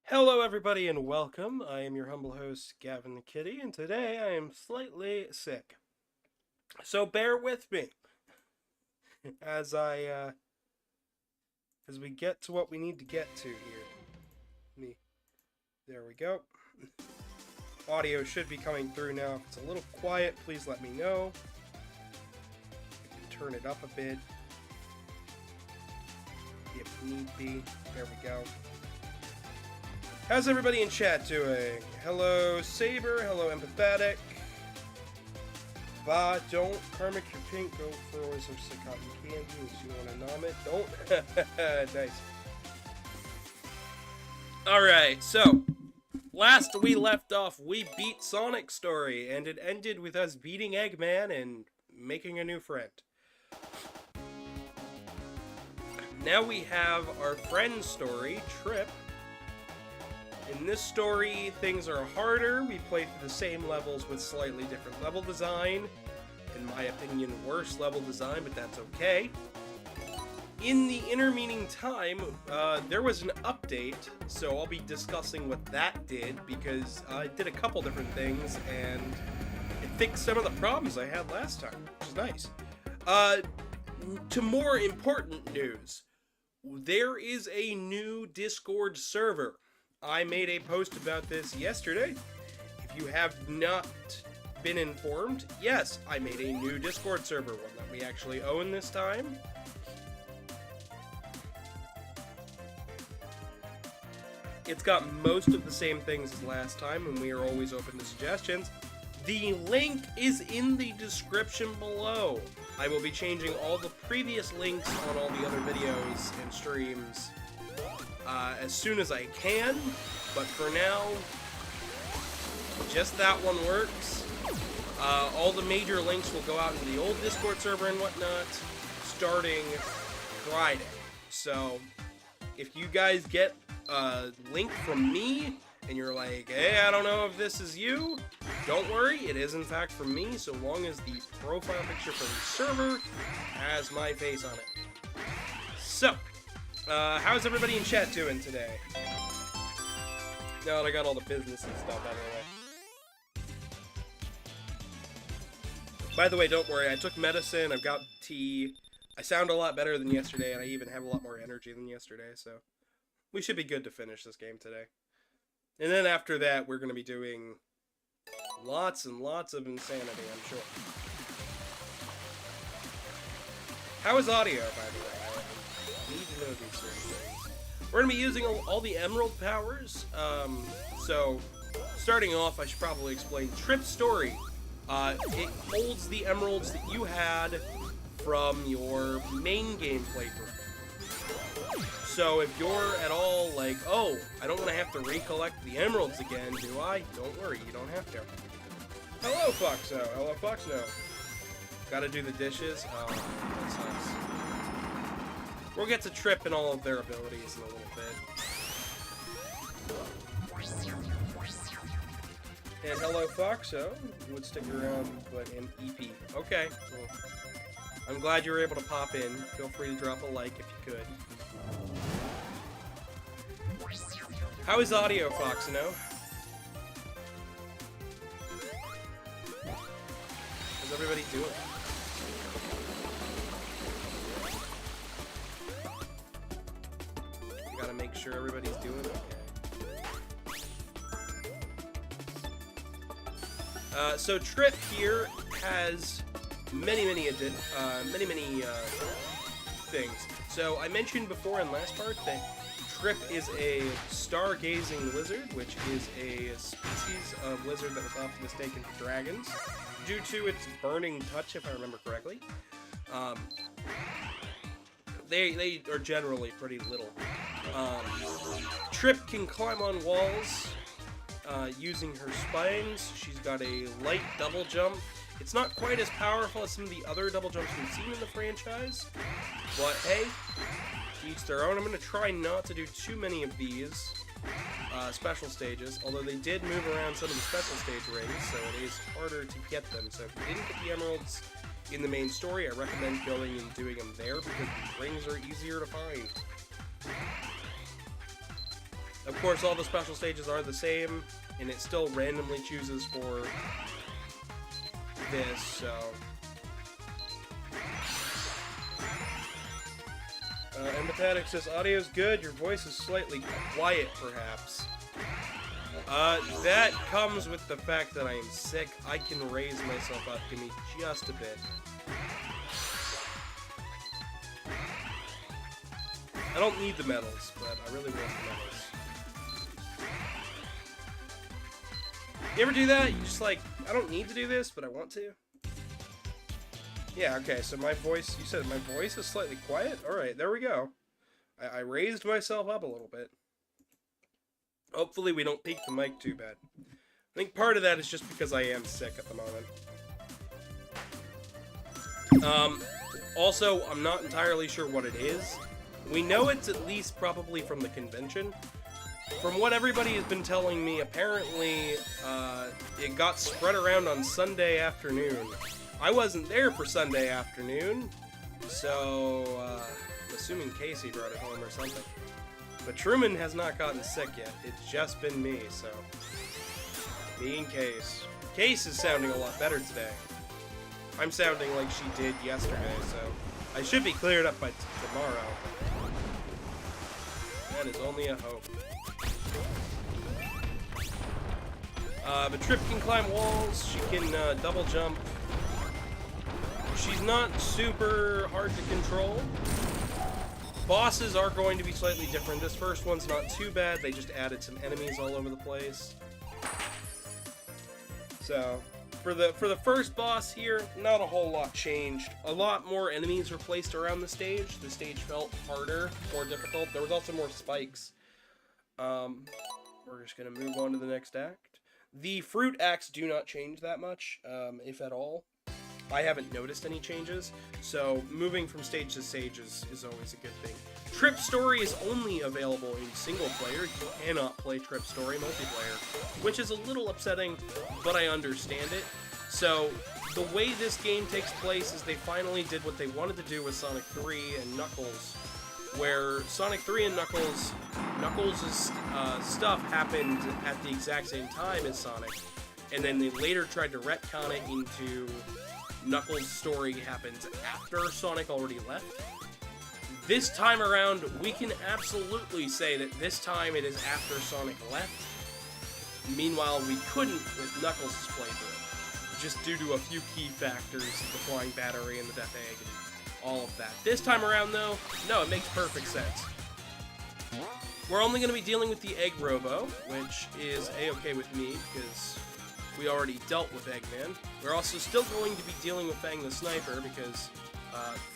Hello, everybody, and welcome. I am your humble host, Gavin the Kitty, and today I am slightly sick. So bear with me as as we get to what we need to get to here. There we go. Audio should be coming through now. If it's a little quiet, please let me know. I can turn it up a bit if need be. There we go. How's everybody in chat doing? Hello, Saber. Hello, Empathetic. Va, don't. Karmic, your pink. Go for always looks like cotton candy. You want to nom it? Don't. Nice. Alright, so. Last we left off, we beat Sonic's story, and it ended with us beating Eggman and making a new friend. Now we have our friend's story, Trip. In this story, things are harder. We play through the same levels with slightly different level design. In my opinion, worse level design, but that's okay. In the intervening time, there was an update, so I'll be discussing what that did, because it did a couple different things, and it fixed some of the problems I had last time, which is nice. To more important news, there is a new Discord server. I made a post about this yesterday. If you have not been informed, yes, I made a new Discord server, one that we actually own this time. It's got most of the same things as last time, and we are always open to suggestions. The link is in the description below. I will be changing all the previous links on all the other videos and streams as soon as I can, but for now, just that one works. All the major links will go out into the old Discord server and whatnot, starting Friday. So, if you guys get a link from me, and you're like, hey, I don't know if this is you, don't worry, it is in fact from me, so long as the profile picture for the server has my face on it. So, how's everybody in chat doing today? Now that I got all the business and stuff out of the way. By the way, don't worry, I took medicine, I've got tea, I sound a lot better than yesterday, and I even have a lot more energy than yesterday, so we should be good to finish this game today. And then after that, we're going to be doing lots and lots of insanity, I'm sure. How is audio, by the way? I need to know these certain things. We're going to be using all the emerald powers. So, starting off, I should probably explain Trip's story. It holds the emeralds that you had from your main game playthrough. So if you're at all like, oh, I don't want to have to recollect the emeralds again, do I? Don't worry, you don't have to. Hello, Foxo. Hello, Foxno. Gotta do the dishes. Oh, that's nice. We'll get to Trip and all of their abilities in a little bit. And hello, Foxo. Would stick around, but in EP. Okay, well, I'm glad you were able to pop in. Feel free to drop a like if you could. How is audio, Foxino? How's everybody doing? You gotta make sure everybody's doing okay. So Trip here has many things. So I mentioned before in last part that Trip is a stargazing lizard, which is a species of lizard that was often mistaken for dragons due to its burning touch, if I remember correctly. They are generally pretty little. Trip can climb on walls using her spines. She's got a light double jump. It's not quite as powerful as some of the other double jumps we've seen in the franchise, but hey, each their own. I'm going to try not to do too many of these special stages, although they did move around some of the special stage rings, so it is harder to get them. So if you didn't get the emeralds in the main story, I recommend going and doing them there, because the rings are easier to find. Of course, all the special stages are the same, and it still randomly chooses for this, so... Empathetic says, audio's good, your voice is slightly quiet, perhaps. That comes with the fact that I am sick. I can raise myself up. Give me just a bit. I don't need the medals, but I really want the medals. You ever do that? You just like, I don't need to do this, but I want to? Yeah, okay, so my voice, you said my voice is slightly quiet? Alright, there we go. I raised myself up a little bit. Hopefully we don't peak the mic too bad. I think part of that is just because I am sick at the moment. Also, I'm not entirely sure what it is. We know it's at least probably from the convention. From what everybody has been telling me, apparently it got spread around on Sunday afternoon. I wasn't there for Sunday afternoon, so I'm assuming Casey brought it home or something. But Truman has not gotten sick yet. It's just been me, so... Me and Case. Case is sounding a lot better today. I'm sounding like she did yesterday, so... I should be cleared up by tomorrow. That is only a hope. But Trip can climb walls, she can double jump. She's not super hard to control. Bosses are going to be slightly different. This first one's not too bad. They just added some enemies all over the place. So, for the first boss here, not a whole lot changed. A lot more enemies were placed around the stage. The stage felt harder, more difficult. There was also more spikes. We're just going to move on to the next act. The fruit acts do not change that much, if at all. I haven't noticed any changes, so moving from stage to stage is always a good thing. Trip Story is only available in single player. You cannot play Trip Story multiplayer, which is a little upsetting, but I understand it. So, the way this game takes place is they finally did what they wanted to do with Sonic 3 and Knuckles, where Sonic 3 and Knuckles' stuff happened at the exact same time as Sonic, and then they later tried to retcon it into Knuckles' story happens after Sonic already left. This time around, we can absolutely say that this time it is after Sonic left. Meanwhile, we couldn't with Knuckles' playthrough, just due to a few key factors, the flying battery and the death egg and all of that. This time around, though, no, it makes perfect sense. We're only going to be dealing with the Egg Robo, which is a-okay with me, because we already dealt with Eggman. We're also still going to be dealing with Fang the Sniper, because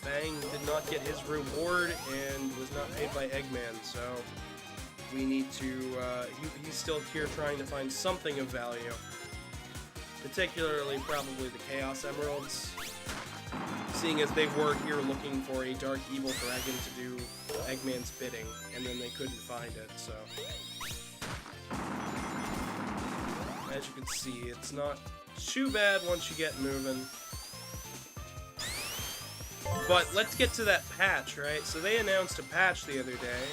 Fang did not get his reward and was not paid by Eggman, so we need to... he's still here trying to find something of value. Particularly, probably the Chaos Emeralds, seeing as they were here looking for a Dark Evil Dragon to do Eggman's bidding, and then they couldn't find it, so... As you can see, it's not too bad once you get moving. But let's get to that patch, right? So they announced a patch the other day,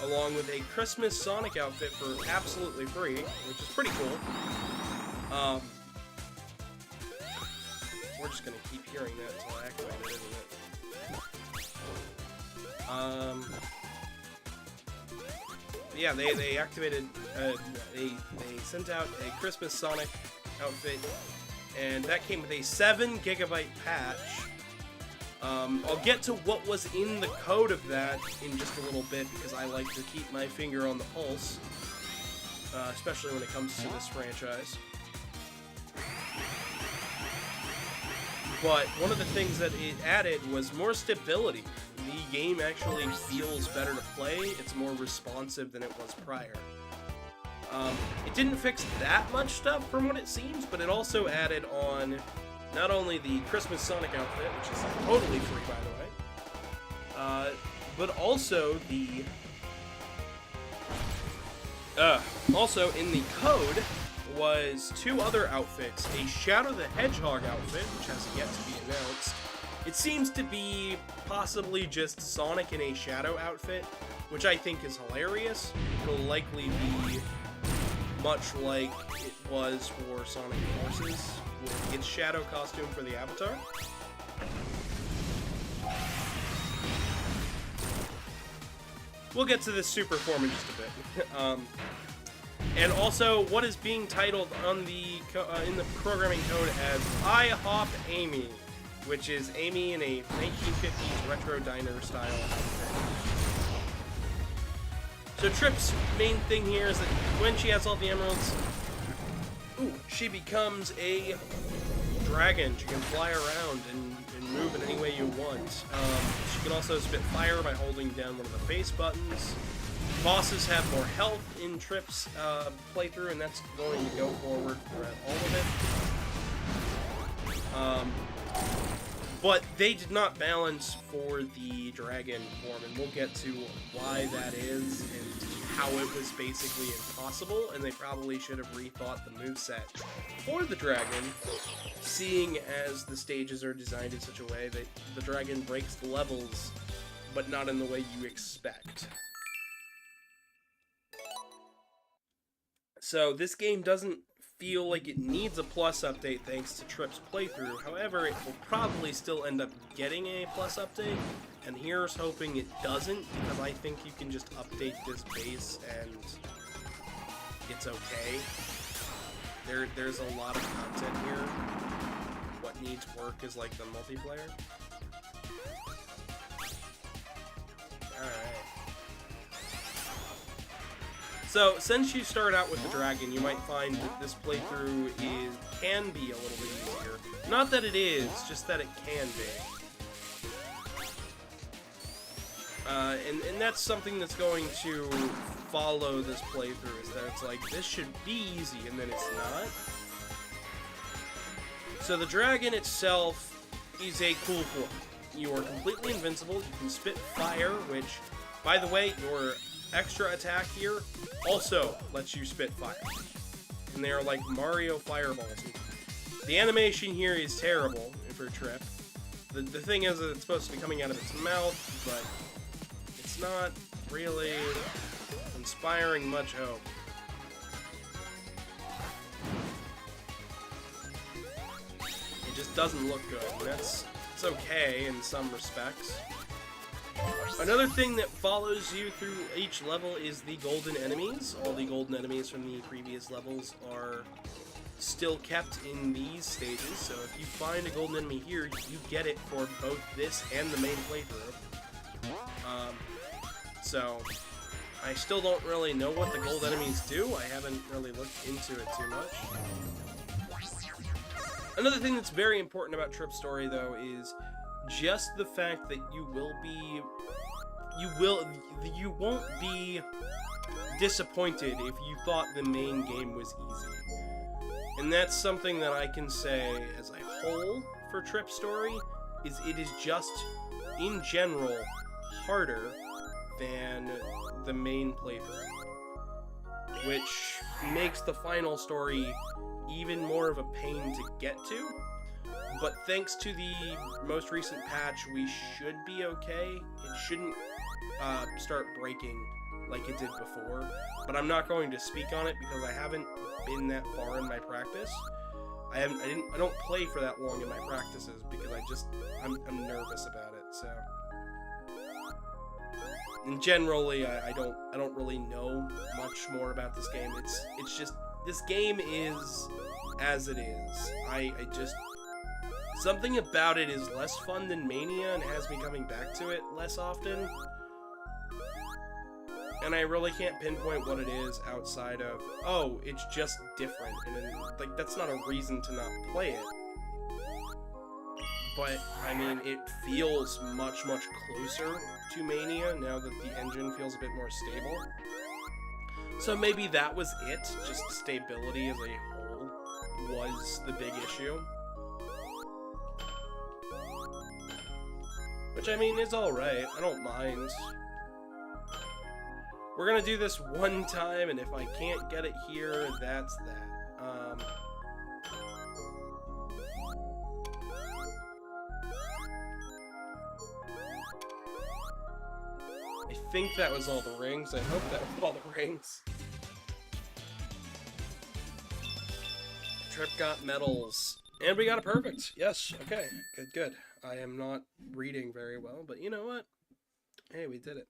along with a Christmas Sonic outfit for absolutely free, which is pretty cool. We're just gonna keep hearing that until I activate it, isn't it? Yeah, they activated, they sent out a Christmas Sonic outfit, and that came with a 7 GB patch. I'll get to what was in the code of that in just a little bit, because I like to keep my finger on the pulse, especially when it comes to this franchise. But one of the things that it added was more stability. The game actually feels better to play. It's more responsive than it was prior. It didn't fix that much stuff from what it seems, but it also added on not only the Christmas Sonic outfit, which is totally free, by the way, but also the... also in the code was 2 other outfits. A Shadow the Hedgehog outfit, which has yet to be announced, It seems to be possibly just Sonic in a shadow outfit, which I think is hilarious. It'll likely be much like it was for Sonic Forces, with its shadow costume for the Avatar. We'll get to this super form in just a bit. And also, what is being titled on the in the programming code as I Hop Amy, which is Amy in a 1950s retro diner style outfit. So Trip's main thing here is that when she has all the emeralds, she becomes a dragon. She can fly around and move in any way you want. She can also spit fire by holding down one of the face buttons. Bosses have more health in Trip's playthrough, and that's going to go forward throughout all of it. But they did not balance for the dragon form, and we'll get to why that is and how it was basically impossible, and they probably should have rethought the moveset for the dragon, seeing as the stages are designed in such a way that the dragon breaks the levels, but not in the way you expect. So this game doesn't feel like it needs a plus update thanks to Trip's playthrough. However, it will probably still end up getting a plus update, and here's hoping it doesn't, because I think you can just update this base and it's okay. There's a lot of content here. What needs work is like the multiplayer. Alright. So, since you start out with the dragon, you might find that this playthrough can be a little bit easier. Not that it is, just that it can be. And that's something that's going to follow this playthrough, is that it's like, this should be easy, and then it's not. So the dragon itself is a cool form. You are completely invincible, you can spit fire, which, by the way, your extra attack here also lets you spit fire. And they are like Mario fireballs. The animation here is terrible for Trip. The thing is that it's supposed to be coming out of its mouth, but it's not really inspiring much hope. It just doesn't look good, and it's okay in some respects. Another thing that follows you through each level is the golden enemies. All the golden enemies from the previous levels are still kept in these stages, so if you find a golden enemy here, you get it for both this and the main playthrough. So, I still don't really know what the gold enemies do. I haven't really looked into it too much. Another thing that's very important about Trip's story, though, is just the fact that you won't be disappointed if you thought the main game was easy. And that's something that I can say as a whole for Trip's story, is it is just, in general, harder than the main playthrough. Which makes the final story even more of a pain to get to. But thanks to the most recent patch, we should be okay. It shouldn't start breaking like it did before. But I'm not going to speak on it because I haven't been that far in my practice. I don't play for that long in my practices because I'm nervous about it. So, and generally, I don't really know much more about this game. It's just, this game is as it is. I just, something about it is less fun than Mania and has me coming back to it less often. And I really can't pinpoint what it is outside of, oh, it's just different. And then, like, that's not a reason to not play it. But, I mean, it feels much, much closer to Mania now that the engine feels a bit more stable. So maybe that was it, just stability as a whole was the big issue. Which, I mean, is alright, I don't mind. We're gonna do this one time, and if I can't get it here, that's that. I think that was all the rings. I hope that was all the rings. Trip got medals. And we got a perfect. Yes, okay. Good, good. I am not reading very well, but you know what? Hey, we did it.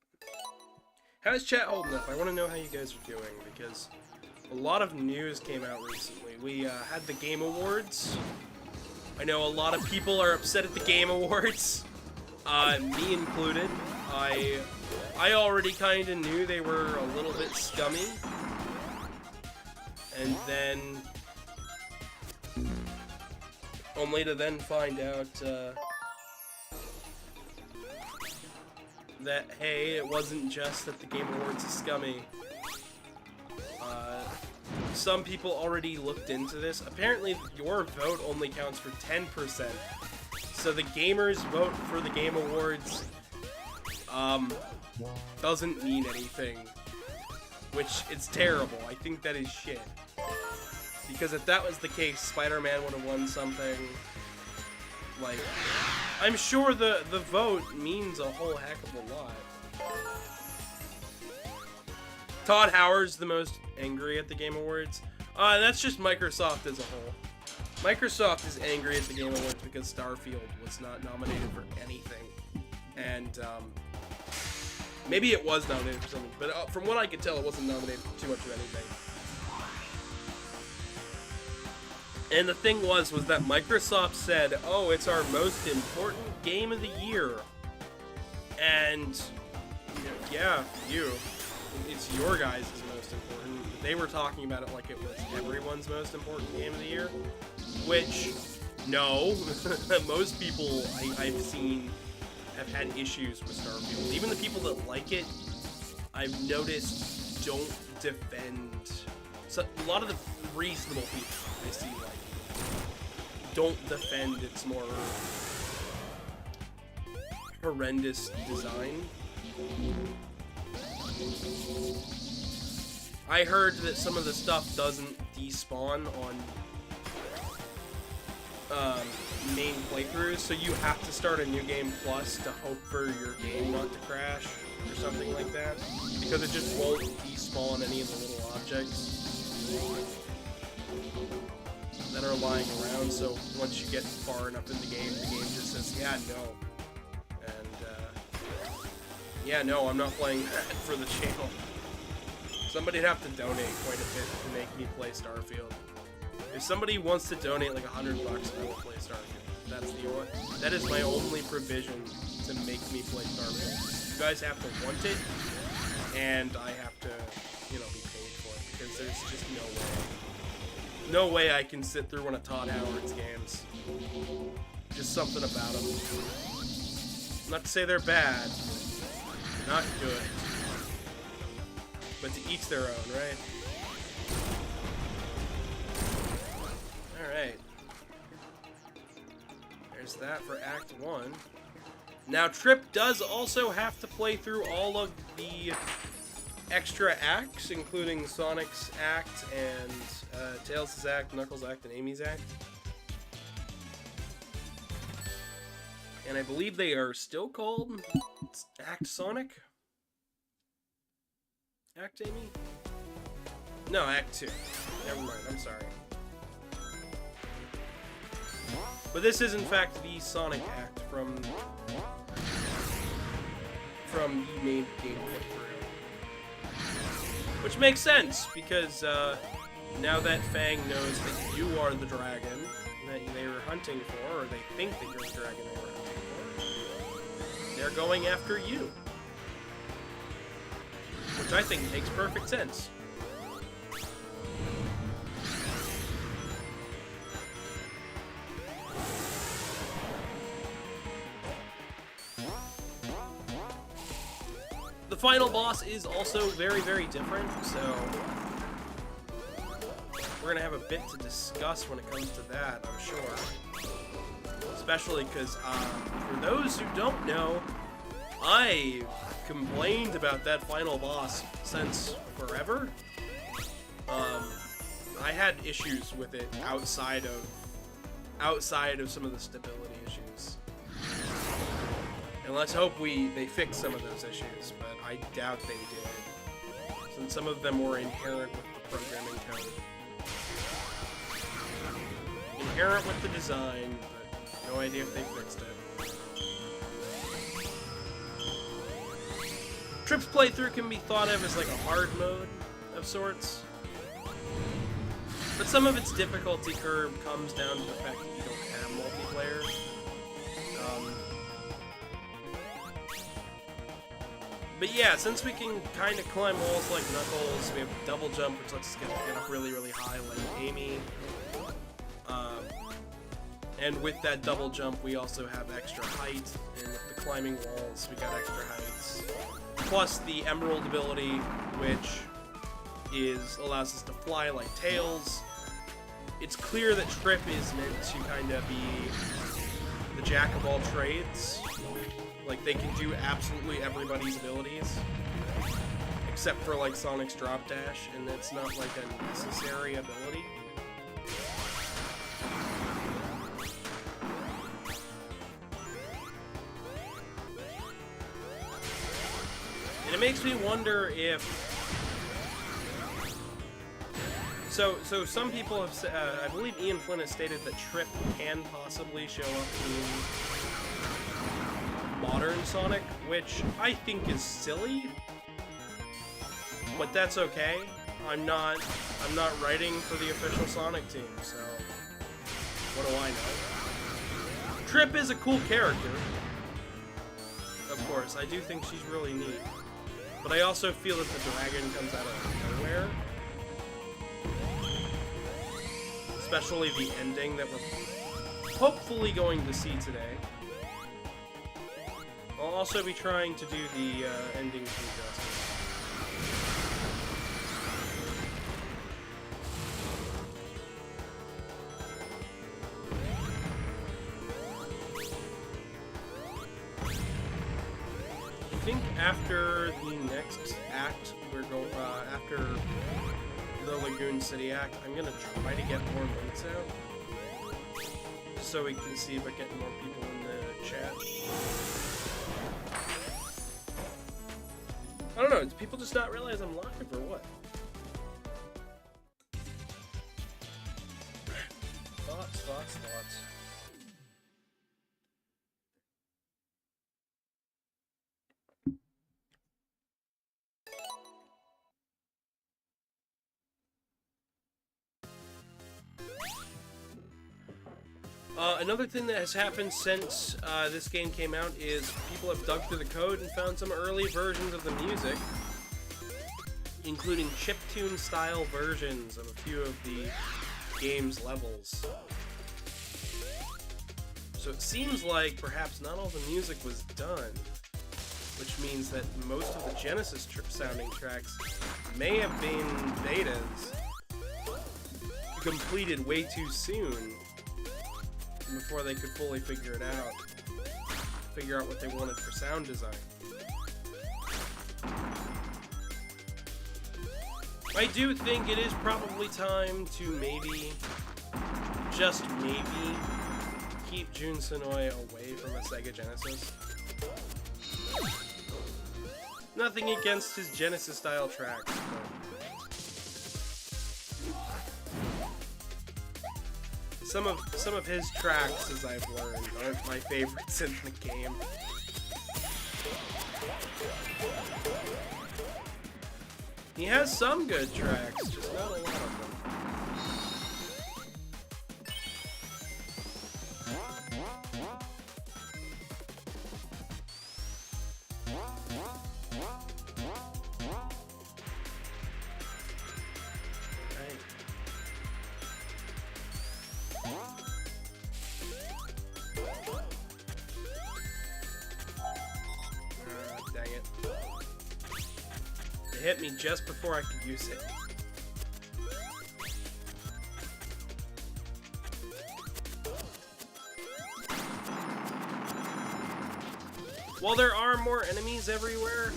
How's chat holding up? I want to know how you guys are doing, because a lot of news came out recently. We had the Game Awards. I know a lot of people are upset at the Game Awards. Me included. I already kind of knew they were a little bit scummy. And then... only to then find out, that, hey, it wasn't just that the Game Awards is scummy. Some people already looked into this. Apparently, your vote only counts for 10%. So the gamers' vote for the Game Awards, doesn't mean anything. Which, it's terrible. I think that is shit. Because if that was the case, Spider-Man would have won something. Like, I'm sure the vote means a whole heck of a lot. Todd Howard's the most angry at the Game Awards. That's just Microsoft as a whole. Microsoft is angry at the Game Awards because Starfield was not nominated for anything. And, maybe it was nominated for something, but from what I could tell, it wasn't nominated for too much of anything. And the thing was that Microsoft said, oh, it's our most important game of the year. And, yeah, it's your guys' most important. They were talking about it like it was everyone's most important game of the year. Which, no. Most people I've seen have had issues with Starfield. Even the people that like it, I've noticed, don't defend. So, a lot of the reasonable people I see don't defend its more horrendous design. I heard that some of the stuff doesn't despawn on main playthroughs, so you have to start a new game plus to hope for your game not to crash or something like that, because it just won't despawn any of the little objects that are lying around. So once you get far enough in the game just says, yeah, no. And, yeah, no, I'm not playing that for the channel. Somebody'd have to donate quite a bit to make me play Starfield. If somebody wants to donate like $100, I will play Starfield. That is my only provision to make me play Starfield. You guys have to want it, and I have to, be paid for it, because there's just no way. No way I can sit through one of Todd Howard's games. Just something about them. Not to say they're bad. They're not good. But to each their own, right? Alright. There's that for Act 1. Now, Trip does also have to play through all of the extra acts, including Sonic's act and Tails' act, Knuckles' act, and Amy's act. And I believe they are still called Act Sonic? Act Amy? No, Act 2. Never mind, I'm sorry. But this is in fact the Sonic act from the main game playthrough. Which makes sense, because now that Fang knows that you are the dragon that they were hunting for, or they think that you're the dragon they were hunting for, they're going after you. Which I think makes perfect sense. The final boss is also very, very different, so we're going to have a bit to discuss when it comes to that, I'm sure. Especially because, for those who don't know, I complained about that final boss since forever. I had issues with it outside of some of the stability issues. And let's hope they fix some of those issues, but I doubt they did, since some of them were inherent with the programming code. Inherent with the design, but no idea if they fixed it. Trip's playthrough can be thought of as like a hard mode of sorts, but some of its difficulty curve comes down to the fact that you don't have multiplayer. But yeah, since we can kind of climb walls like Knuckles, we have double jump, which lets us get up really, really high like Amy. And with that double jump, we also have extra height, and with the climbing walls, we got extra heights. Plus the Emerald ability, which allows us to fly like Tails. It's clear that Trip is meant to kind of be the jack of all trades. Like, they can do absolutely everybody's abilities, except for like Sonic's drop dash, and it's not like a necessary ability. And it makes me wonder if... So some people have said, I believe Ian Flynn has stated that Trip can possibly show up in modern Sonic, which I think is silly, but that's okay. I'm not writing for the official Sonic team, so what do I know? Trip is a cool character, of course. I do think she's really neat. But I also feel that the dragon comes out of nowhere. Especially the ending that we're hopefully going to see today. I'll also be trying to do the ending some justice. I think after the next act, we're going after the Lagoon City act, I'm gonna try to get more links out, just so we can see about getting more people in the chat. I don't know, do people just not realize I'm live or what? Thoughts. Another thing that has happened since this game came out is people have dug through the code and found some early versions of the music, including chiptune style versions of a few of the game's levels. So it seems like perhaps not all the music was done, which means that most of the Genesis sounding tracks may have been betas completed way too soon before they could fully figure out what they wanted for sound design. I do think it is probably time to maybe, just maybe, keep Jun Senoi away from a Sega Genesis. Nothing against his Genesis style tracks, but some of his tracks, as I've learned, aren't my favorites in the game. He has some good tracks, just not a lot of them. Hit me just before I could use it. While there are more enemies everywhere,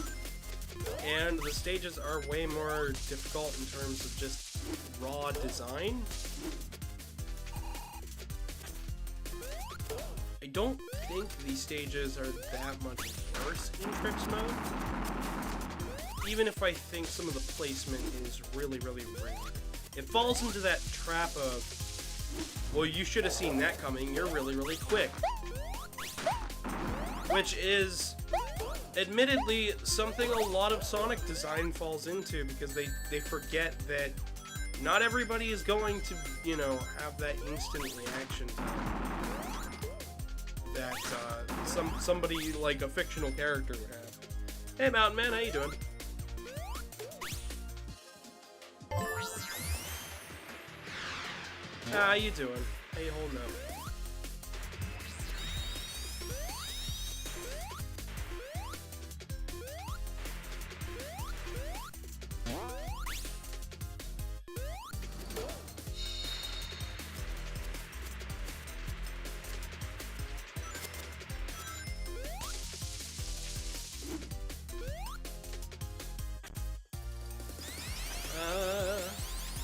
and the stages are way more difficult in terms of just raw design, I don't think these stages are that much worse in Trip's mode. Even if I think some of the placement is really, really rude. It falls into that trap of, well, you should have seen that coming, you're really, really quick. Which is, admittedly, something a lot of Sonic design falls into, because they forget that not everybody is going to, you know, have that instant reaction time that somebody like a fictional character would have. Hey, Mountain Man, how you doing? How you doing? How you holding up?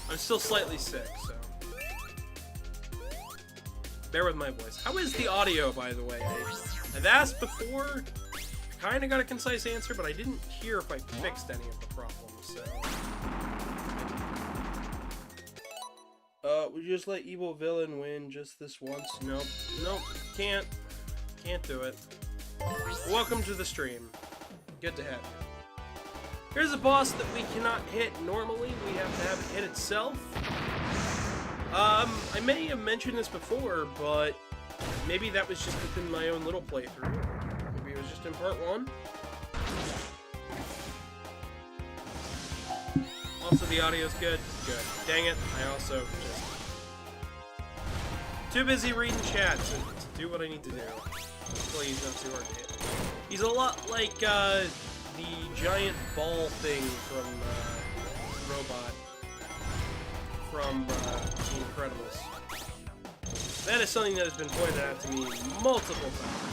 I'm still slightly sick, so bear with my voice. How is the audio, by the way? I've asked before, kind of got a concise answer, but I didn't hear if I fixed any of the problems, so... we just let Evil Villain win just this once? Nope. Nope. Can't do it. Welcome to the stream. Good to have you. Here's a boss that we cannot hit normally. We have to have it hit itself. I may have mentioned this before, but maybe that was just within my own little playthrough. Maybe it was just in part 1. Also, the audio's good. Good. Dang it. I also just... too busy reading chat to do what I need to do. Hopefully he's not too hard to hit. He's a lot like, the giant ball thing from, Robot. From, The Incredibles. That is something that has been pointed out to me multiple times.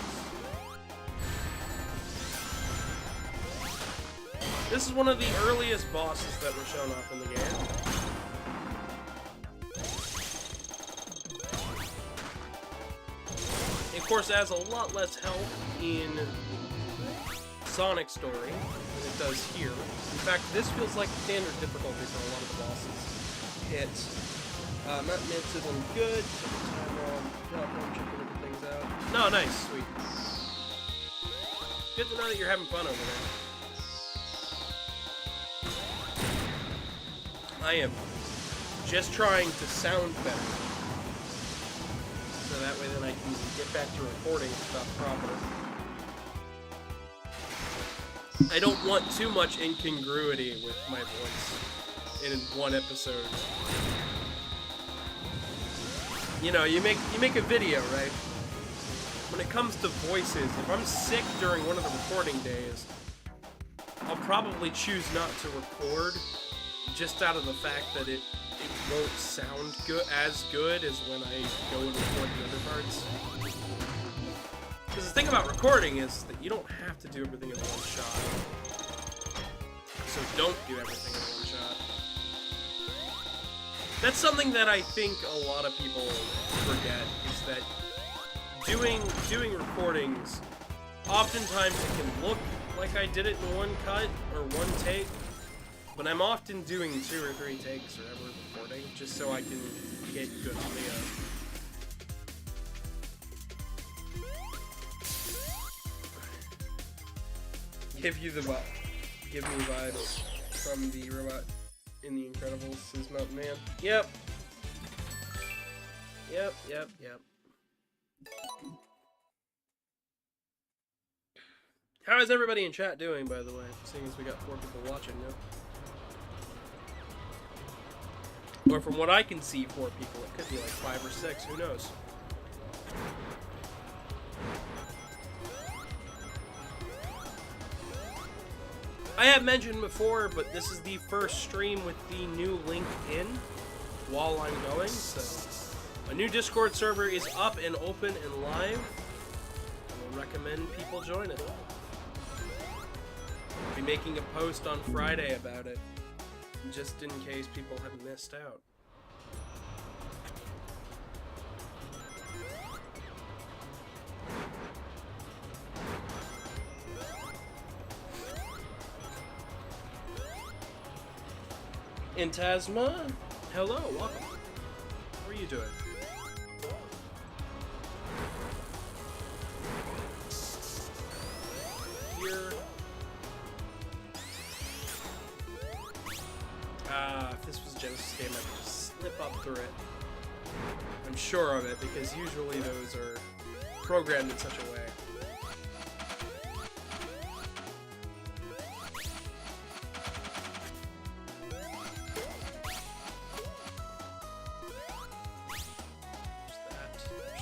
This is one of the earliest bosses that were shown off in the game. It, of course, has a lot less health in Sonic story than it does here. In fact, this feels like standard difficulty for a lot of the bosses. Hits. Not Mitsu, I'm good. Time checking things out. No, nice, sweet. Good to know that you're having fun over there. I am just trying to sound better. So that way then I can get back to recording stuff proper. I don't want too much incongruity with my voice in one episode. You know, you make a video, right? When it comes to voices, if I'm sick during one of the recording days, I'll probably choose not to record just out of the fact that it won't sound as good as when I go and record the other parts. Because the thing about recording is that you don't have to do everything in one shot. So don't do everything in one shot. That's something that I think a lot of people forget, is that doing recordings, oftentimes it can look like I did it in one cut or one take, but I'm often doing 2 or 3 takes or whatever recording, just so I can get good audio. Give me vibes from the robot in The Incredibles, says Mountain Man. Yep. How is everybody in chat doing, by the way? Seeing as we got 4 people watching now. Or from what I can see, 4 people. It could be like 5 or 6, who knows? I have mentioned before, but this is the first stream with the new link in while I'm going, so a new Discord server is up and open and live. I will recommend people join it. I'll be making a post on Friday about it, just in case people have missed out. Intasma, hello, welcome. How are you doing? Here. If this was a Genesis game, I could just slip up through it. I'm sure of it, because usually those are programmed in such a way.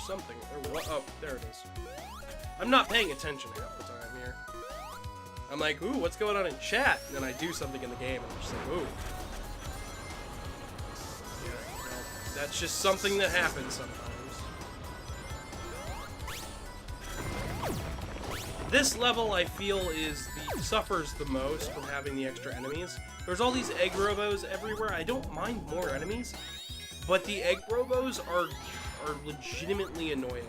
Something. Or what? Oh, there it is. I'm not paying attention half the time here. I'm like, ooh, what's going on in chat? And then I do something in the game, and I'm just like, ooh. Yeah, no, that's just something that happens sometimes. This level, I feel, suffers the most from having the extra enemies. There's all these egg robos everywhere. I don't mind more enemies, but the egg robos are legitimately annoying.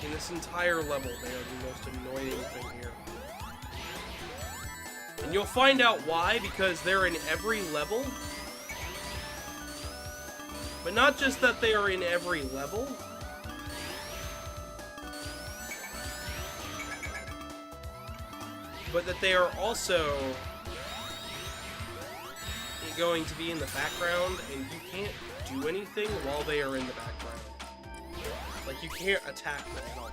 In this entire level, they are the most annoying thing here. And you'll find out why, because they're in every level. But not just that they are in every level. But that they are also going to be in the background, and you can't do anything while they are in the background. Like, you can't attack them at all.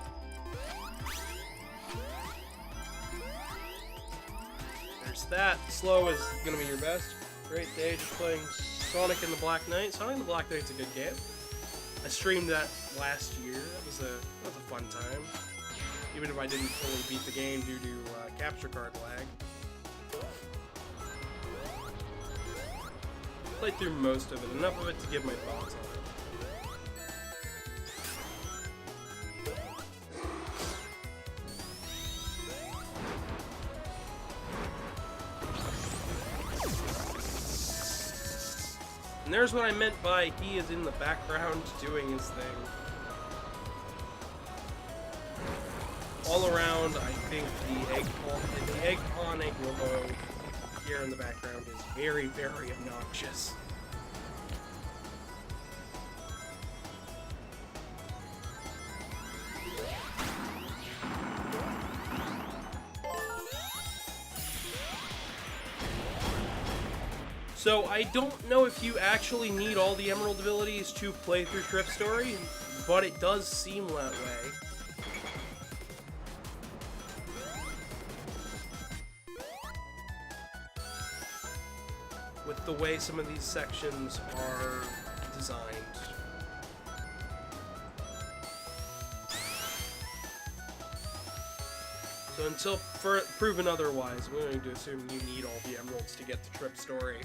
There's that. Slow is gonna be your best. Great day just playing Sonic and the Black Knight. Sonic and the Black Knight's a good game. I streamed that last year. That was a fun time. Even if I didn't fully beat the game due to capture card lag. Played through most of it, enough of it to give my thoughts on it. And there's what I meant by he is in the background doing his thing. All around, I think the egg robo here in the background is very, very obnoxious. So I don't know if you actually need all the Emerald abilities to play through Trip's story, but it does seem that way. With the way some of these sections are designed. So until proven otherwise, we're going to assume you need all the emeralds to get the Trip story.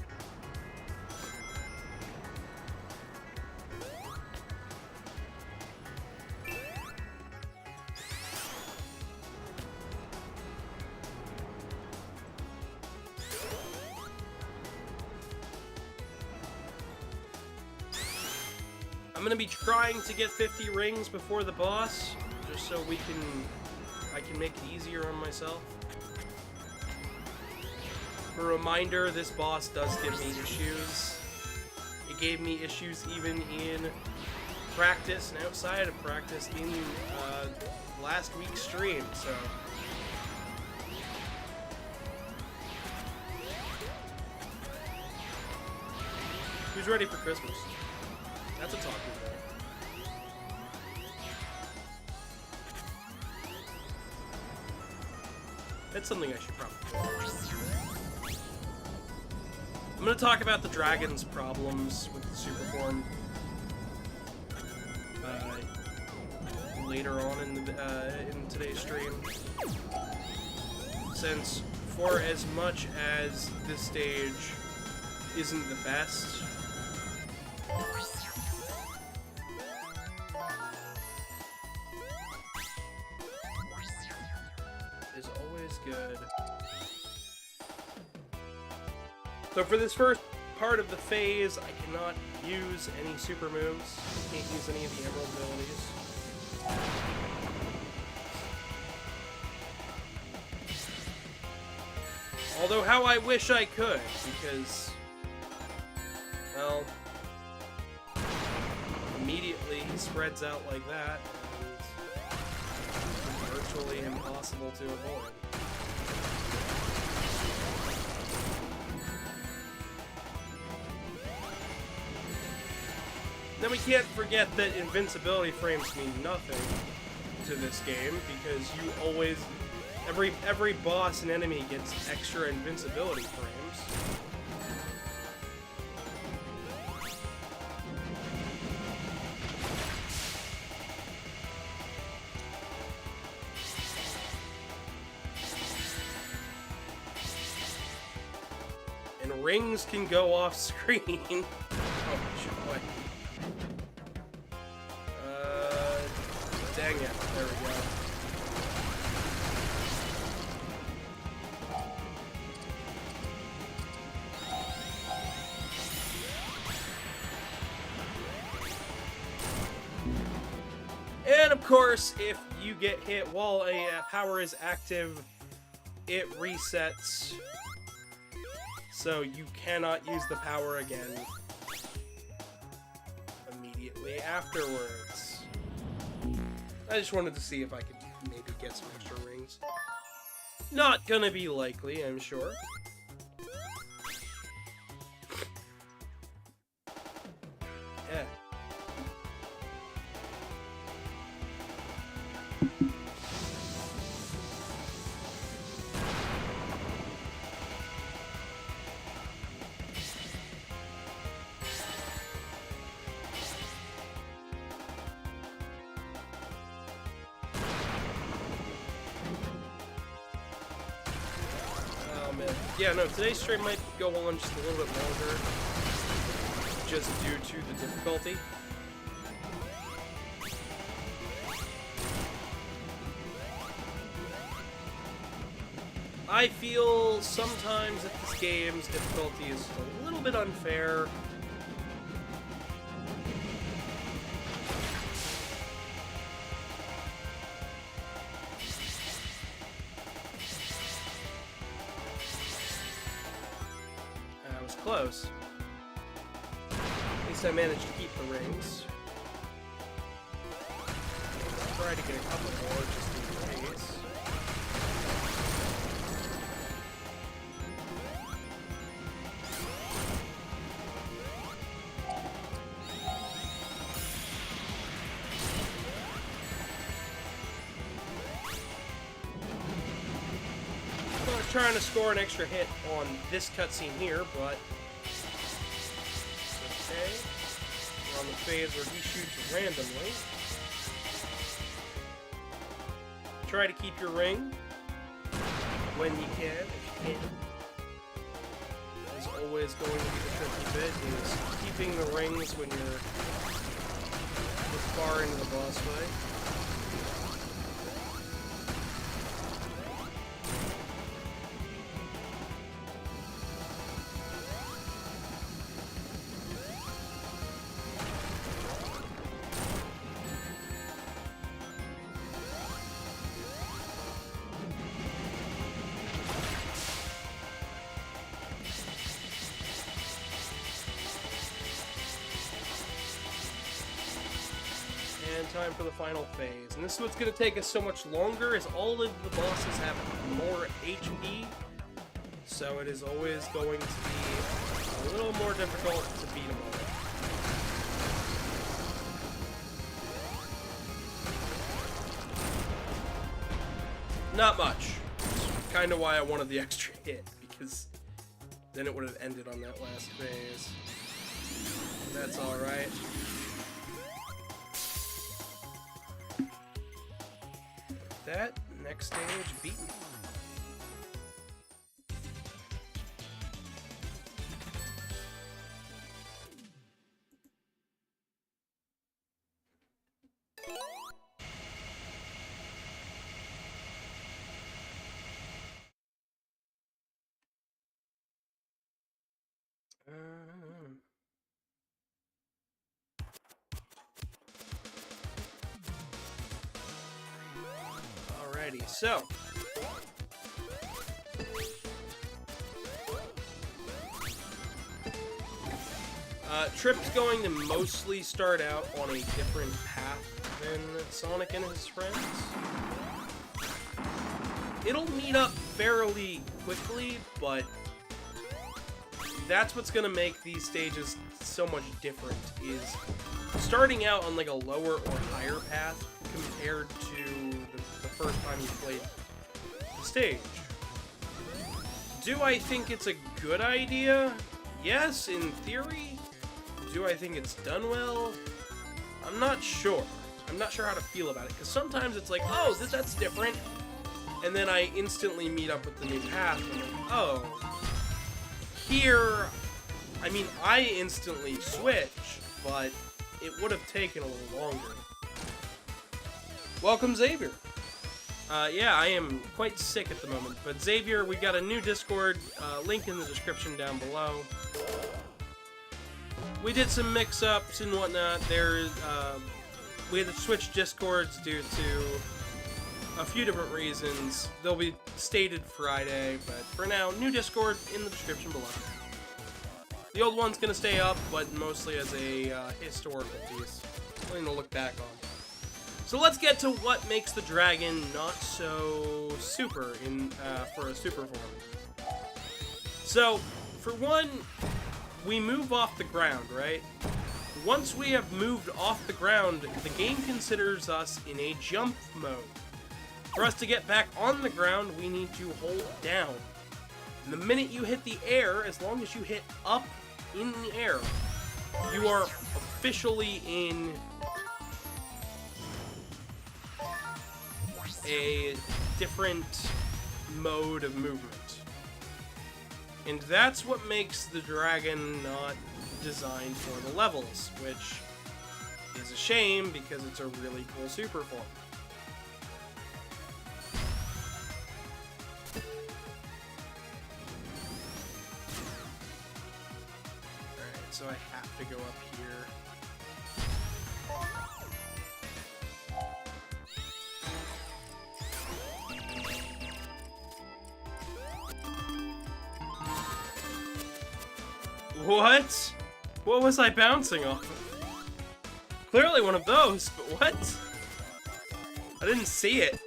I'm going to be trying to get 50 rings before the boss, just so I can make it easier on myself. A reminder, this boss does give me issues. It gave me issues even in practice and outside of practice in last week's stream, so... Who's ready for Christmas? That's a talking point. That's something I should probably do. I'm going to talk about the dragon's problems with the super form later on in today's stream. Since for as much as this stage isn't the best, is always good. So for this first part of the phase, I cannot use any super moves. I can't use any of the emerald abilities. Although how I wish I could, because Well, immediately he spreads out like that, and it's virtually impossible to avoid. Then we can't forget that invincibility frames mean nothing to this game, because you always, every boss and enemy gets extra invincibility frames. And rings can go off screen. Oh, joy. Dang it. There we go. And of course, if you get hit while a power is active, it resets. So you cannot use the power again immediately afterwards. I just wanted to see if I could maybe get some extra rings. Not gonna be likely, I'm sure. Yeah. Yeah, no, today's stream might go on just a little bit longer, just due to the difficulty. I feel sometimes that this game's difficulty is a little bit unfair. Close. At least I managed to keep the rings. I'll try to get a couple more just in case. I'm not trying to score an extra hit on this cutscene here, but okay. We're on the phase where he shoots randomly. Try to keep your ring when you can, if you can. As always, going to be the tricky bit is keeping the rings when you're this far into the boss fight. Time for the final phase, and this is what's going to take us so much longer, is all of the bosses have more HP, so it is always going to be a little more difficult to beat them all. Not much. Kind of why I wanted the extra hit, because then it would have ended on that last phase. That's alright. That next stage beaten. Alrighty, so Trip's going to mostly start out on a different path than Sonic and his friends. It'll meet up fairly quickly, but that's what's gonna make these stages so much different, is starting out on like a lower or higher path compared to the first time you played the stage. Do I think it's a good idea? Yes, in theory. Do I think it's done well? I'm not sure. I'm not sure how to feel about it, because sometimes it's like, oh, that's different, and then I instantly meet up with the new path, and I'm like, oh, here, I mean, I instantly switch, but it would have taken a little longer. Welcome, Xavier. Yeah, I am quite sick at the moment, but Xavier, we got a new Discord, link in the description down below. We did some mix-ups and whatnot. We had to switch Discords due to a few different reasons. They'll be stated Friday, but for now, new Discord in the description below. The old one's gonna stay up, but mostly as a historical piece. Something to look back on. So let's get to what makes the dragon not so super for a super form. So, for one, we move off the ground, right? Once we have moved off the ground, the game considers us in a jump mode. For us to get back on the ground, we need to hold down. And the minute you hit the air, as long as you hit up in the air, you are officially in a different mode of movement. And that's what makes the dragon not designed for the levels, which is a shame because it's a really cool super form. Alright, so I have to go up here. What? What was I bouncing off of? Clearly one of those, but what? I didn't see it.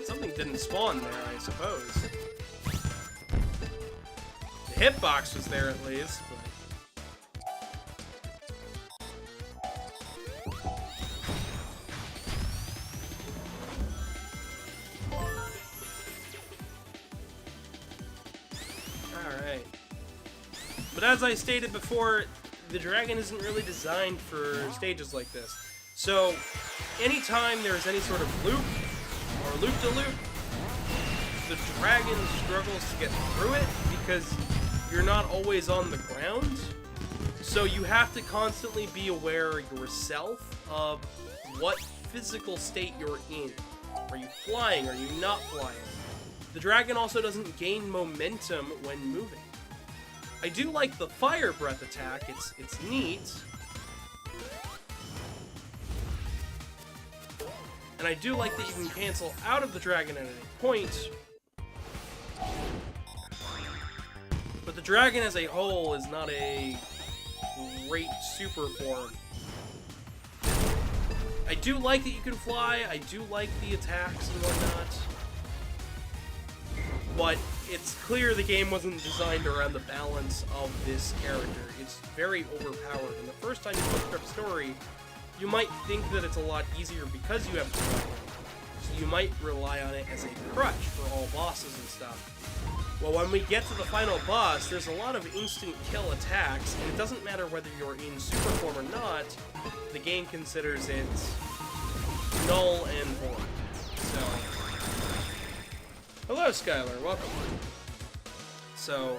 Something didn't spawn there, I suppose. The hitbox was there at least, but... Alright. But as I stated before, the dragon isn't really designed for stages like this. So, anytime there's any sort of loop, or loop-de-loop, the dragon struggles to get through it because you're not always on the ground. So you have to constantly be aware yourself of what physical state you're in. Are you flying? Are you not flying? The dragon also doesn't gain momentum when moving. I do like the fire breath attack, it's neat. And I do like that you can cancel out of the dragon at any point. But the dragon as a whole is not a great super form. I do like that you can fly, I do like the attacks and whatnot. But it's clear the game wasn't designed around the balance of this character. It's very overpowered, and the first time you play Trip's story, you might think that it's a lot easier because you have the dragon. So you might rely on it as a crutch for all bosses and stuff. Well, when we get to the final boss, there's a lot of instant kill attacks, and it doesn't matter whether you're in super form or not, the game considers it null and void. So... Hello, Skylar. Welcome. So,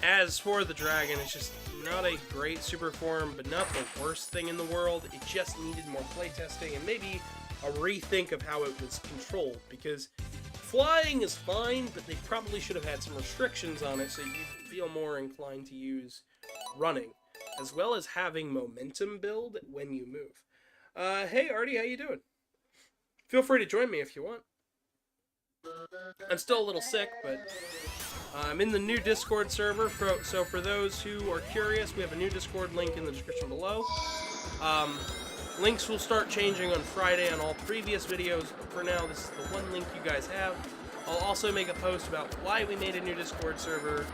as for the dragon, it's just not a great super form, but not the worst thing in the world. It just needed more playtesting and maybe a rethink of how it was controlled, because flying is fine, but they probably should have had some restrictions on it so you feel more inclined to use running, as well as having momentum build when you move. Hey, Artie, how you doing? Feel free to join me if you want. I'm still a little sick, but I'm in the new Discord server, so for those who are curious, we have a new Discord link in the description below. Links will start changing on Friday on all previous videos, but for now, this is the one link you guys have. I'll also make a post about why we made a new Discord server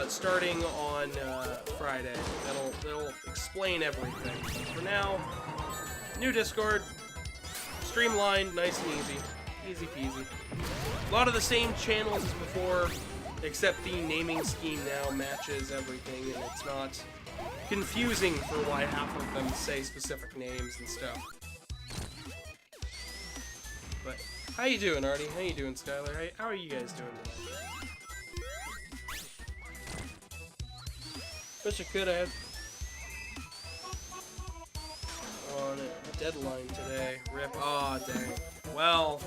starting on Friday. That'll explain everything. But for now, new Discord, streamlined, nice and easy. Easy peasy. A lot of the same channels as before, except the naming scheme now matches everything, and it's not confusing for why half of them say specific names and stuff. But how you doing, Artie? How you doing, Skylar? How are you guys doing today? Wish I could have. On a deadline today. Rip. Aw, dang. Well,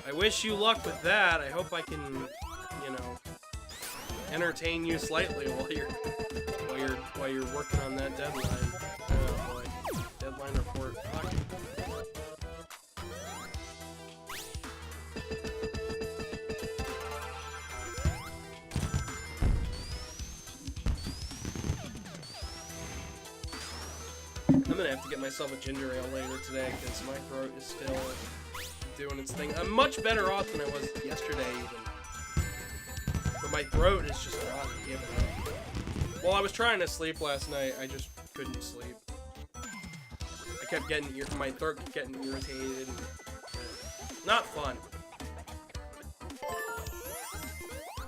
I wish you luck with that. I hope I can, you know, entertain you slightly while you're working on that deadline. Oh boy. Deadline report. Fuck. I'm gonna have to get myself a ginger ale later today because my throat is still doing its thing. I'm much better off than I was yesterday even. But my throat is just not giving up. While I was trying to sleep last night, I just couldn't sleep. I kept getting, my throat kept getting irritated. Not fun.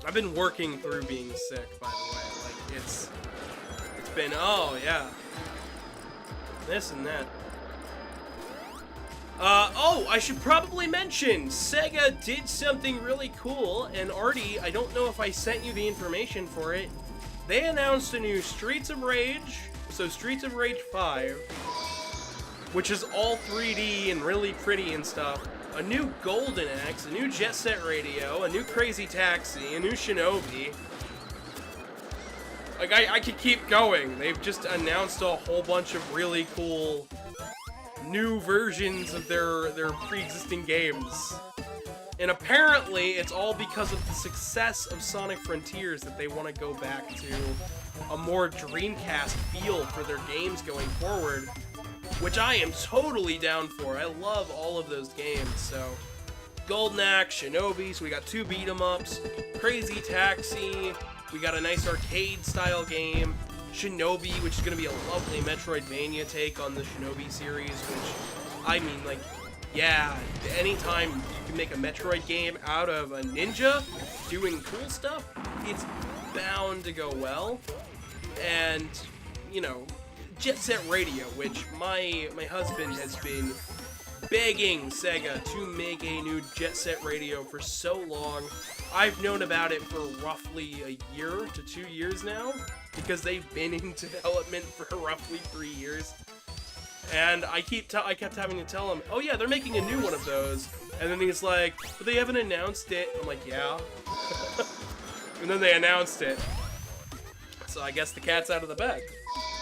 I've been working through being sick, by the way. Like, it's been, oh yeah. This and that. Oh, I should probably mention, Sega did something really cool, and Artie, I don't know if I sent you the information for it. They announced a new Streets of Rage, so Streets of Rage 5, which is all 3D and really pretty and stuff, a new Golden Axe, a new Jet Set Radio, a new Crazy Taxi, a new Shinobi. Like, I could keep going. They've just announced a whole bunch of really cool new versions of their pre-existing games. And apparently, it's all because of the success of Sonic Frontiers that they want to go back to a more Dreamcast feel for their games going forward, which I am totally down for. I love all of those games, so Golden Axe, Shinobi, so we got 2 beat-em-ups, Crazy Taxi, we got a nice arcade-style game, Shinobi, which is going to be a lovely Metroidvania take on the Shinobi series, which, I mean, like, yeah, anytime you can make a Metroid game out of a ninja doing cool stuff, it's bound to go well. And, you know, Jet Set Radio, which my husband has been begging Sega to make a new Jet Set Radio for so long. I've known about it for roughly a year to 2 years now, because they've been in development for roughly 3 years. And I kept having to tell him, oh yeah, they're making a new one of those. And then he's like, but they haven't announced it. I'm like, yeah. And then they announced it. So I guess the cat's out of the bag,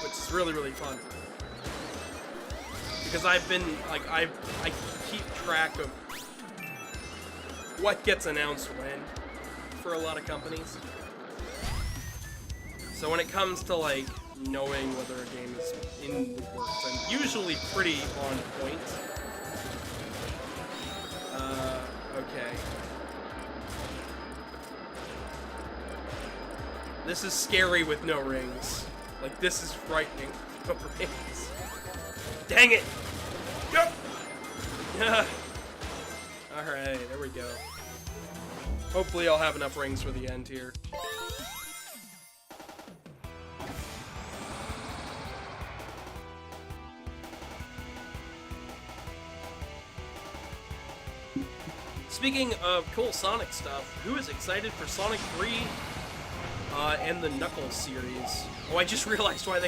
which is really, really fun. Because I've been, like, I keep track of what gets announced when for a lot of companies. So when it comes to, like, knowing whether a game is in the works, I'm usually pretty on point. Okay. This is scary with no rings. Like, this is frightening with no rings. Dang it! Yep! Alright, there we go. Hopefully I'll have enough rings for the end here. Speaking of cool Sonic stuff, who is excited for Sonic 3 and the Knuckles series? Oh, I just realized why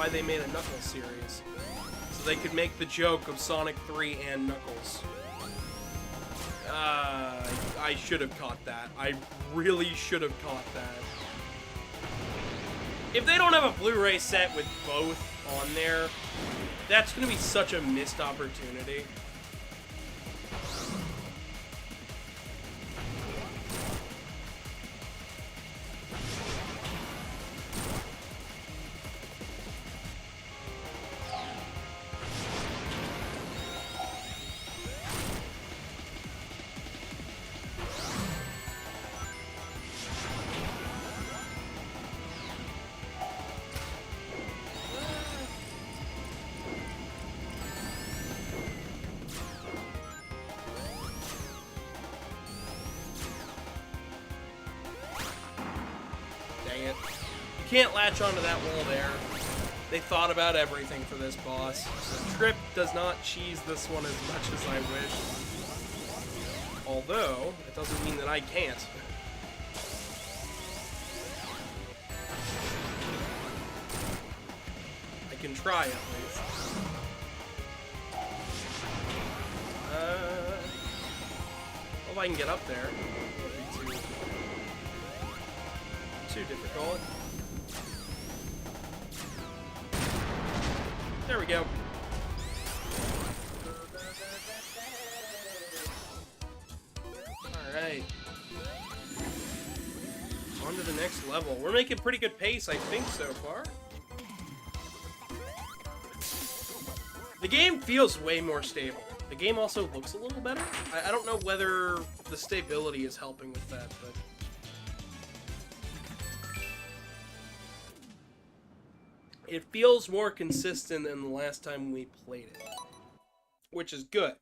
they made a Knuckles series. So they could make the joke of Sonic 3 and Knuckles. I should have caught that. I really should have caught that. If they don't have a Blu-ray set with both on there, that's going to be such a missed opportunity. can't latch onto that wall there. They thought about everything for this boss. So Trip does not cheese this one as much as I wish. Although, it doesn't mean that I can't. I can try at least. Well, if I can get up there, it won't be too difficult. There we go. Alright. On to the next level. We're making pretty good pace, I think, so far. The game feels way more stable. The game also looks a little better. I don't know whether the stability is helping with that, but... it feels more consistent than the last time we played it, which is good.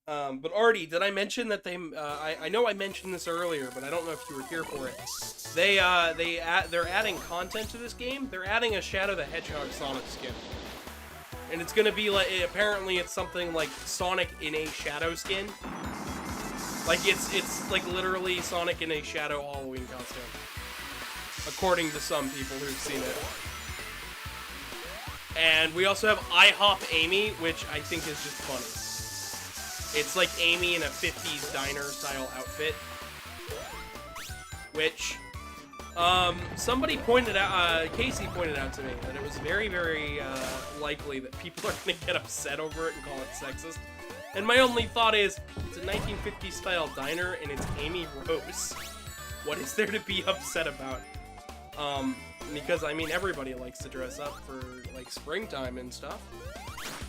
But Artie, did I mention that they? I know I mentioned this earlier, but I don't know if you were here for it. They're adding content to this game. They're adding a Shadow the Hedgehog Sonic skin, and it's gonna be like apparently it's something like Sonic in a Shadow skin. Like it's like literally Sonic in a Shadow Halloween costume. According to some people who've seen it. And we also have IHOP Amy, which I think is just funny. It's like Amy in a 50s diner-style outfit. Which, somebody pointed out, Casey pointed out to me that it was very, very likely that people are going to get upset over it and call it sexist. And my only thought is, it's a 1950s-style diner and it's Amy Rose. What is there to be upset about? Because, I mean, everybody likes to dress up for, like, springtime and stuff.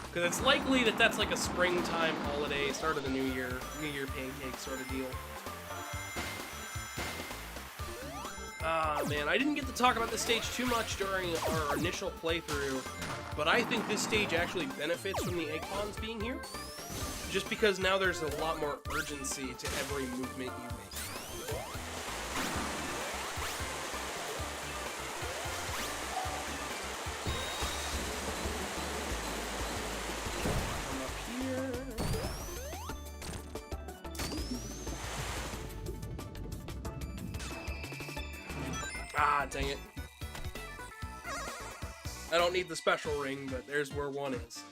Because it's likely that that's, like, a springtime holiday, start of the New Year pancake sort of deal. Ah, man, I didn't get to talk about this stage too much during our initial playthrough, but I think this stage actually benefits from the egg pawns being here. Just because now there's a lot more urgency to every movement you make. Ah, dang it. I don't need the special ring, but there's where one is.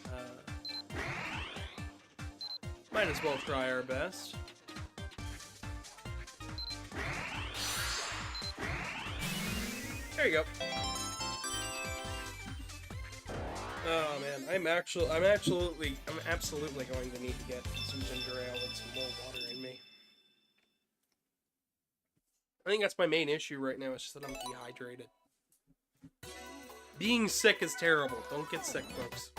Might as well try our best. There you go. Oh man, I'm absolutely going to need to get some ginger ale and some more water in me. I think that's my main issue right now, is just that I'm dehydrated. Being sick is terrible. Don't get sick, folks.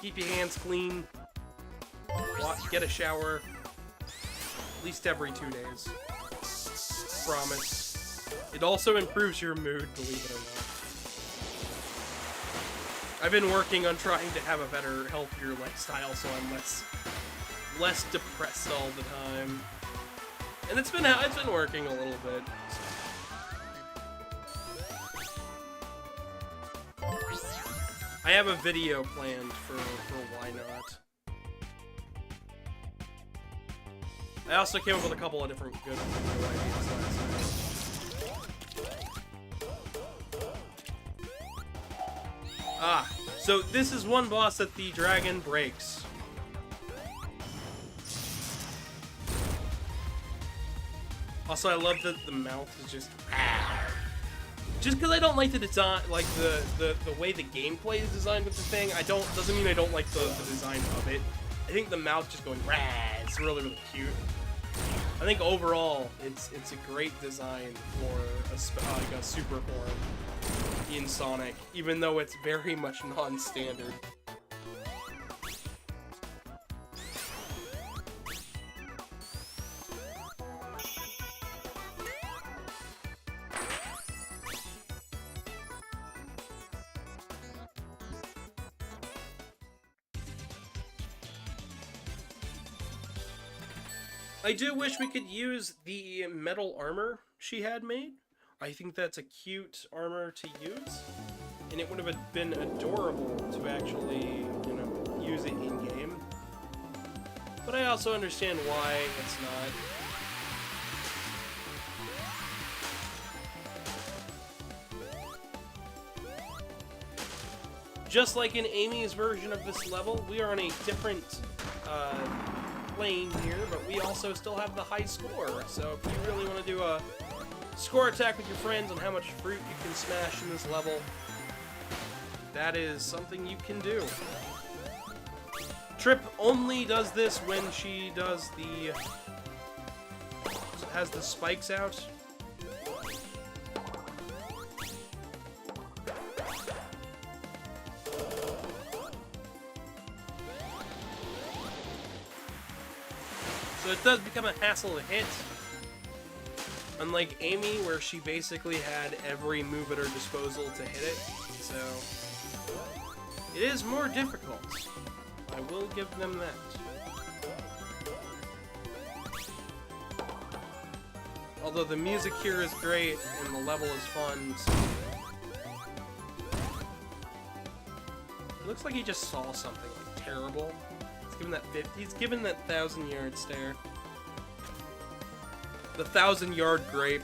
Keep your hands clean. Get a shower. At least every 2 days. Promise. It also improves your mood, believe it or not. I've been working on trying to have a better, healthier lifestyle, so I'm less depressed all the time. And it's been working a little bit. I have a video planned for why not. I also came up with a couple of different good video ideas last night. Ah, so this is one boss that the dragon breaks. Also, I love that the mouth is just because I don't like the design, like the way the gameplay is designed with the thing. Doesn't mean I don't like the design of it. I think the mouth just going rah, it's really cute. I think overall it's a great design for a super form in Sonic, even though it's very much non-standard. I do wish we could use the metal armor she had made, I think that's a cute armor to use, and it would have been adorable to actually, you know, use it in-game. But I also understand why it's not. Just like in Amy's version of this level, we are on a different plane here, but we also still have the high score. So if you really want to do a score attack with your friends on how much fruit you can smash in this level, that is something you can do. Trip only does this when she does has the spikes out. So it does become a hassle to hit. Unlike Amy, where she basically had every move at her disposal to hit it. So it is more difficult. I will give them that. Although the music here is great and the level is fun. So. It looks like he just saw something like terrible. He's given that 1,000-yard stare. The 1,000-yard grape.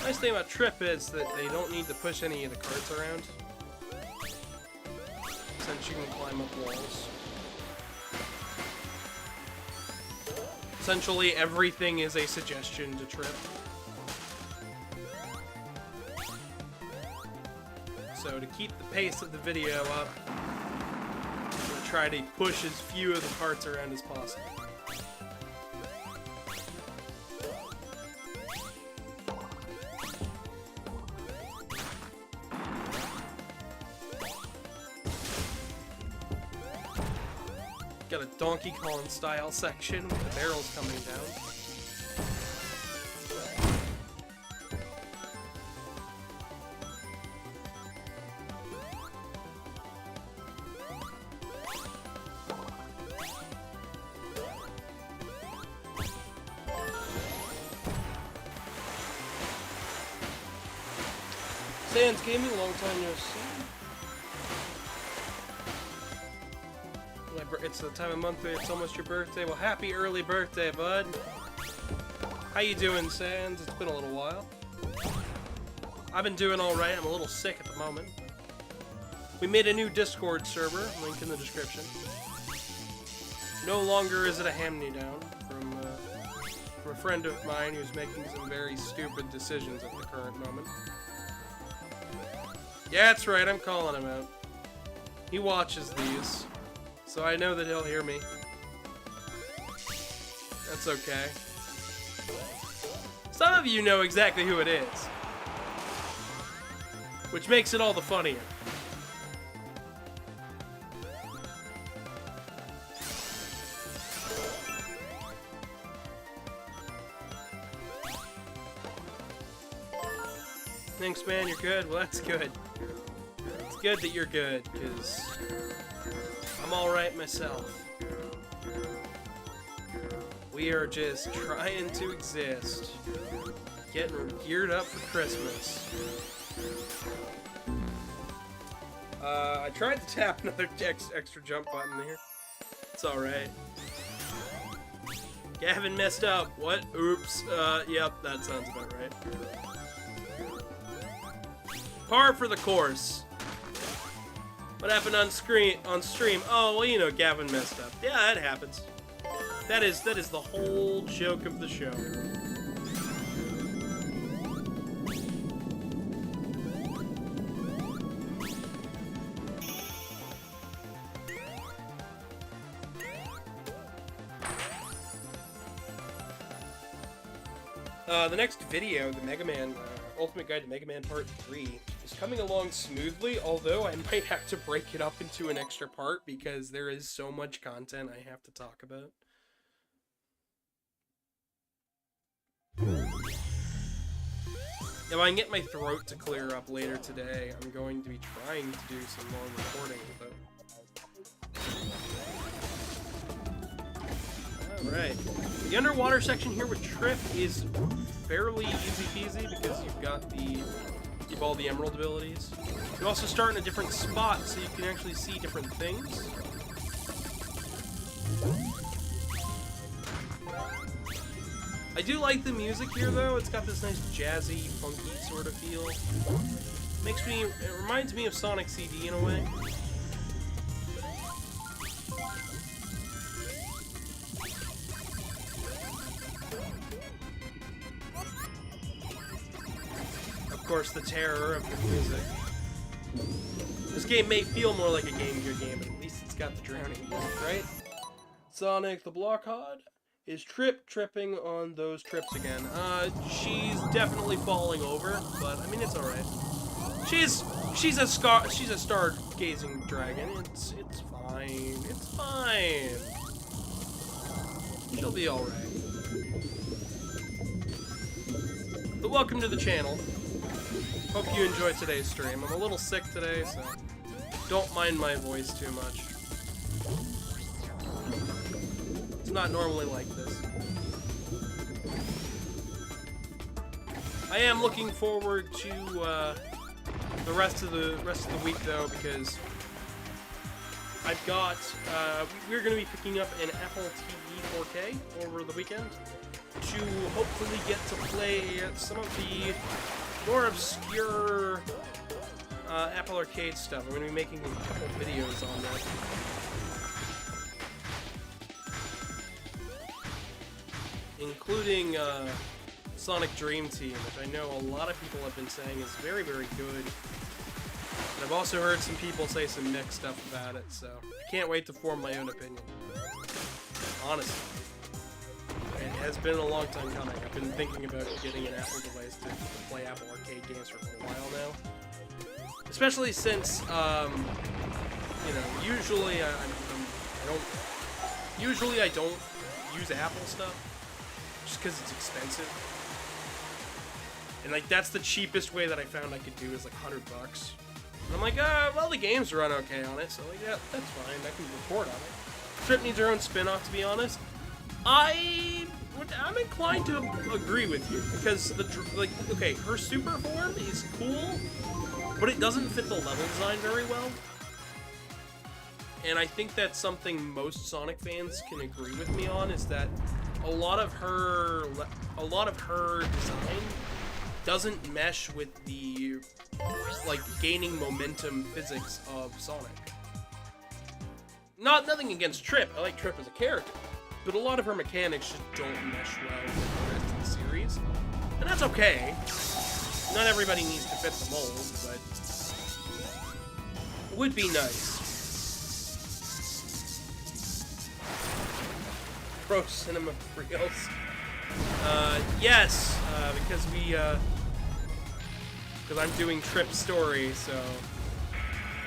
Nice thing about Trip is that they don't need to push any of the carts around, since you can climb up walls. Essentially, everything is a suggestion to Trip. So to keep the pace of the video up, I'm going to try to push as few of the parts around as possible. Got a Donkey Kong style section with the barrels coming down. Sans Gaming, long time no see. It's the time of month where it's almost your birthday. Well, happy early birthday, bud. How you doing, Sans? It's been a little while. I've been doing alright. I'm a little sick at the moment. We made a new Discord server, link in the description. No longer is it a hand-me-down from a friend of mine who's making some very stupid decisions at the current moment. Yeah, that's right, I'm calling him out. He watches these. So I know that he'll hear me. That's okay. Some of you know exactly who it is. Which makes it all the funnier. Thanks, man, you're good? Well, that's good. It's good that you're good, because I'm alright myself. We are just trying to exist. Getting geared up for Christmas. I tried to tap another extra jump button here. It's alright. Gavin messed up. What? Oops. Yep, that sounds about right. Par for the course. What happened on stream? Oh, well, you know, Gavin messed up. Yeah, that happens. That is the whole joke of the show. The next video, the Mega Man Ultimate Guide to Mega Man Part 3, is coming along smoothly, although I might have to break it up into an extra part because there is so much content I have to talk about. If I can get my throat to clear up later today, I'm going to be trying to do some more recording with it. Alright. The underwater section here with Trip is fairly easy peasy because you've all the emerald abilities. You also start in a different spot so you can actually see different things. I do like the music here though. It's got this nice jazzy, funky sort of feel. It reminds me of Sonic CD in a way. Of course, the terror of the music. This game may feel more like a Game Gear game, but at least it's got the drowning music, right? Sonic the Blockhead. Is tripping on those trips again? She's definitely falling over, but I mean it's all right. She's a stargazing dragon. It's fine. It's fine. She'll be all right. But welcome to the channel. Hope you enjoyed today's stream. I'm a little sick today, so don't mind my voice too much. Not normally like this. I am looking forward to the rest of the week though, because I've got we're going to be picking up an Apple TV 4K over the weekend to hopefully get to play some of the more obscure Apple Arcade stuff. I'm going to be making a couple videos on that. Including Sonic Dream Team, which I know a lot of people have been saying is very, very good. And I've also heard some people say some mixed stuff about it, so I can't wait to form my own opinion. Honestly. It has been a long time coming. I've been thinking about getting an Apple device to play Apple Arcade games for a while now. Especially since, you know, usually I don't use Apple stuff. Just because it's expensive. And like that's the cheapest way that I found I could do is like $100. And I'm like, well the games run okay on it, so like yeah, that's fine, I can report on it. Trip needs her own spin-off, to be honest. I'm inclined to agree with you, because okay, her super form is cool, but it doesn't fit the level design very well. And I think that's something most Sonic fans can agree with me on, is that a lot of her design doesn't mesh with the like gaining momentum physics of Sonic. Nothing against Trip. I like Trip as a character, but a lot of her mechanics just don't mesh well with the rest of the series, and that's okay. Not everybody needs to fit the mold, but it would be nice. Pro Cinema Reels. Yes, because I'm doing Trip's story, so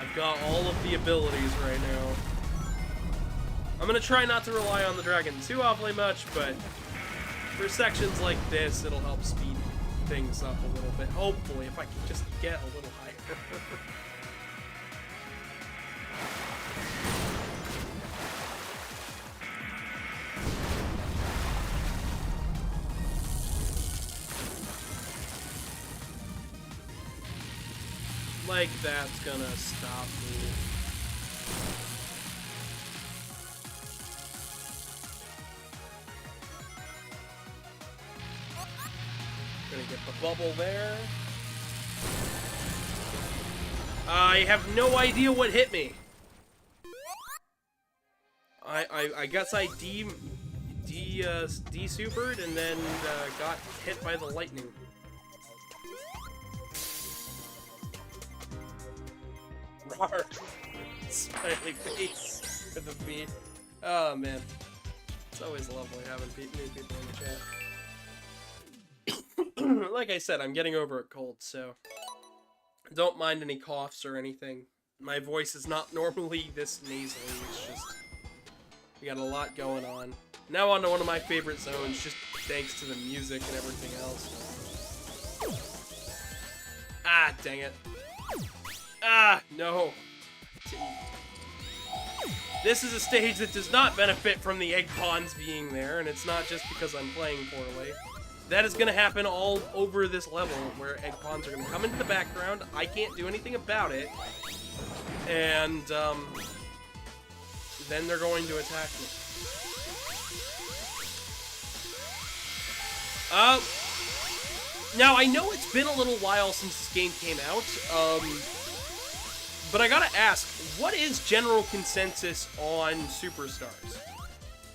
I've got all of the abilities right now. I'm gonna try not to rely on the dragon too awfully much, but for sections like this, it'll help speed things up a little bit. Hopefully, if I can just get a little higher. Like that's gonna stop me. Gonna get the bubble there. I have no idea what hit me. I guess I de-supered and then got hit by the lightning. Rawr. Smiley face with a beat. Oh man. It's always lovely having new people in the chat. Like I said, I'm getting over a cold, so don't mind any coughs or anything. My voice is not normally this nasally, it's just we got a lot going on. Now on to one of my favorite zones, just thanks to the music and everything else. Ah, dang it. Ah, no. This is a stage that does not benefit from the egg pawns being there, and it's not just because I'm playing poorly. That is going to happen all over this level, where egg pawns are going to come into the background. I can't do anything about it. And, then they're going to attack me. Now, I know it's been a little while since this game came out, but I gotta ask, what is general consensus on Superstars?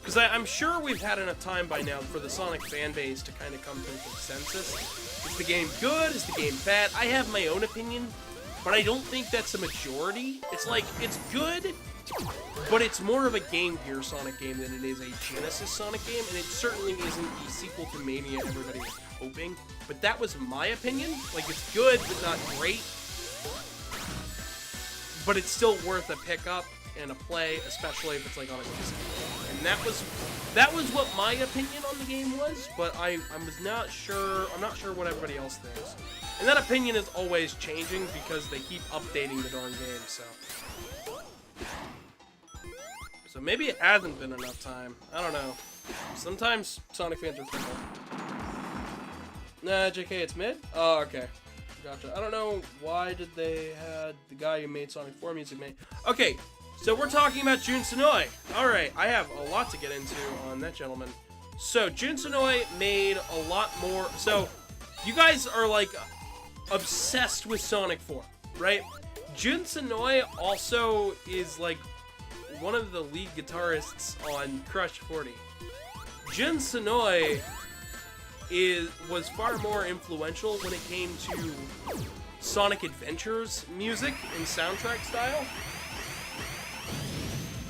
Because I'm sure we've had enough time by now for the Sonic fanbase to kind of come to a consensus. Is the game good? Is the game bad? I have my own opinion, but I don't think that's a majority. It's like, it's good, but it's more of a Game Gear Sonic game than it is a Genesis Sonic game, and it certainly isn't the sequel to Mania everybody was hoping. But that was my opinion. Like, it's good, but not great. But it's still worth a pickup and a play, especially if it's like on a disc. And that was what my opinion on the game was, but I was not sure. I'm not sure what everybody else thinks. And that opinion is always changing because they keep updating the darn game. So maybe it hasn't been enough time. I don't know. Sometimes Sonic fans are fickle. Nah, JK, it's mid? Oh, okay. Gotcha. I don't know why did they had the guy who made Sonic 4 music made. Okay, so we're talking about Jun Senoue. Alright, I have a lot to get into on that gentleman. So, Jun Senoue made a lot more. So, you guys are like obsessed with Sonic 4, right? Jun Senoue also is like one of the lead guitarists on Crush 40. Jun Senoue was far more influential when it came to Sonic Adventures music and soundtrack style.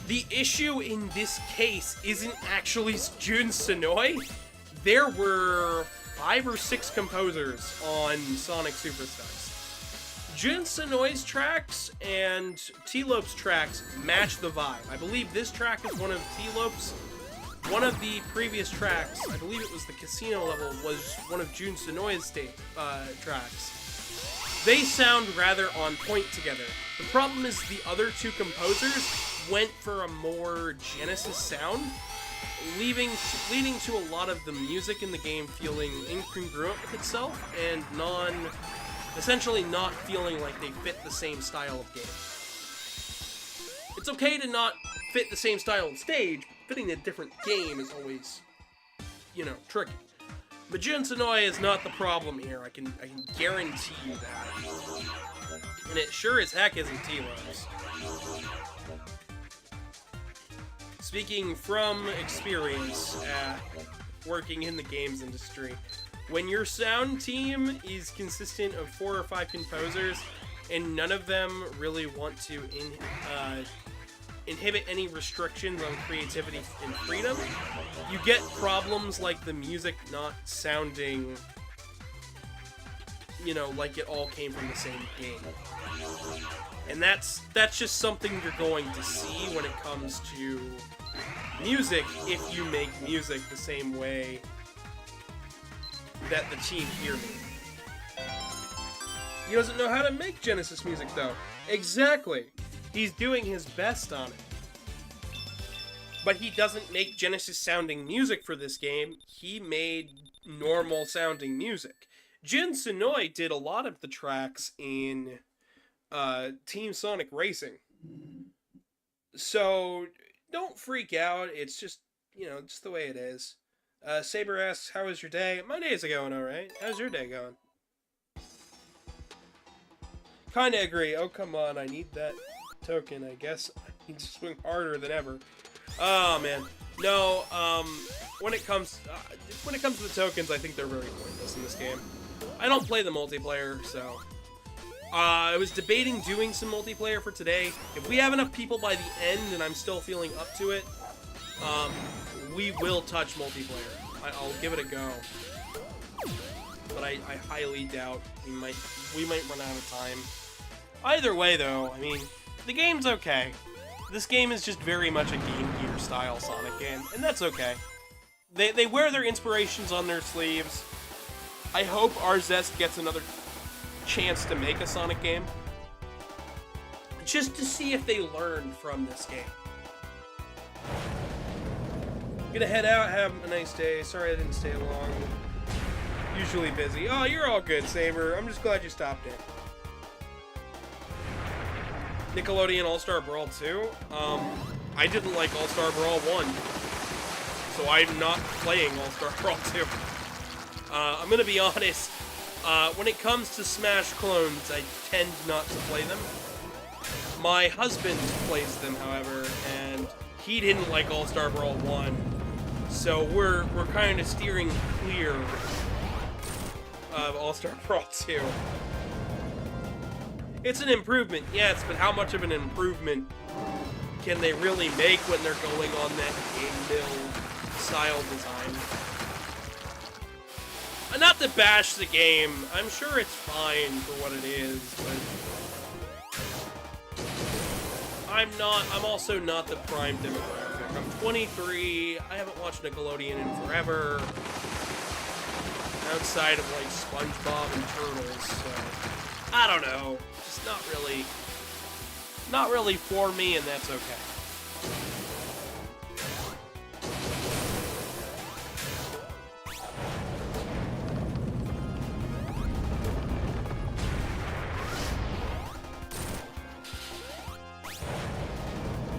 The issue in this case isn't actually Jun Senoue. There were 5 or 6 composers on Sonic Superstars. Jun Senoue's tracks and T-Lope's tracks match the vibe. I believe this track is one of T-Lope's. One of the previous tracks, I believe it was the casino level, was one of Jun Senoue's tracks. They sound rather on point together. The problem is the other 2 composers went for a more Genesis sound, leading to a lot of the music in the game feeling incongruent with itself and essentially not feeling like they fit the same style of game. It's okay to not fit the same style of stage, fitting a different game is always, you know, tricky. But Jun Senoue is not the problem here, I can guarantee you that. And it sure as heck isn't T-Lope's. Speaking from experience working in the games industry, when your sound team is consistent of 4 or 5 composers, and none of them really want to inhibit any restrictions on creativity and freedom, you get problems like the music not sounding, you know, like it all came from the same game. And that's just something you're going to see when it comes to music if you make music the same way that the team here made. He doesn't know how to make Genesis music, though. Exactly. He's doing his best on it. But he doesn't make Genesis-sounding music for this game. He made normal-sounding music. Jun Senoue did a lot of the tracks in Team Sonic Racing. So, don't freak out. It's just, you know, just the way it is. Saber asks, how was your day? My days are going alright. How's your day going? Kinda agree. Oh, come on. I need that token. I guess I need to swing harder than ever. Oh, man. No, when it comes to the tokens, I think they're very pointless in this game. I don't play the multiplayer, so... I was debating doing some multiplayer for today. If we have enough people by the end and I'm still feeling up to it, we will touch multiplayer. I'll give it a go. But I highly doubt we might run out of time. Either way, though, I mean, the game's okay. This game is just very much a Game Gear style Sonic game, and that's okay. They wear their inspirations on their sleeves. I hope Arzest gets another chance to make a Sonic game, just to see if they learned from this game. Gonna head out, have a nice day. Sorry I didn't stay long. Usually busy. Oh, you're all good, Saber. I'm just glad you stopped in. Nickelodeon All-Star Brawl 2. I didn't like All-Star Brawl 1. So I'm not playing All-Star Brawl 2. I'm gonna be honest. When it comes to Smash clones, I tend not to play them. My husband plays them, however, and he didn't like All-Star Brawl 1. So we're kind of steering clear of All-Star Brawl 2. It's an improvement, yes, but how much of an improvement can they really make when they're going on that game build style design? Not to bash the game, I'm sure it's fine for what it is, but I'm also not the prime demographic. I'm 23, I haven't watched Nickelodeon in forever, outside of like SpongeBob and Turtles, so I don't know, just not really for me, and that's okay.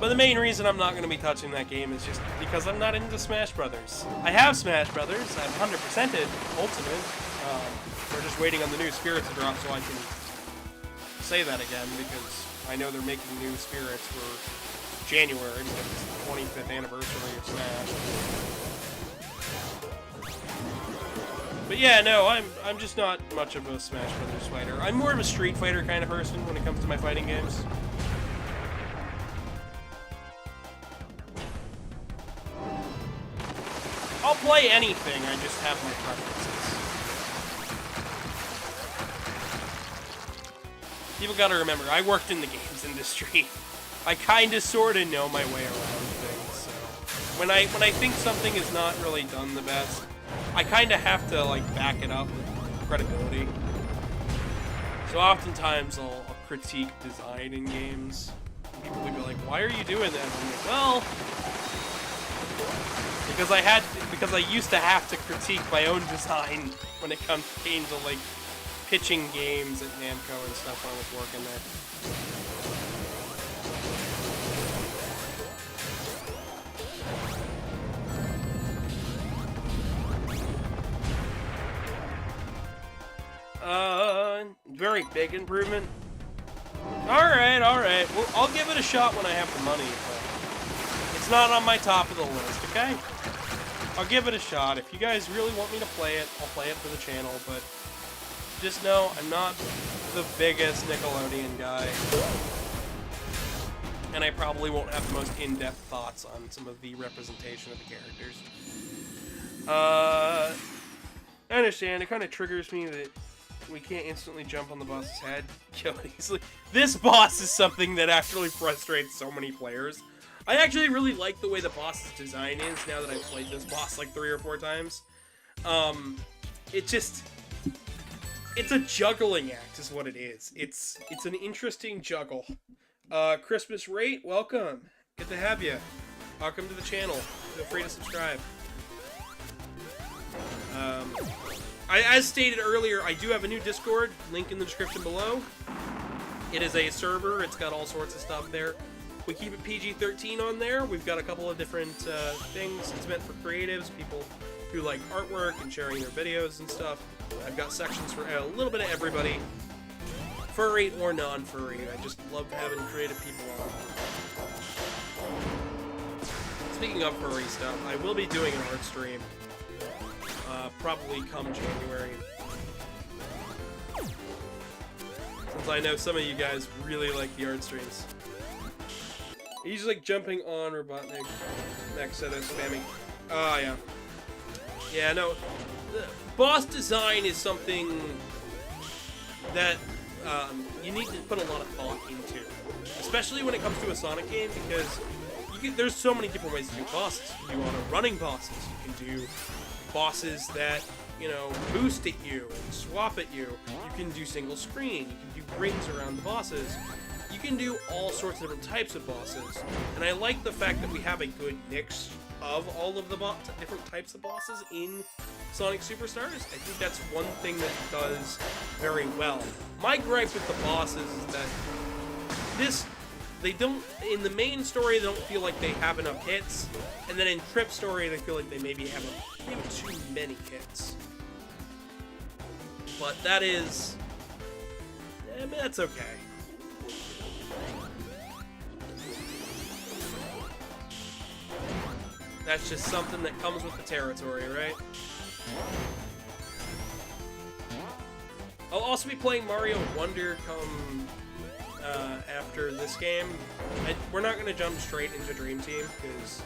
But the main reason I'm not going to be touching that game is just because I'm not into Smash Brothers. I have Smash Brothers. I've 100%ed Ultimate. We're just waiting on the new Spirit to drop so I can say that again, because I know they're making new Spirits for January because it's the 25th anniversary of Smash. But yeah, no, I'm just not much of a Smash Brothers fighter. I'm more of a Street Fighter kind of person when it comes to my fighting games. I'll play anything, I just have my preferences. People gotta remember, I worked in the games industry. I kinda sorta know my way around things, so when I think something is not really done the best, I kinda have to like back it up with credibility. So oftentimes I'll critique design in games. People will be like, why are you doing that? I'm like, well, because I used to have to critique my own design when it came to like pitching games at Namco and stuff when I was working there. Very big improvement. Alright. Well, I'll give it a shot when I have the money, but it's not on my top of the list, okay? I'll give it a shot. If you guys really want me to play it, I'll play it for the channel, but just know I'm not the biggest Nickelodeon guy. And I probably won't have the most in-depth thoughts on some of the representation of the characters. I understand, it kind of triggers me that we can't instantly jump on the boss's head, kill it easily. This boss is something that actually frustrates so many players. I actually really like the way the boss's design is now that I've played this boss like 3 or 4 times. It's a juggling act is what it is. It's an interesting juggle. Christmas Rate, welcome. Good to have you. Welcome to the channel. Feel free to subscribe. As stated earlier, I do have a new Discord, link in the description below. It is a server, it's got all sorts of stuff there. We keep it PG-13 on there. We've got a couple of different things. It's meant for creatives, people who like artwork and sharing their videos and stuff. I've got sections for a little bit of everybody, furry or non-furry. I just love having creative people on. Speaking of furry stuff, I will be doing an art stream, probably come January. Since I know some of you guys really like the art streams. He's like jumping on Robotnik next to this spamming. Oh, yeah. Yeah, no. The boss design is something that you need to put a lot of thought into. Especially when it comes to a Sonic game, because there's so many different ways to do bosses. You can do auto running bosses. You can do bosses that you know, boost at you and swap at you. You can do single screen. You can do rings around the bosses. You can do all sorts of different types of bosses. And I like the fact that we have a good mix of all of the different types of bosses in Sonic Superstars. I think that's one thing that it does very well. My gripe with the bosses is that they don't, in the main story, they don't feel like they have enough hits, and then in Trip's story, they feel like they maybe have maybe too many hits. But that is, I mean, that's okay. That's just something that comes with the territory, right? I'll also be playing Mario Wonder come after this game. We're not going to jump straight into Dream Team because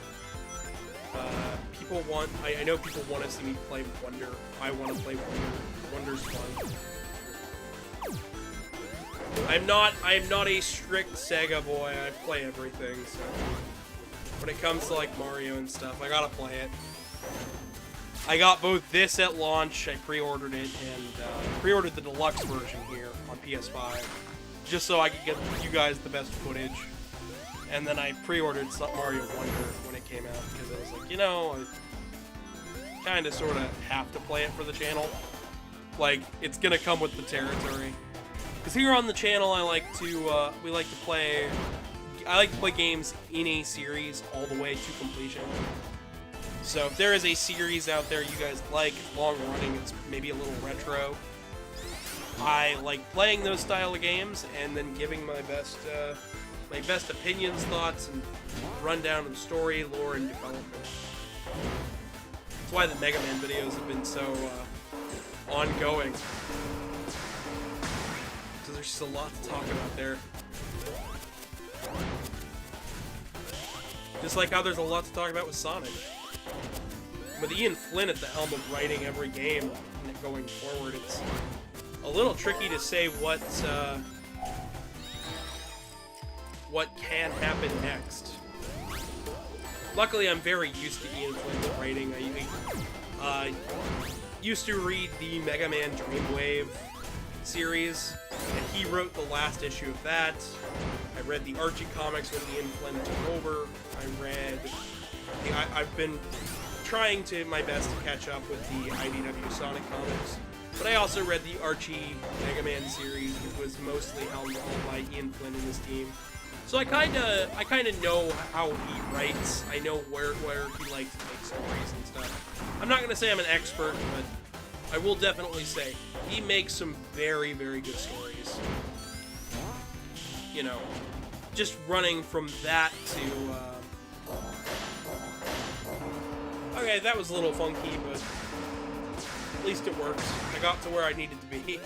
people want. I know people want to see me play Wonder. I want to play Wonder. Wonder's fun. I'm not a strict Sega boy. I play everything. So when it comes to like Mario and stuff, I gotta play it. I got both this at launch. I pre-ordered it and pre-ordered the deluxe version here on PS5. Just so I could get you guys the best footage. And then I pre-ordered Mario Wonder when it came out, because I was like, you know, I kind of sort of have to play it for the channel. Like, it's gonna come with the territory. Because here on the channel, I like to play games in a series all the way to completion. So if there is a series out there you guys like, it's long running, it's maybe a little retro, I like playing those style of games and then giving my best opinions, thoughts, and rundown of the story, lore, and development. That's why the Mega Man videos have been so ongoing. Because there's just a lot to talk about there. Just like how there's a lot to talk about with Sonic. With Ian Flynn at the helm of writing every game and going forward, it's a little tricky to say what can happen next. Luckily, I'm very used to Ian Flynn's writing. I used to read the Mega Man Dreamwave series, and he wrote the last issue of that. I read the Archie comics when Ian Flynn took over. I've been trying my best to catch up with the IDW Sonic comics. But I also read the Archie Mega Man series, which was mostly helmed by Ian Flynn and his team. So I kind of know how he writes. I know where he likes to make stories and stuff. I'm not gonna say I'm an expert, but I will definitely say he makes some very, very good stories. You know, just running from that to. Okay, that was a little funky, but at least it worked. I got to where I needed to be.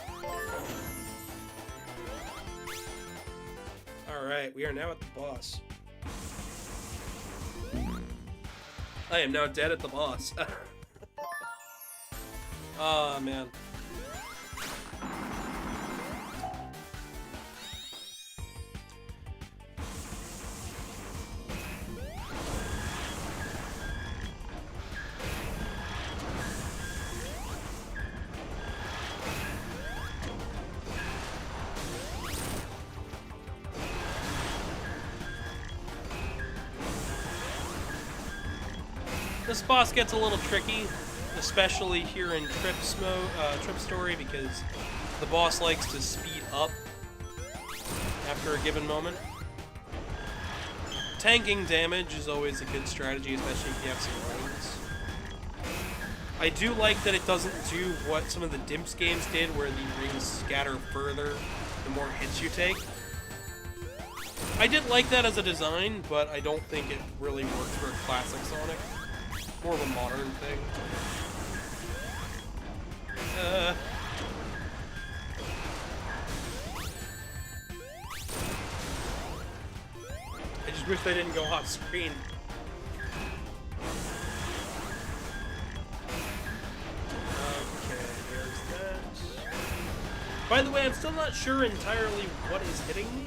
Alright, we are now at the boss. I am now dead at the boss. Oh, man. This boss gets a little tricky, especially here in Trip's story, because the boss likes to speed up after a given moment. Tanking damage is always a good strategy, especially if you have some rings. I do like that it doesn't do what some of the Dimps games did, where the rings scatter further the more hits you take. I did like that as a design, but I don't think it really works for a classic Sonic. More of a modern thing. I just wish they didn't go off screen. Okay, there's that. By the way, I'm still not sure entirely what is hitting me.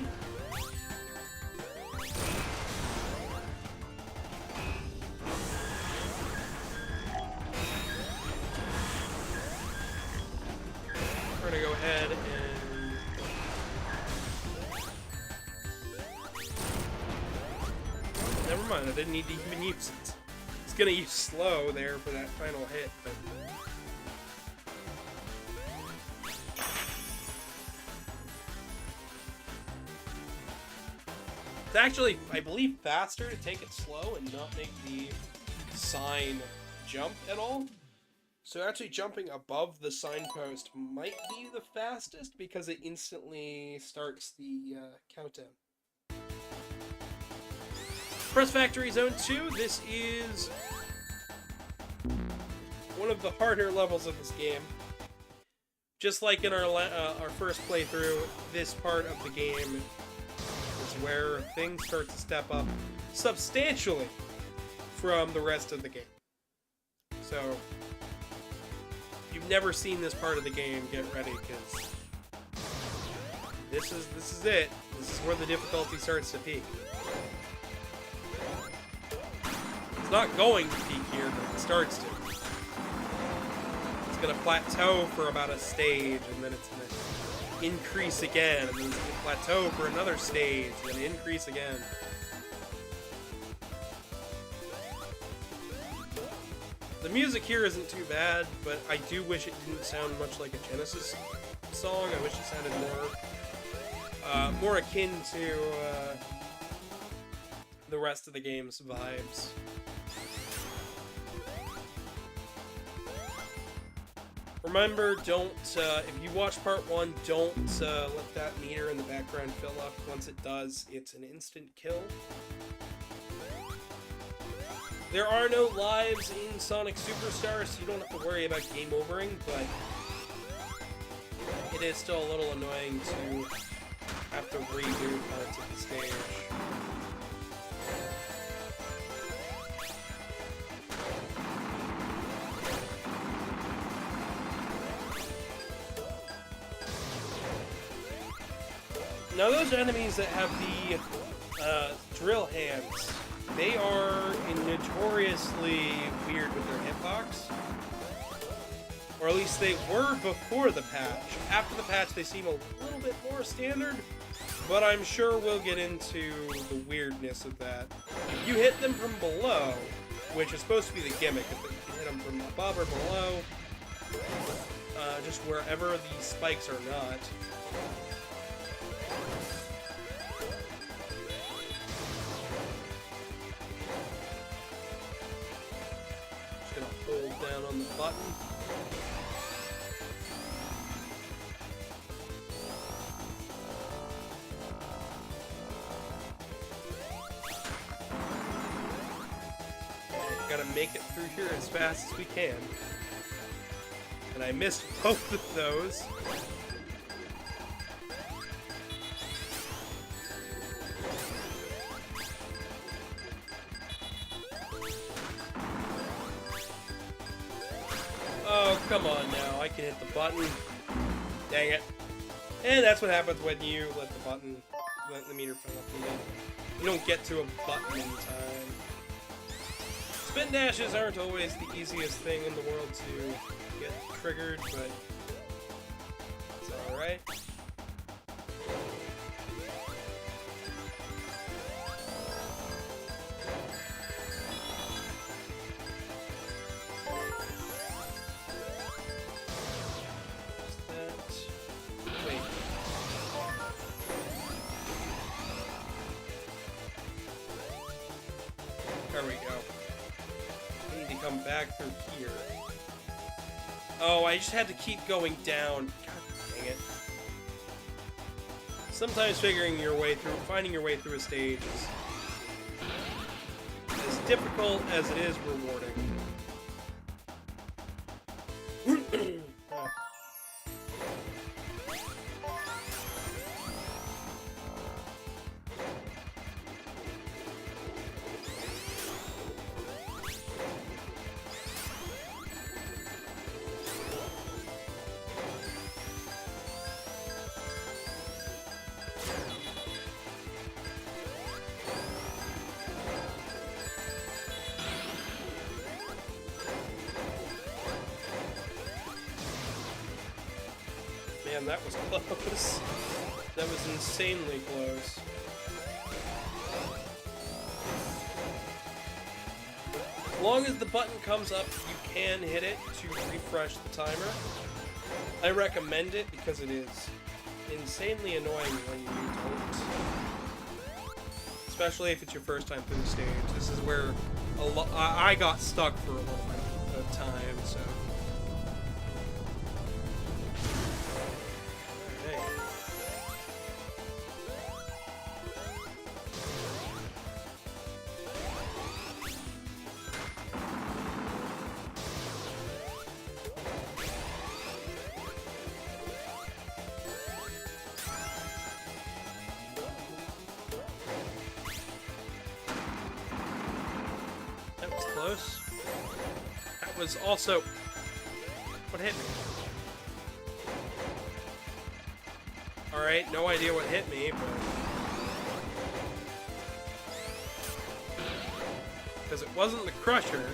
I didn't need to even use it. I was gonna use slow there for that final hit, but... It's actually, I believe, faster to take it slow and not make the sign jump at all. So actually jumping above the signpost might be the fastest because it instantly starts the countdown. Press Factory Zone 2, this is one of the harder levels of this game. Just like in our first playthrough, this part of the game is where things start to step up substantially from the rest of the game. So, if you've never seen this part of the game, get ready, because this is it. This is where the difficulty starts to peak. It's not going to peak here, but it starts to. It's going to plateau for about a stage, and then it's going to increase again, and then it's going to plateau for another stage, and then increase again. The music here isn't too bad, but I do wish it didn't sound much like a Genesis song. I wish it sounded more akin to the rest of the game's vibes. Remember, don't, if you watch part 1, don't let that meter in the background fill up. Once it does, it's an instant kill. There are no lives in Sonic Superstars, so you don't have to worry about game overing, but it is still a little annoying to have to reboot parts of the stage. Now those enemies that have the drill hands, they are notoriously weird with their hitbox. Or at least they were before the patch. After the patch, they seem a little bit more standard, but I'm sure we'll get into the weirdness of that. If you hit them from below, which is supposed to be the gimmick, if you hit them from above or below, just wherever the spikes are not, hold down on the button. Gotta make it through here as fast as we can. And I missed both of those. Oh, come on now. I can hit the button. Dang it. And that's what happens when you let the meter fill up. You don't get to a button in time. Spin dashes aren't always the easiest thing in the world to get triggered, but it's alright. There we go. I need to come back through here. Oh, I just had to keep going down. God dang it. Sometimes finding your way through a stage is as difficult as it is rewarding. Man, that was close. That was insanely close. long as the button comes up, you can hit it to refresh the timer. I recommend it because it is insanely annoying when you don't. Especially if it's your first time through the stage. This is where I got stuck for a little bit of time, so. Close. That was also what hit me. Alright, no idea what hit me, but because it wasn't the crusher.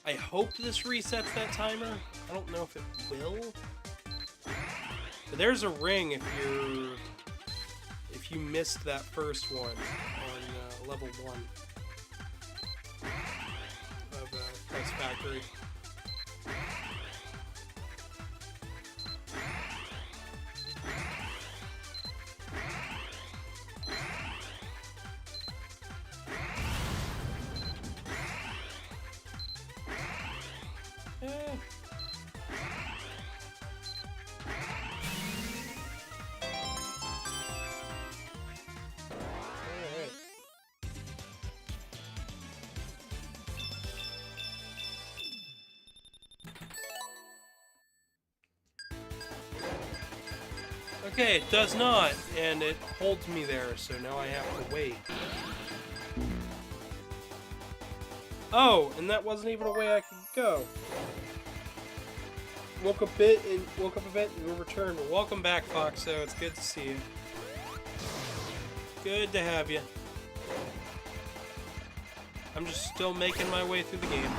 I hope this resets that timer. I don't know if it will. But there's a ring if you missed that first one on level 1 of Quest Factory. Okay, it does not, and it holds me there, so now I have to wait. Oh, and that wasn't even a way I could go. Woke up a bit and we'll return. Welcome back, Foxo. It's good to see you. Good to have you. I'm just still making my way through the game.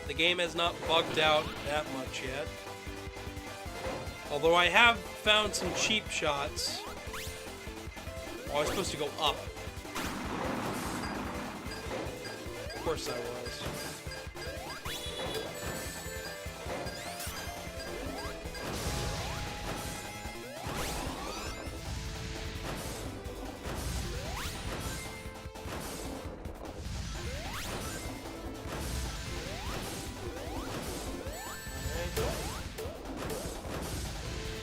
The game has not bugged out that much yet. Although I have found some cheap shots. Oh, I was supposed to go up. Of course I was.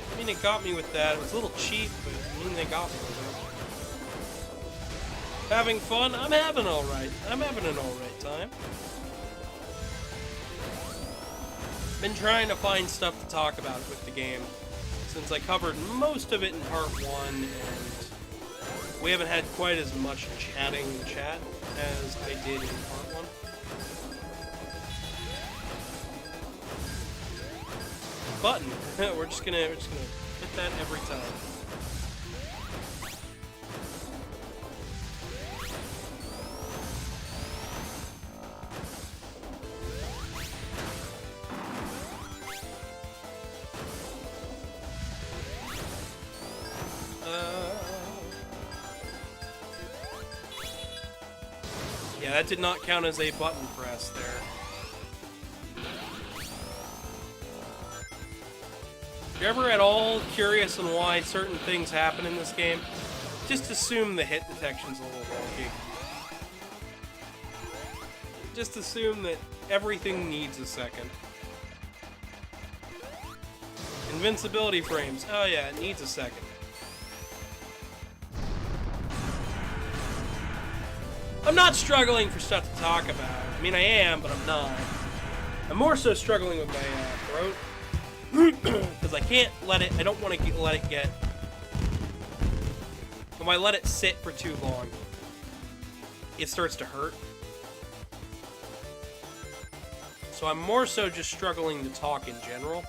I mean, it got me with that. It was a little cheap, but I mean, they got me with it. Having fun? I'm having alright. I'm having an alright time. Been trying to find stuff to talk about with the game, since I covered most of it in part 1, and we haven't had quite as much chatting in chat as I did in part 1. Button. we're just gonna hit that every time. Yeah, that did not count as a button press there. If you're ever at all curious on why certain things happen in this game, just assume the hit detection's a little wonky. Just assume that everything needs a second. Invincibility frames. Oh yeah, it needs a second. I'm not struggling for stuff to talk about. I mean, I am, but I'm not. I'm more so struggling with my throat. Because I can't let it, I don't want to let it get, if I let it sit for too long, it starts to hurt. So I'm more so just struggling to talk in general.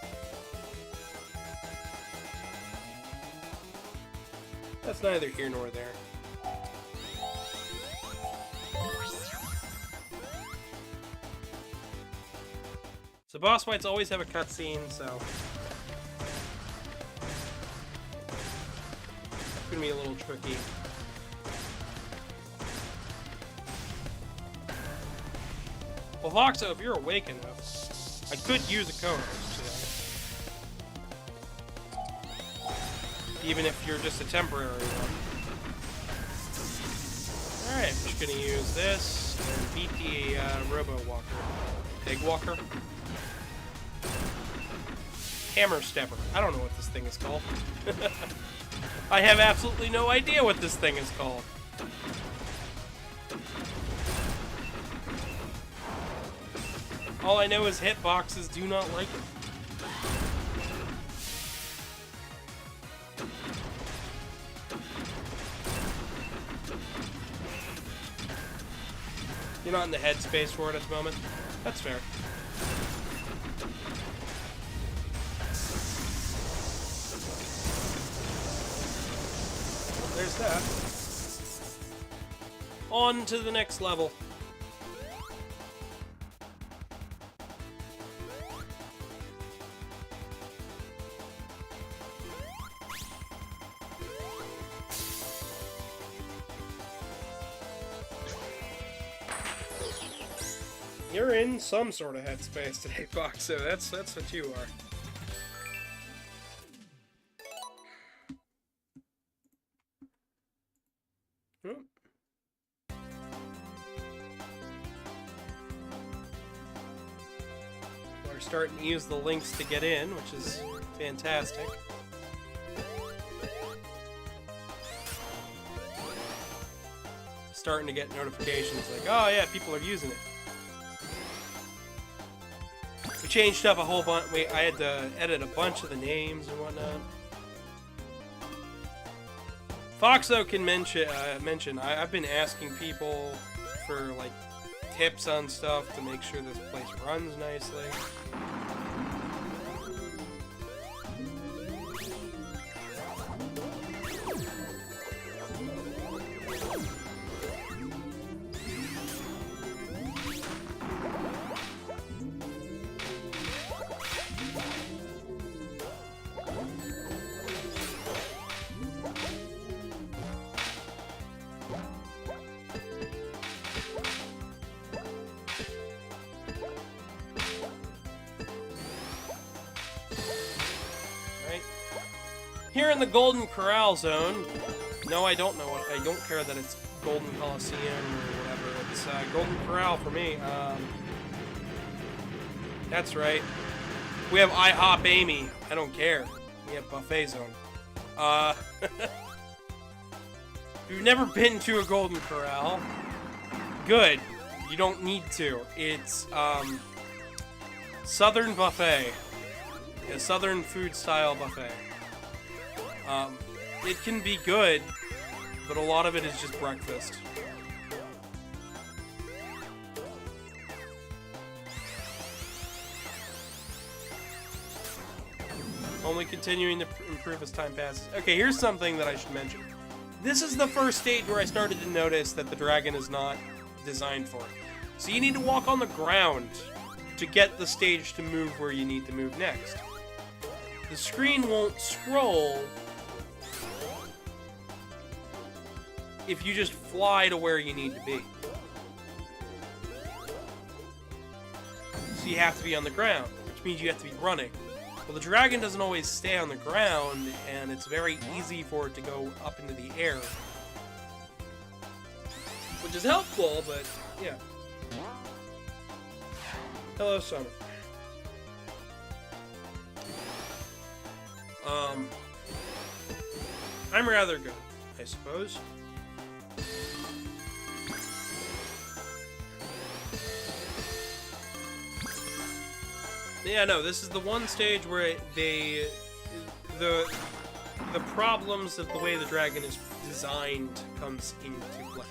That's neither here nor there. So boss fights always have a cutscene, so it's gonna be a little tricky. Well, Voxo, if you're awake enough, I could use a co-host, even if you're just a temporary one. Alright, I'm just gonna use this and beat the Robo-Walker. Egg Walker? Hammer Stepper. I don't know what this thing is called. I have absolutely no idea what this thing is called. All I know is hitboxes do not like it. You're not in the headspace for it at the moment. That's fair. Well, there's that. On to the next level. You're in some sort of headspace today, Foxo. That's what you are. We're starting to use the links to get in, which is fantastic. Starting to get notifications like, oh yeah, people are using it. We changed up a whole bunch. I had to edit a bunch of the names and whatnot. Foxo can mention. I've been asking people for like tips on stuff to make sure this place runs nicely. Here in the Golden Corral zone, no, I don't know what. I don't care that it's Golden Coliseum or whatever. It's Golden Corral for me. That's right. We have IHOP Amy. I don't care. We have Buffet Zone. If you've never been to a Golden Corral, good. You don't need to. It's Southern Buffet. A Southern food style buffet. It can be good, but a lot of it is just breakfast. Only continuing to improve as time passes. Okay, here's something that I should mention. This is the first stage where I started to notice that the dragon is not designed for it. So you need to walk on the ground to get the stage to move where you need to move next. The screen won't scroll if you just fly to where you need to be. So you have to be on the ground, which means you have to be running. Well, the dragon doesn't always stay on the ground, and it's very easy for it to go up into the air. Which is helpful, but yeah. Hello, Summer. I'm rather good, I suppose. Yeah, no, this is the one stage where the problems of the way the dragon is designed comes into play.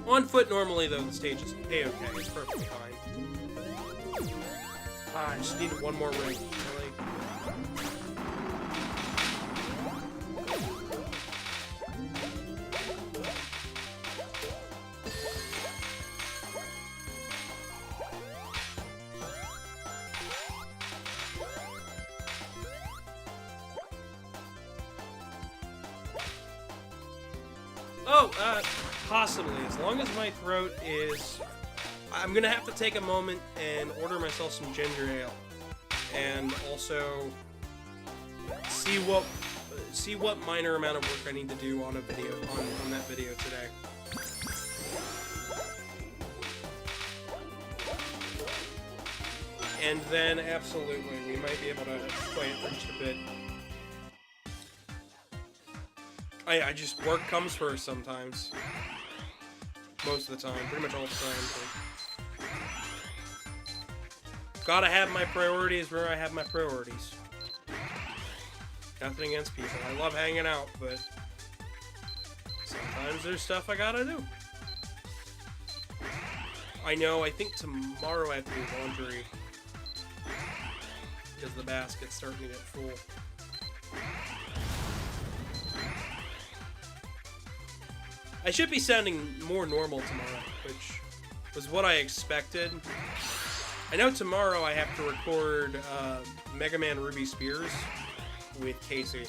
On foot, normally, though, the stage is A-okay. It's perfectly fine. I just needed one more ring, really. Oh, possibly. As long as my throat is... I'm gonna have to take a moment and order myself some ginger ale. And also see what minor amount of work I need to do on a video, on that video today. And then, absolutely, we might be able to play it for just a bit. I just, work comes first sometimes. Most of the time, pretty much all the time. But gotta have my priorities where I have my priorities. Nothing against people. I love hanging out, but sometimes there's stuff I gotta do. I know, I think tomorrow I have to do laundry. Because the basket's starting to get full. I should be sounding more normal tomorrow, which was what I expected. I know tomorrow I have to record Mega Man Ruby Spears with Casey.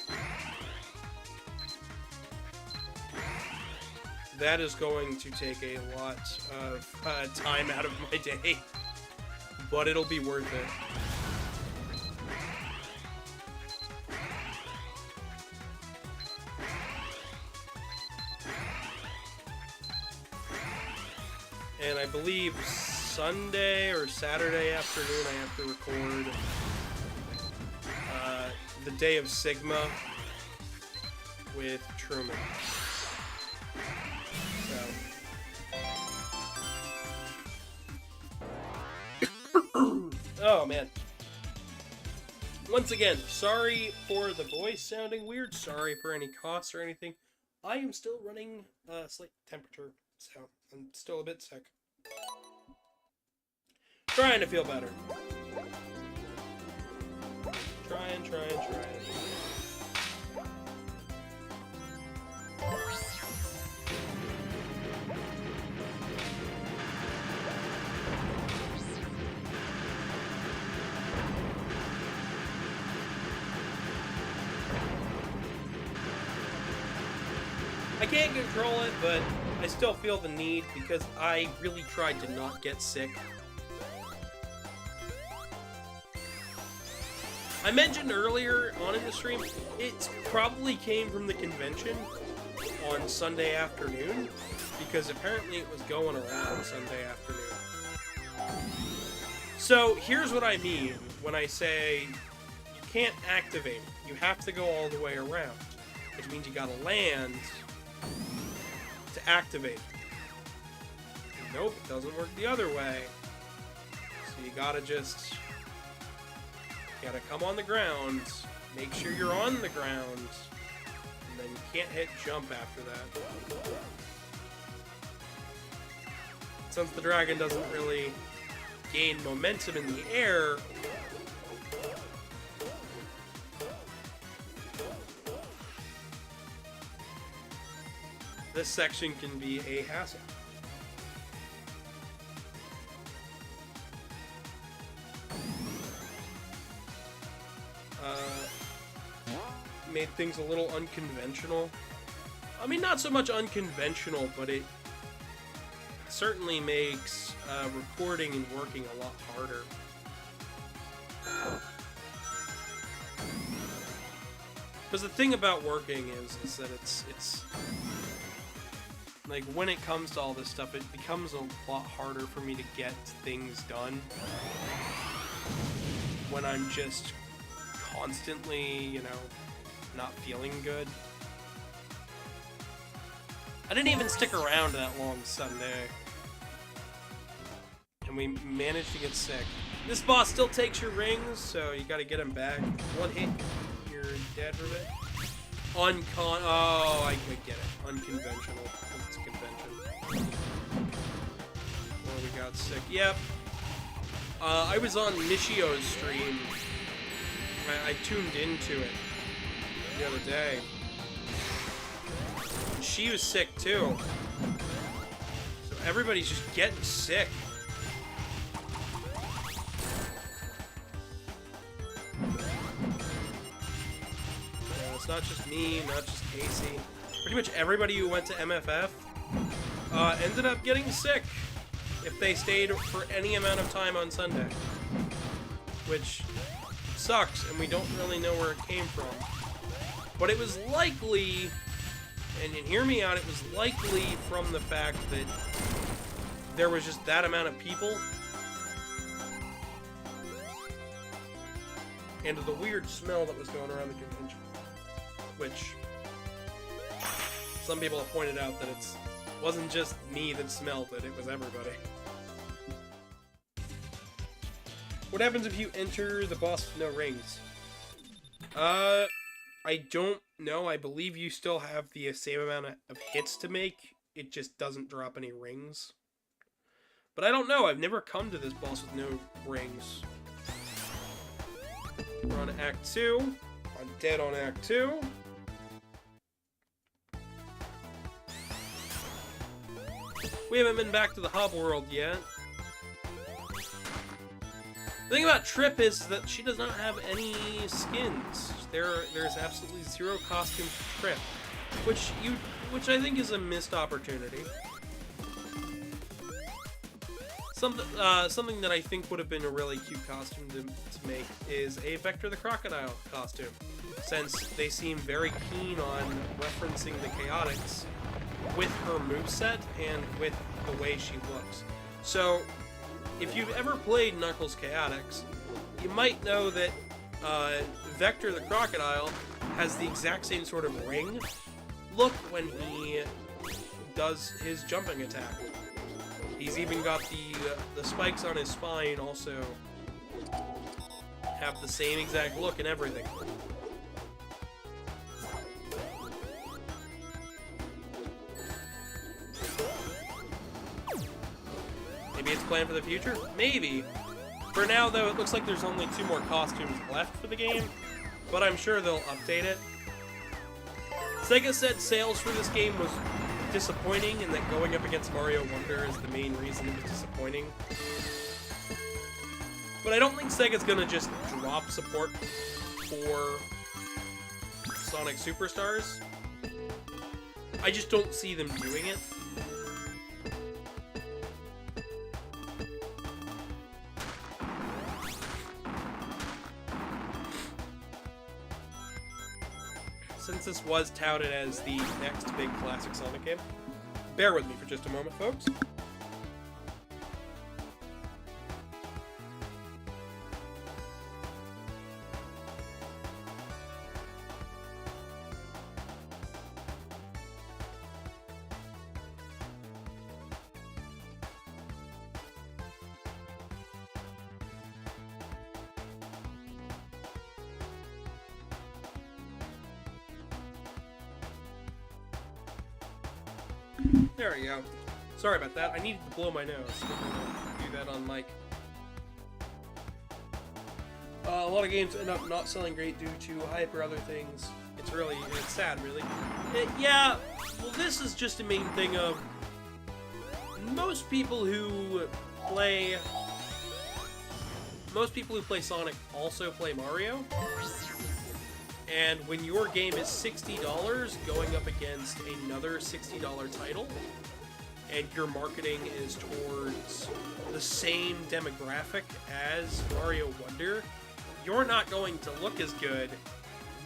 That is going to take a lot of time out of my day, but it'll be worth it. And I believe Sunday or Saturday afternoon I have to record the Day of Sigma with Truman. So. Oh man. Once again, sorry for the voice sounding weird. Sorry for any coughs or anything. I am still running slight temperature, so I'm still a bit sick. Trying to feel better. Trying. I can't control it, but I still feel the need because I really tried to not get sick. I mentioned earlier on in the stream, it probably came from the convention on Sunday afternoon, because apparently it was going around Sunday afternoon. So here's what I mean when I say you can't activate it. You have to go all the way around, which means you gotta land to activate it. Nope, it doesn't work the other way. So you gotta just... You gotta come on the ground, make sure you're on the ground, and then you can't hit jump after that. Since the dragon doesn't really gain momentum in the air, this section can be a hassle. Made things a little unconventional. I mean, not so much unconventional, but it certainly makes recording and working a lot harder. Because the thing about working is that it's like, when it comes to all this stuff, it becomes a lot harder for me to get things done when I'm just constantly, you know, not feeling good. I didn't even stick around that long Sunday, and we managed to get sick. This boss still takes your rings, so you gotta get him back. One hit, you're dead for a bit. Oh, I get it. Unconventional. It's a convention. Oh, we got sick. Yep. I was on Nishio's stream. I tuned into it the other day. And she was sick too. So everybody's just getting sick. Yeah, it's not just me, not just Casey. pretty much everybody who went to MFF ended up getting sick if they stayed for any amount of time on Sunday. Which sucks, and we don't really know where it came from. But it was likely, and hear me out, it was likely from the fact that there was just that amount of people. And the weird smell that was going around the convention. Which, some people have pointed out that it wasn't just me that smelled it, it was everybody. What happens if you enter the boss with no rings? I don't know. I believe you still have the same amount of hits to make. It just doesn't drop any rings. But I don't know. I've never come to this boss with no rings. We're on Act 2. I'm dead on Act 2. We haven't been back to the hub world yet. The thing about Trip is that she does not have any skins. There's absolutely zero costumes for Trip, which I think is a missed opportunity. Something that I think would have been a really cute costume to make is a Vector the Crocodile costume, since they seem very keen on referencing the Chaotix with her moveset and with the way she looks. So, if you've ever played Knuckles Chaotix, you might know that Vector the Crocodile has the exact same sort of ring look when he does his jumping attack. He's even got the spikes on his spine also have the same exact look and everything. Maybe it's planned for the future? Maybe. For now, though, it looks like there's only 2 more costumes left for the game, but I'm sure they'll update it. Sega said sales for this game was disappointing, and that going up against Mario Wonder is the main reason it was disappointing. But I don't think Sega's gonna just drop support for Sonic Superstars. I just don't see them doing it. Since this was touted as the next big classic Sonic game. Bear with me for just a moment, folks. There we go. Sorry about that. I needed to blow my nose. Do that on mic. A lot of games end up not selling great due to hype or other things. It's sad, really. Yeah, well, this is just a main thing of most people who play Sonic also play Mario. And when your game is $60 going up against another $60 title, and your marketing is towards the same demographic as Mario Wonder, you're not going to look as good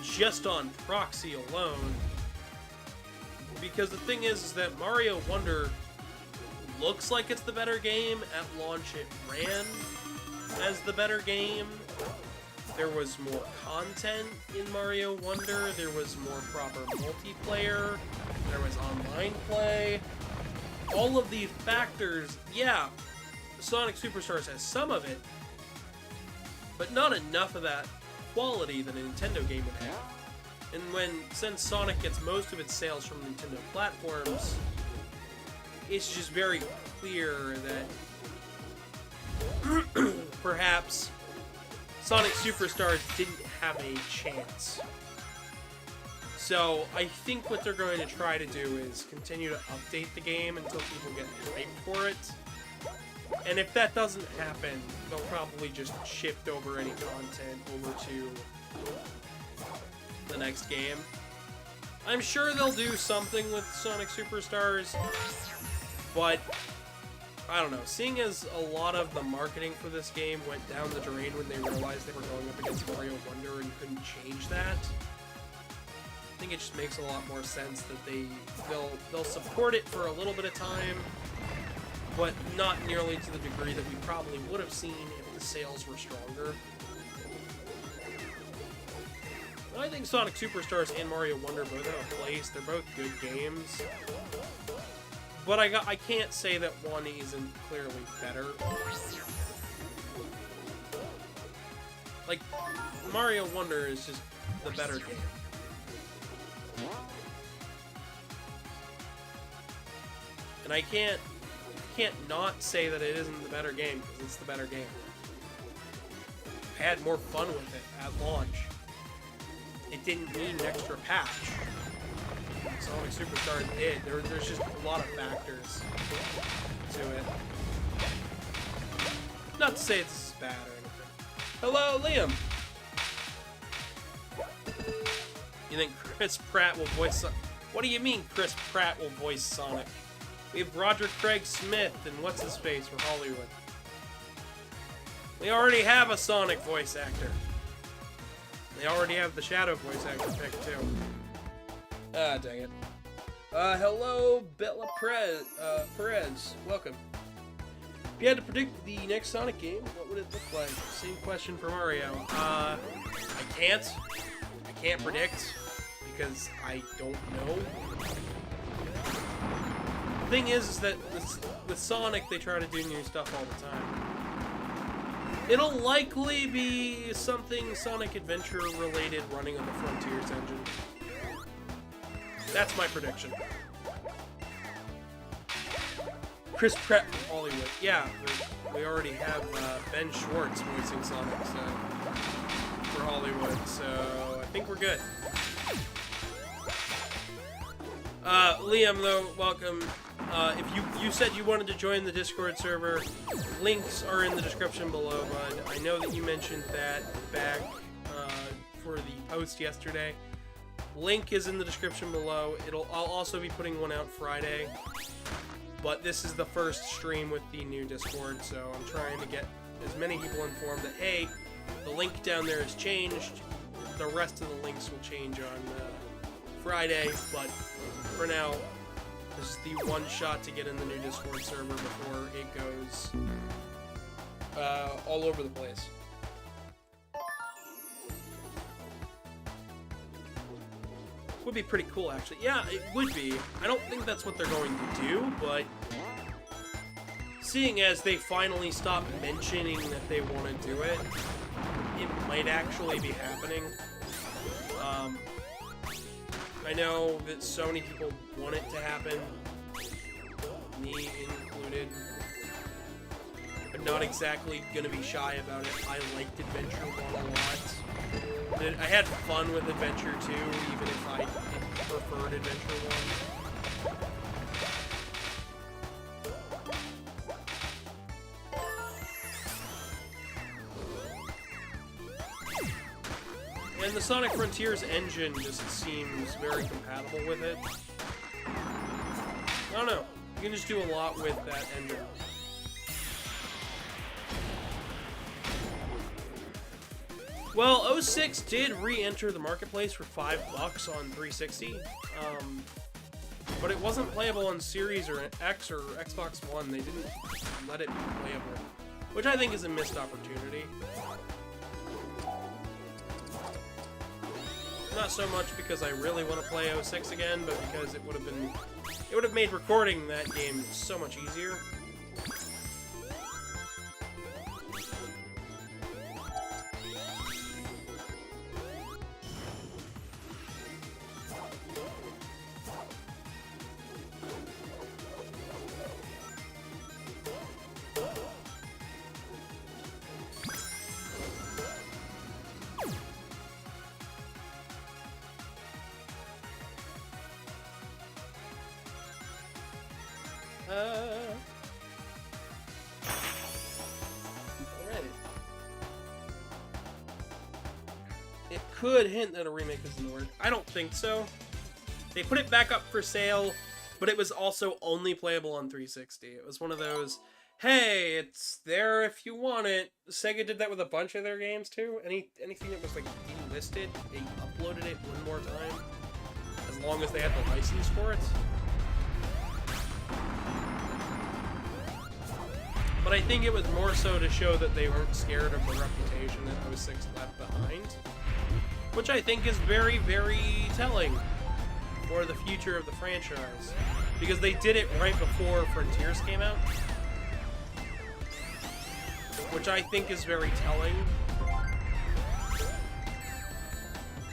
just on proxy alone. Because the thing is that Mario Wonder looks like it's the better game. At launch, it ran as the better game. There was more content in Mario Wonder, there was more proper multiplayer, there was online play. All of these factors, yeah, Sonic Superstars has some of it, but not enough of that quality that a Nintendo game would have. And since Sonic gets most of its sales from Nintendo platforms, it's just very clear that perhaps Sonic Superstars didn't have a chance. So I think what they're going to try to do is continue to update the game until people get hyped for it. And if that doesn't happen, they'll probably just shift over any content over to the next game. I'm sure they'll do something with Sonic Superstars, but I don't know. Seeing as a lot of the marketing for this game went down the drain when they realized they were going up against Mario Wonder and couldn't change that, I think it just makes a lot more sense that they'll support it for a little bit of time, but not nearly to the degree that we probably would have seen if the sales were stronger. I think Sonic Superstars and Mario Wonder both have a place. They're both good games. But I can't say that one isn't clearly better. Like, Mario Wonder is just the better game. And I can't not say that it isn't the better game, because it's the better game. I had more fun with it at launch. It didn't need an extra patch. Sonic Superstars did. There's just a lot of factors to it. Not to say it's bad or anything. Hello, Liam! You think Chris Pratt will voice Sonic? What do you mean Chris Pratt will voice Sonic? We have Roger Craig Smith and what's-his-face from Hollywood. We already have a Sonic voice actor. They already have the Shadow voice actor picked, too. Ah, dang it. Hello, Bella Perez. Welcome. If you had to predict the next Sonic game, what would it look like? Same question for Mario. I can't predict, because I don't know. The thing is that with Sonic, they try to do new stuff all the time. It'll likely be something Sonic Adventure related running on the Frontiers engine. That's my prediction. Chris Pratt from Hollywood. Yeah, we already have Ben Schwartz voicing Sonic for Hollywood, so I think we're good. Liam, though, welcome. If you said you wanted to join the Discord server, links are in the description below, bud. I know that you mentioned that back for the post yesterday. Link is in the description below. I'll also be putting one out Friday, but this is the first stream with the new Discord, so I'm trying to get as many people informed that, hey, the link down there has changed. The rest of the links will change on Friday, but for now, this is the one shot to get in the new Discord server before it goes all over the place. Would be pretty cool, actually. Yeah, it would be. I don't think that's what they're going to do, but seeing as they finally stopped mentioning that they want to do it, it might actually be happening. I know that so many people want it to happen, me included. I'm not exactly going to be shy about it. I liked Adventure 1 a lot. I had fun with Adventure 2, even if I preferred Adventure 1. And the Sonic Frontiers engine just seems very compatible with it. I don't know. You can just do a lot with that engine. Well, 06 did re-enter the marketplace for $5 on 360, but it wasn't playable on Series or X or Xbox One. They didn't let it be playable, which I think is a missed opportunity. Not so much because I really want to play 06 again, but because it would have made recording that game so much easier. Alright. It could hint that a remake isn't work. I don't think so. They put it back up for sale, but it was also only playable on 360. It was one of those, hey, it's there if you want it. Sega did that with a bunch of their games too. Anything that was like delisted, they uploaded it one more time, as long as they had the license for it. But I think it was more so to show that they weren't scared of the reputation that 06 left behind, which I think is very, very telling for the future of the franchise, because they did it right before Frontiers came out, which I think is very telling,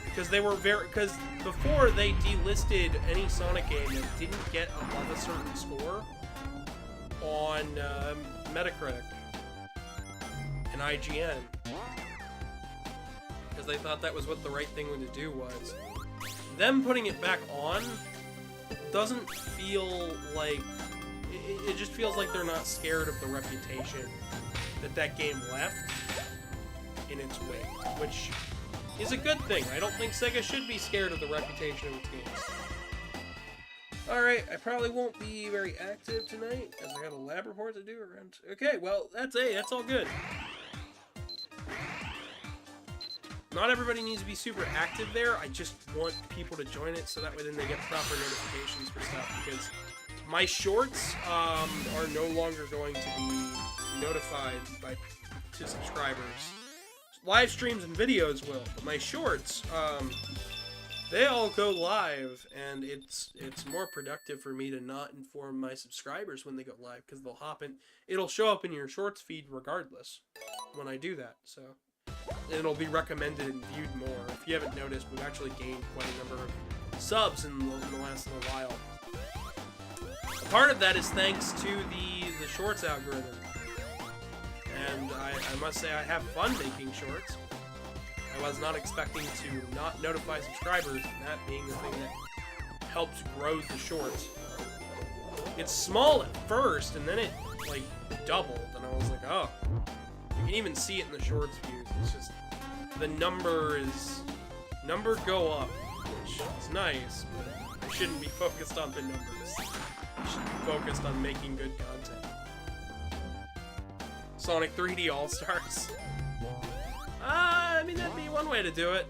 because because before they delisted any Sonic game that didn't get above a certain score on Metacritic and IGN, because they thought that was what the right thing to do was. Them putting it back on doesn't feel like... It just feels like they're not scared of the reputation that game left in its wake, which is a good thing. I don't think Sega should be scared of the reputation of its games. Alright, I probably won't be very active tonight, as I got a lab report to do around... Okay, well, that's all good. Not everybody needs to be super active there. I just want people to join it so that way then they get proper notifications for stuff, because my shorts are no longer going to be notified to subscribers. Live streams and videos will, but my shorts, they all go live, and it's more productive for me to not inform my subscribers when they go live, because they'll hop in. It'll show up in your shorts feed regardless when I do that, so... It'll be recommended and viewed more. If you haven't noticed, we've actually gained quite a number of subs in the last little while. Part of that is thanks to the shorts algorithm. And I must say I have fun making shorts. I was not expecting to not notify subscribers, and that being the thing that helps grow the shorts. It's small at first, and then it, like, doubled, and I was like, oh. You can even see it in the shorts views. It's just, the numbers go up, which is nice, but I shouldn't be focused on the numbers. I should be focused on making good content. Sonic 3D All-Stars. I mean, that'd be one way to do it.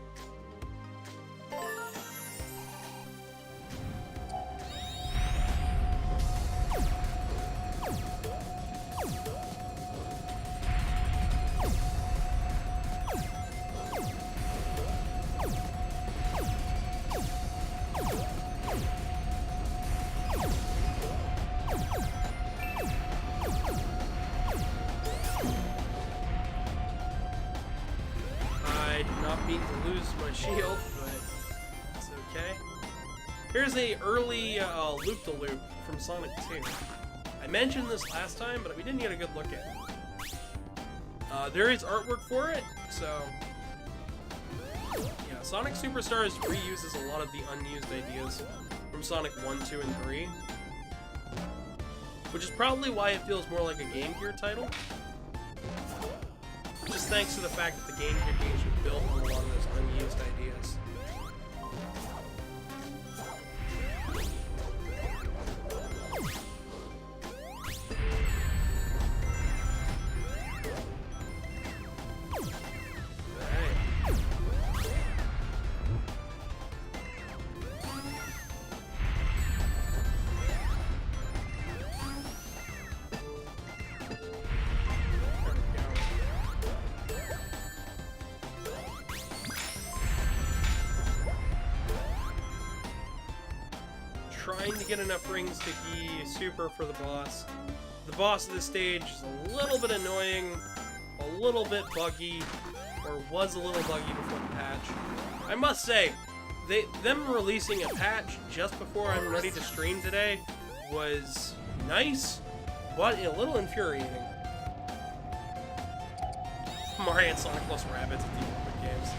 Shield, but it's okay. Here's a early loop-de-loop from Sonic 2. I mentioned this last time, but we didn't get a good look at it. There is artwork for it, so... Yeah, Sonic Superstars reuses a lot of the unused ideas from Sonic 1, 2, and 3. Which is probably why it feels more like a Game Gear title. Just thanks to the fact that the Game Gear games were built on a lot of those unused ideas. Trying to get enough rings to be super for the boss. The boss of this stage is a little bit annoying, a little bit buggy, or was a little buggy before the patch. I must say, them releasing a patch just before I'm ready to stream today was nice, but a little infuriating. Mario and Sonic plus Rabbids at the Olympic Games.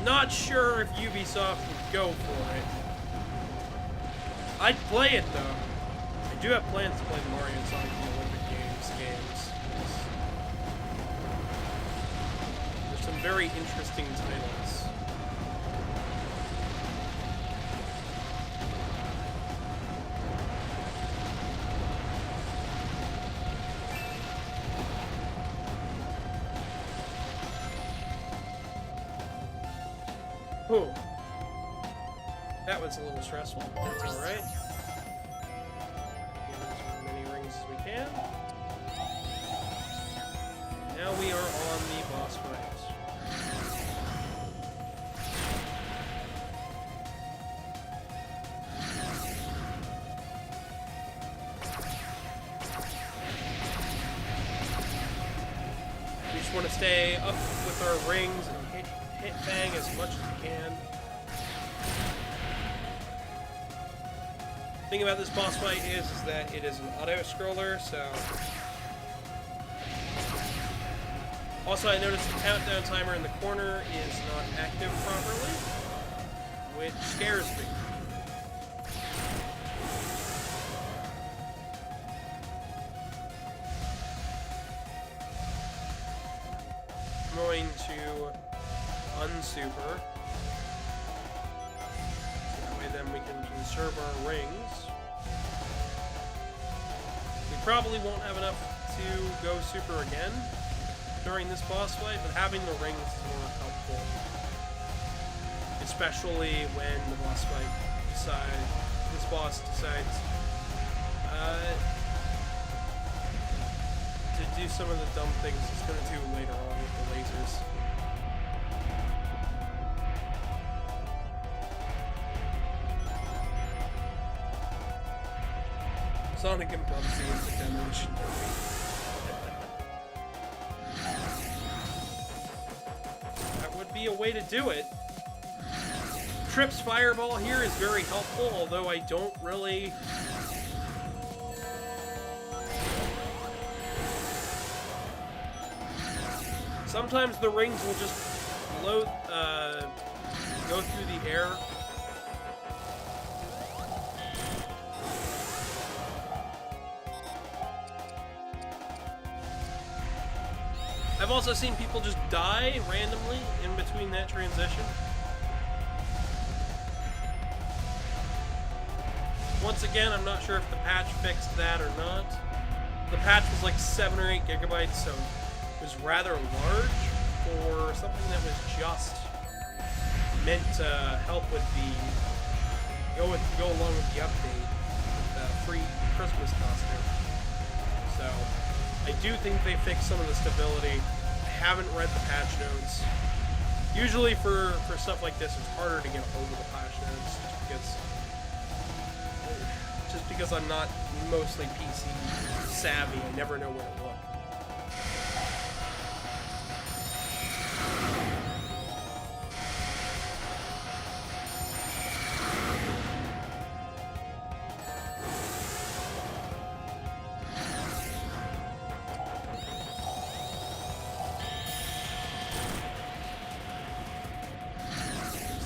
Not sure if Ubisoft would go for it. I'd play it though. I do have plans to play Mario and Sonic in the Olympic games. There's some very interesting titles. Whew. That was a little stressful. That's alright. Get as many rings as we can. Now we are on the boss fight. We just want to stay up with our rings and hit bang as much as we can. The thing about this boss fight is that it is an auto-scroller, so... Also, I noticed the countdown timer in the corner is not active properly, which scares me. I'm going to unsuper. That way then we can conserve our rings. We probably won't have enough to go super again during this boss fight, but having the rings is more helpful. Especially when the boss fight this boss decides to do some of the dumb things it's going to do later on with the lasers. Sonic and Bubsy is the demolition derby. That would be a way to do it. Trip's fireball here is very helpful, although I don't really... Sometimes the rings will just go through the air. I've also seen people just die randomly in between that transition. Once again, I'm not sure if the patch fixed that or not. The patch was like 7 or 8 gigabytes, so it was rather large for something that was just meant to help with the go along with the update with the free Christmas costume. So I do think they fixed some of the stability. I haven't read the patch notes. Usually for stuff like this, it's harder to get hold of the patch notes just because I'm not mostly PC savvy. I never know where to look.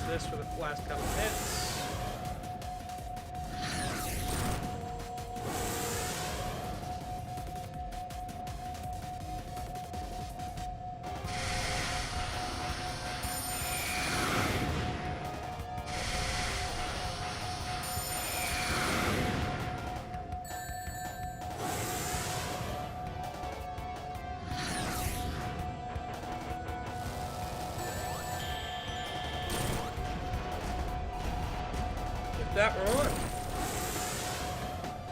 This for the last couple hits. That one.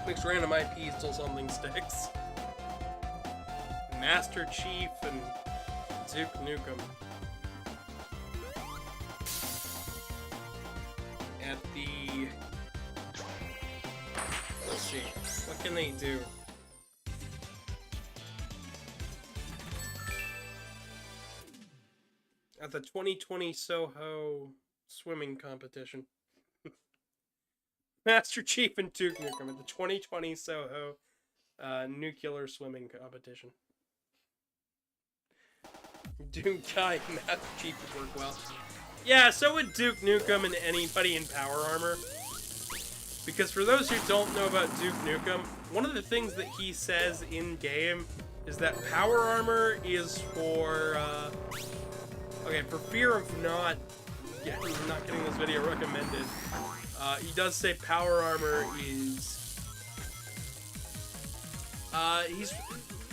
Mixed random IPs till something sticks. Master Chief and Duke Nukem. At the... Let's see. What can they do? At the 2020 Soho swimming competition. Master Chief and Duke Nukem at the 2020 Soho nuclear swimming competition. Doom Guy and Master Chief would work well. Yeah, so would Duke Nukem and anybody in Power Armor. Because for those who don't know about Duke Nukem, one of the things that he says in-game is that Power Armor is for, okay, for fear of not getting this video recommended, he does say Power Armor is,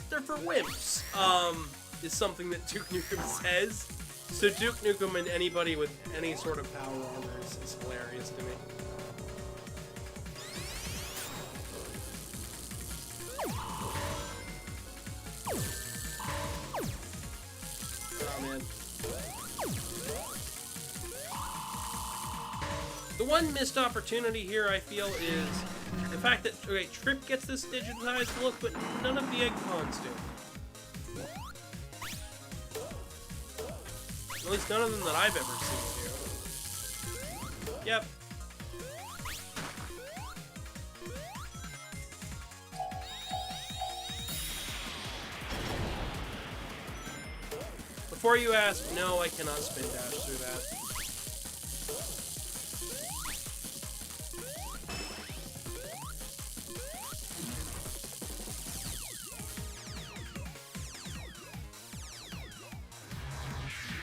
they're for wimps, is something that Duke Nukem says. So Duke Nukem and anybody with any sort of power armor is hilarious to me. Oh man. The one missed opportunity here, I feel, is the fact that, okay, Trip gets this digitized look, but none of the egg cons do. At least none of them that I've ever seen do. Yep. Before you ask, no, I cannot spin dash through that.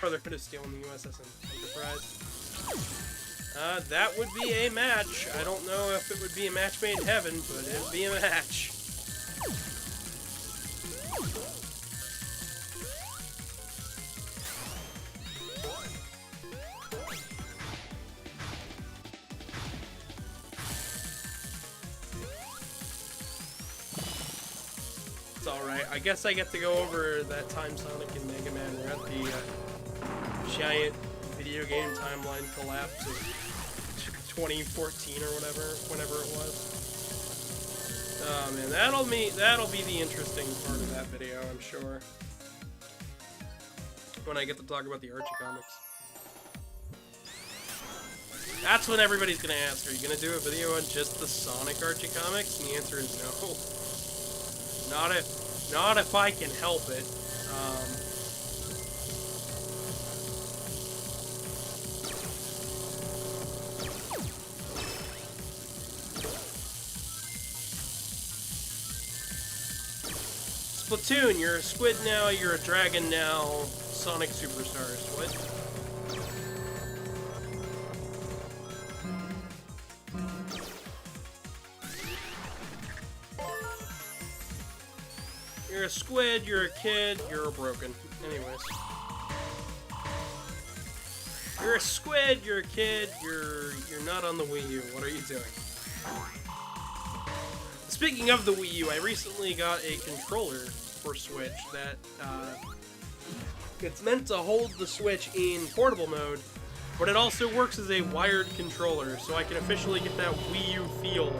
Or they're gonna steal the USS Enterprise. That would be a match. I don't know if it would be a match made in heaven, but it would be a match. It's alright. I guess I get to go over that time Sonic and Mega Man were at the giant video game timeline collapse of 2014 or whenever it was. Oh man, that'll be the interesting part of that video, I'm sure. When I get to talk about the Archie comics. That's when everybody's gonna ask, are you gonna do a video on just the Sonic Archie comics? And the answer is no. Not if I can help it. Splatoon, you're a squid now, you're a dragon now, Sonic Superstars, what? You're a squid, you're a kid, you're a broken. Anyways. You're a squid, you're a kid, you're not on the Wii U, what are you doing? Speaking of the Wii U, I recently got a controller for Switch that, it's meant to hold the Switch in portable mode, but it also works as a wired controller, so I can officially get that Wii U feel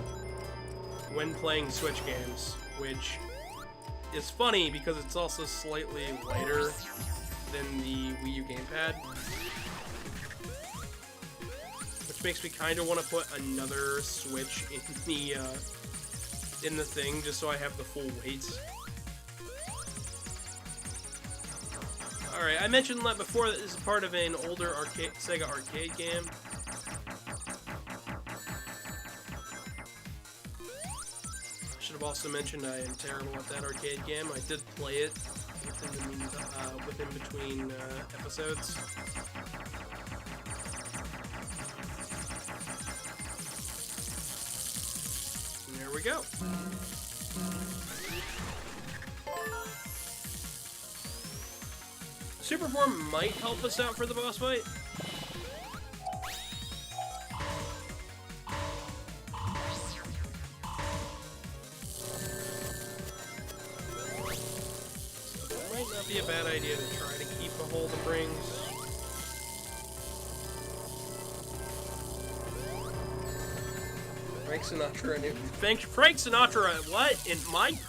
when playing Switch games, which is funny because it's also slightly lighter than the Wii U gamepad, which makes me kind of want to put another Switch in the thing, just so I have the full weight. Alright, I mentioned that before that this is part of an older Sega arcade game. I should have also mentioned I am terrible at that arcade game. I did play it within between episodes. There we go. Superform might help us out for the boss fight. So it might not be a bad idea to try to keep a hold of rings. Frank Sinatra. Frank Sinatra, what? In Minecraft?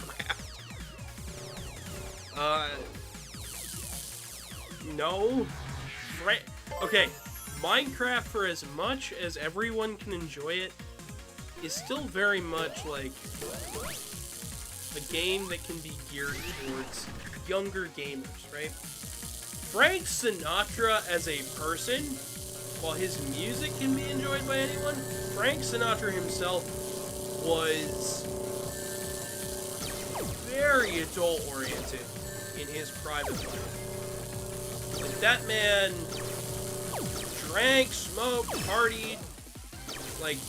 No. Okay, Minecraft, for as much as everyone can enjoy it, is still very much like a game that can be geared towards younger gamers, right? Frank Sinatra as a person, while his music can be enjoyed by anyone, Frank Sinatra himself was very adult-oriented in his private life. Like, that man drank, smoked, partied. Like,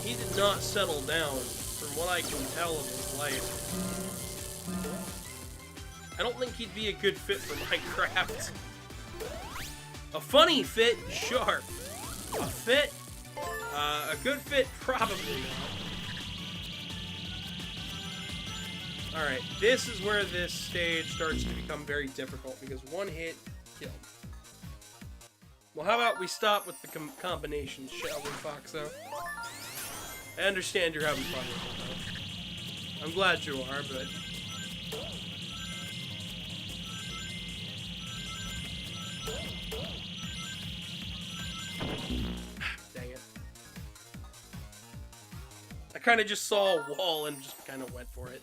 he did not settle down, from what I can tell of his life. I don't think he'd be a good fit for Minecraft. A funny fit, sure. A fit, a good fit, probably not. Alright, this is where this stage starts to become very difficult, because one hit, killed. Well, how about we stop with the combinations, shall we, Foxo? I understand you're having fun with it, though. I'm glad you are, but... Dang it. I kind of just saw a wall and just kind of went for it.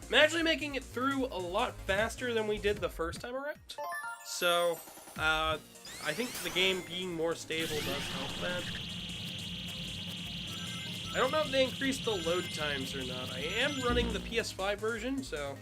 I'm actually making it through a lot faster than we did the first time around. So, I think the game being more stable does help that. I don't know if they increased the load times or not. I am running the PS5 version, so...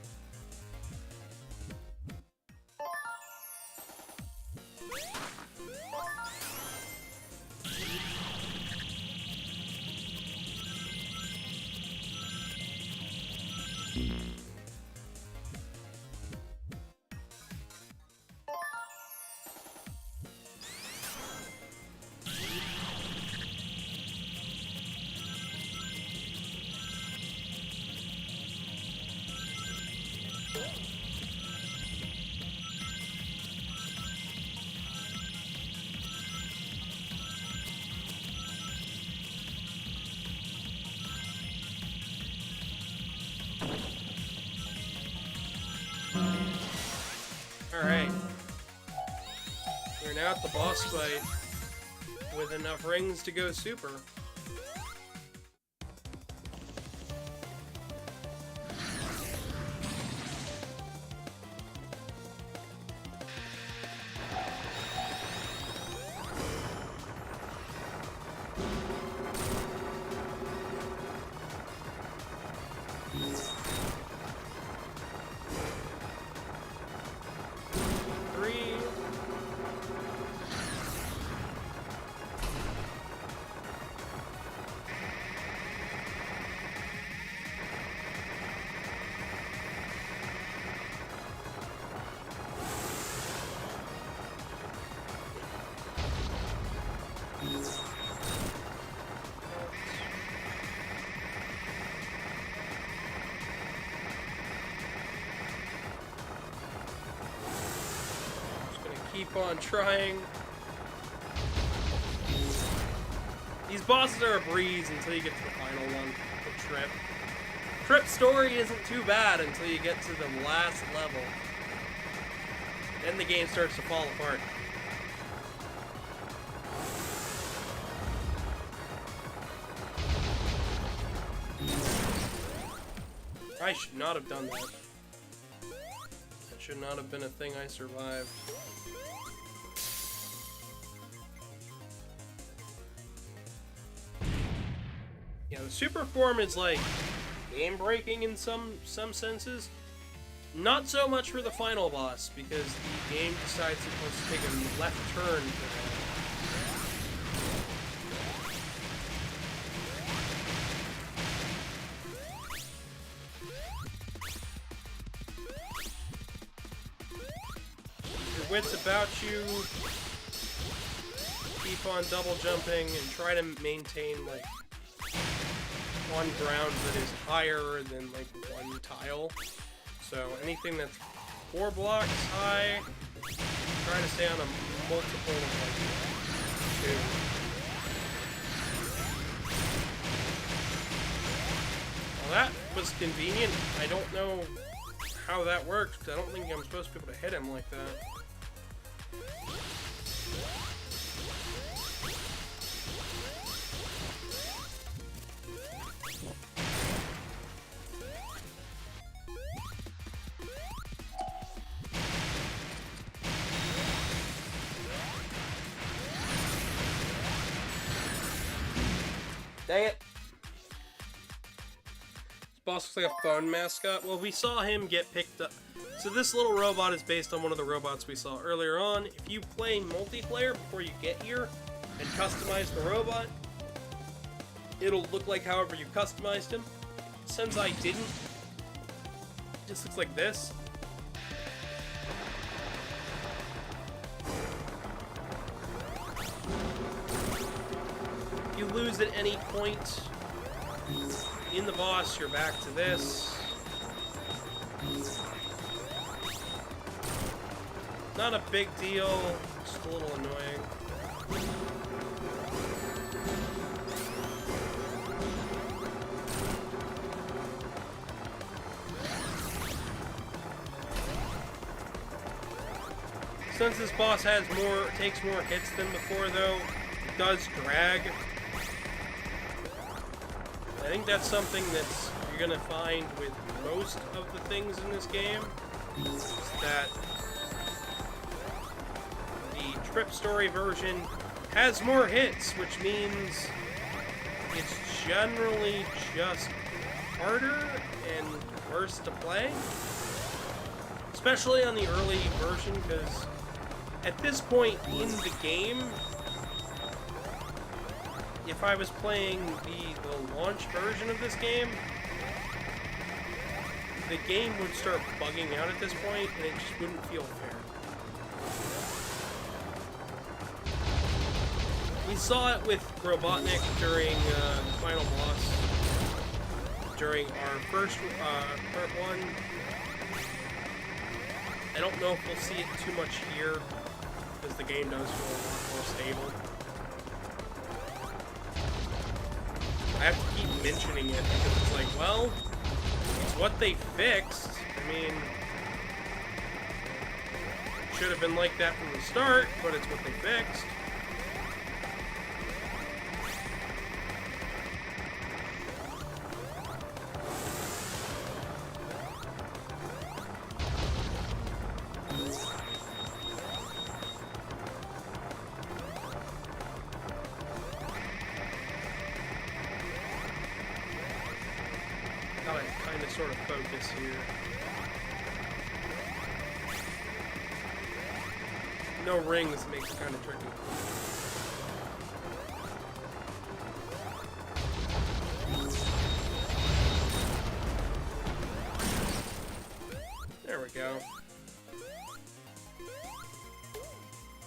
Alright. We're now at the boss fight with enough rings to go super. Keep on trying. These bosses are a breeze until you get to the final one, the Trip. Trip's story isn't too bad until you get to the last level. Then the game starts to fall apart. I should not have done that. That should not have been a thing I survived. Yeah, the super form is like game-breaking in some senses. Not so much for the final boss, because the game decides it wants to take a left turn for that. Your wits about you. Keep on double jumping and try to maintain like one ground that is higher than like one tile. So anything that's 4 blocks high, try to stay on a multiple of like 2. Well, that was convenient. I don't know how that worked. I don't think I'm supposed to be able to hit him like that. Dang it. This boss looks like a phone mascot. Well, we saw him get picked up. So this little robot is based on one of the robots we saw earlier on. If you play multiplayer before you get here and customize the robot, it'll look like however you customized him. since I didn't, it just looks like this. If you lose at any point in the boss, you're back to this. Not a big deal, just a little annoying. Since this boss takes more hits than before, though, it does drag. I think that's something that's you're gonna find with most of the things in this game, is that the Trip Story version has more hits, which means it's generally just harder and worse to play. Especially on the early version, because at this point in the game, if I was playing the launch version of this game, the game would start bugging out at this point, and it just wouldn't feel fair. We saw it with Robotnik during the final boss, during our first part 1. I don't know if we'll see it too much here, because the game does feel a lot more stable. I have to keep mentioning it, because it's like, well, it's what they fixed. I mean, it should have been like that from the start, but it's what they fixed. Sort of focus here. No rings makes it kind of tricky. There we go.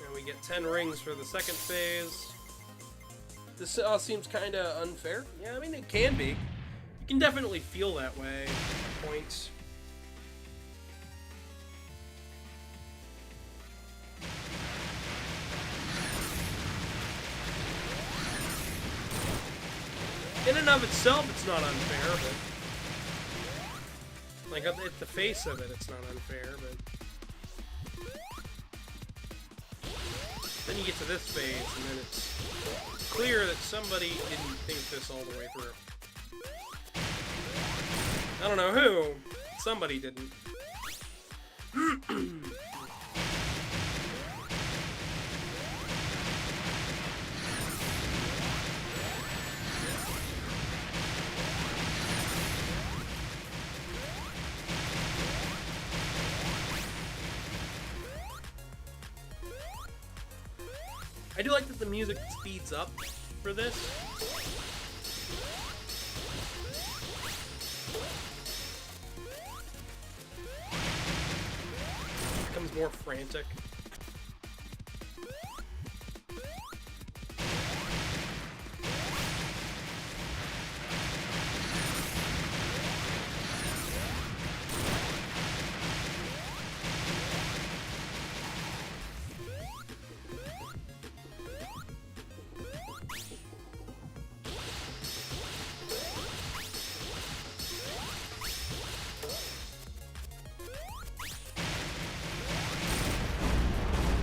And we get 10 rings for the second phase. This all seems kind of unfair. Yeah, I mean, it can be. You can definitely feel that way at points. In and of itself, it's not unfair, but like at the face of it, it's not unfair, but then you get to this phase, and then it's clear that somebody didn't think this all the way through. I don't know who. Somebody didn't. I do like that the music speeds up for this. Becomes more frantic.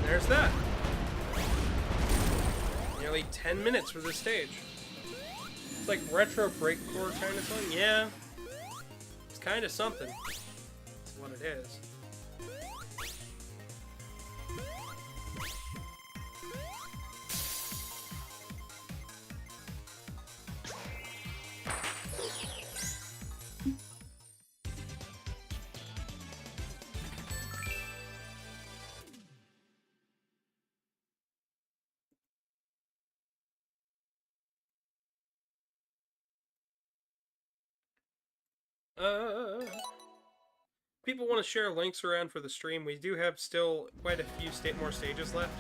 There's that. Nearly 10 minutes for this stage. It's like retro breakcore kind of thing. Yeah. It's kind of something. It's what it is. People want to share links around for the stream. We do have still quite a few more stages left.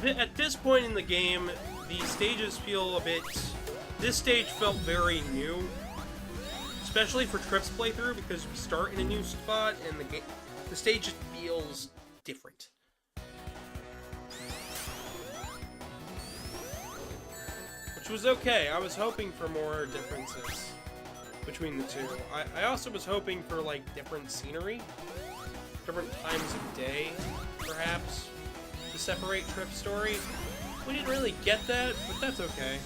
At this point in the game, the stages feel a bit... This stage felt very new. Especially for Trip's playthrough, because we start in a new spot, and the stage just feels different. Which was okay. I was hoping for more differences between the two. I also was hoping for, like, different scenery. Different times of day, perhaps, to separate Trip's story. We didn't really get that, but that's okay.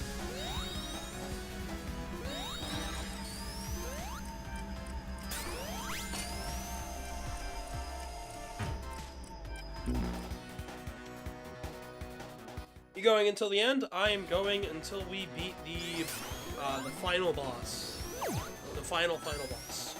You going until the end? I am going until we beat the final boss. The final boss.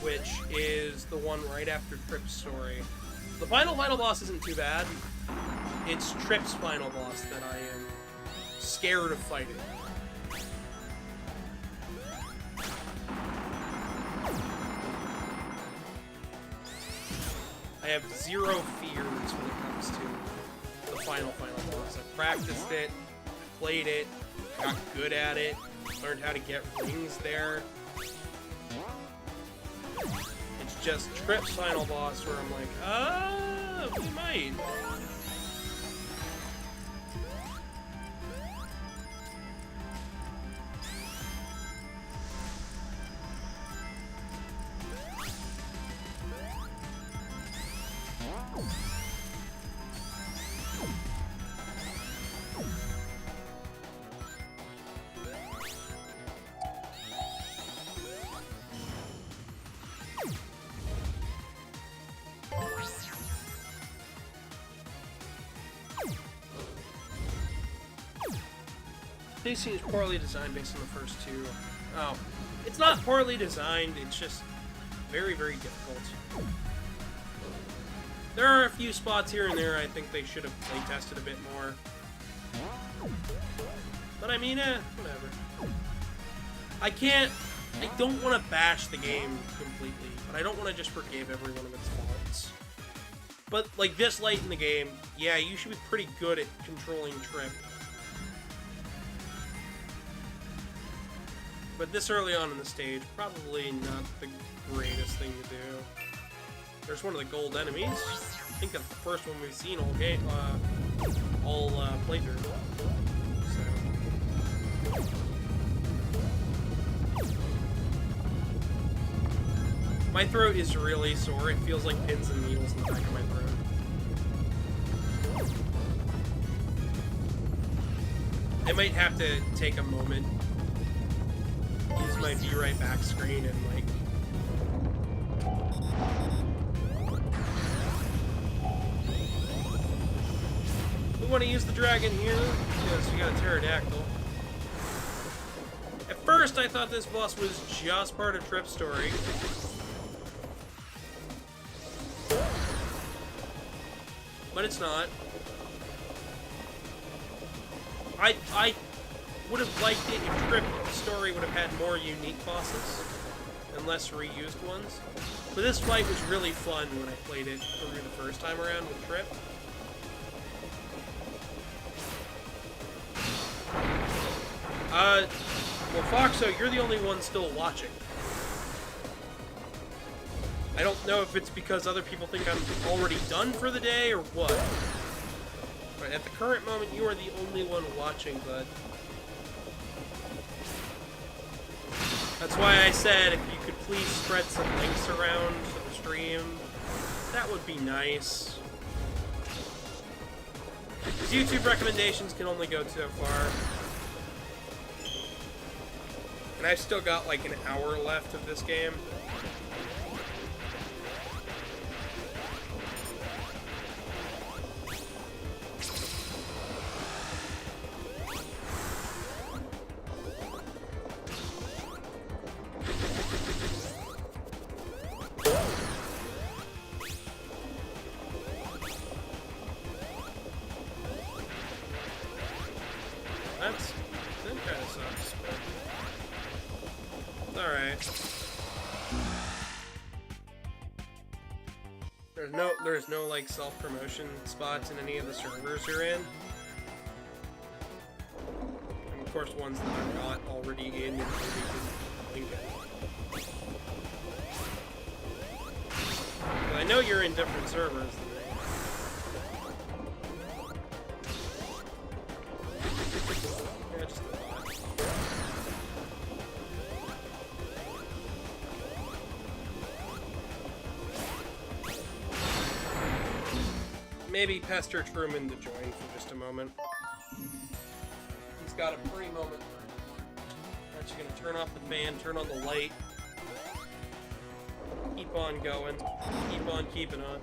Which is the one right after Trip's story. The final boss isn't too bad. It's Trip's final boss that I am scared of fighting. I have zero fears when it comes to the final boss. I practiced it, played it, got good at it, learned how to get rings there. It's just Trip's final boss where I'm like, we might. This seems poorly designed based on the first two. Oh, it's not poorly designed, it's just very, very difficult. There are a few spots here and there I think they should have play-tested a bit more. But I mean, whatever. I don't want to bash the game completely, but I don't want to just forgive every one of its faults. But, like, this late in the game, yeah, you should be pretty good at controlling Trip. But this early on in the stage, probably not the greatest thing to do. There's one of the gold enemies. I think that's the first one we've seen all game, playthrough. So. My throat is really sore. It feels like pins and needles in the back of my throat. I might have to take a moment, use my Be Right Back screen and like we want to use the dragon here. Yes, we got a pterodactyl. At first I thought this boss was just part of Trip's story. But it's not. I would have liked it if Trip's story would have had more unique bosses and less reused ones. But this fight was really fun when I played it through the first time around with Trip. Well, Foxo, you're the only one still watching. I don't know if it's because other people think I'm already done for the day or what. But at the current moment, you are the only one watching, bud. That's why I said if you could please spread some links around the stream, that would be nice. Because YouTube recommendations can only go so far. And I've still got like an hour left of this game. There's no like self-promotion spots in any of the servers you're in. And of course ones that I'm not already in and you can link it. But I know you're in different servers than me. Yeah, just a thought. Maybe pester Truman to join for just a moment. He's got a free moment. I'm just gonna turn off the fan, turn on the light. Keep on going. Keep on keeping on.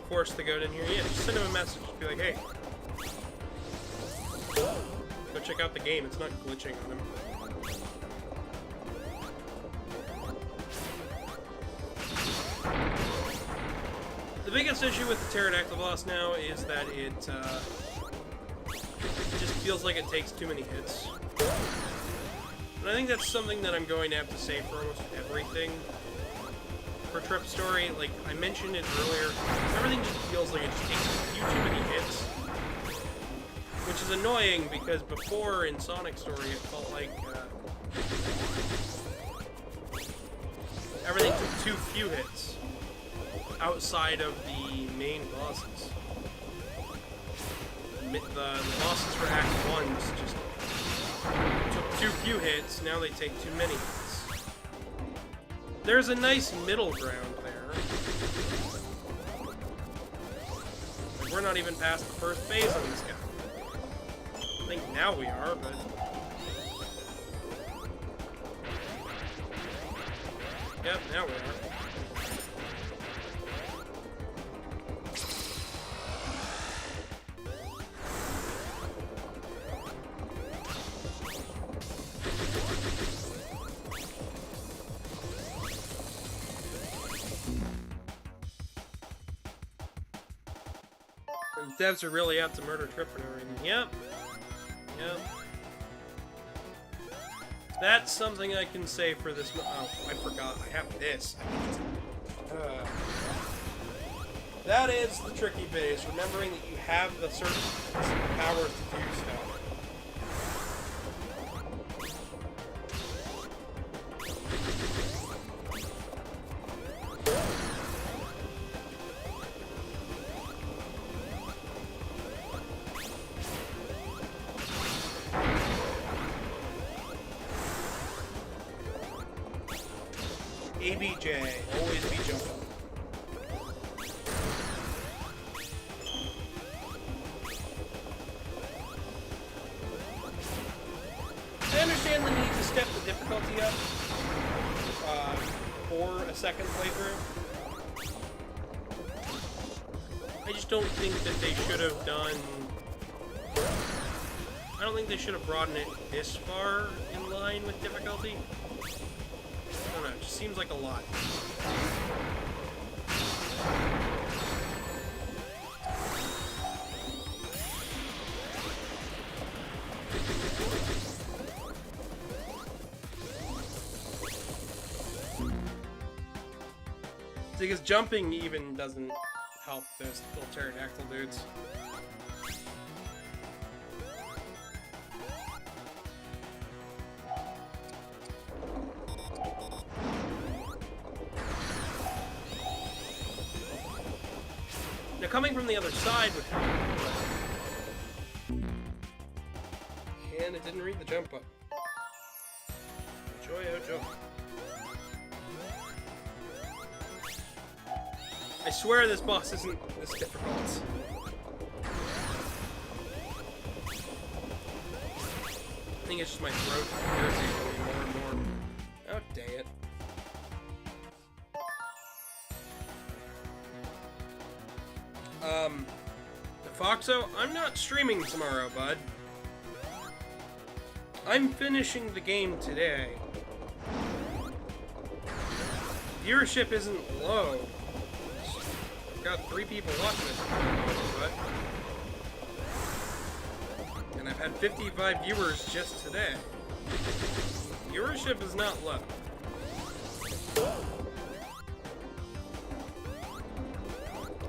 Forced to go in here. Yeah, just send him a message. Be like, hey. Go check out the game, it's not glitching on him. The biggest issue with the pterodactyl boss now is that it just feels like it takes too many hits. And I think that's something that I'm going to have to say for almost everything for Trip Story. Like, I mentioned it earlier, everything just feels like it just takes a few too many hits. Which is annoying because before in Sonic Story it felt like everything took too few hits outside of the main bosses. The bosses for Act 1 just took too few hits, now they take too many hits. There's a nice middle ground there. Like, we're not even past the first phase on this guy. I think now we are, but... Yep, now we are. The devs are really out to murder Trip for no reason. Yep. Yep. That's something I can say for this. Oh, I forgot. I have this. That is the tricky bit, is remembering that you have the certain powers to do stuff. ABJ, always be jumping. I understand the need to step the difficulty up for a second playthrough. I just don't think that they should have done... I don't think they should have broadened it this far in line with difficulty. I don't know, it just seems like a lot. Because jumping even doesn't help those little pterodactyl dudes. Now coming from the other side would help. And it didn't read the jump button. Joy, oh joy. I swear this boss isn't this difficult. I think it's just my throat irritating me more and more. Oh, dang it. Foxo, I'm not streaming tomorrow, bud. I'm finishing the game today. Viewership isn't low. I've got 3 people watching it, but had 55 viewers just today. Viewership is not low.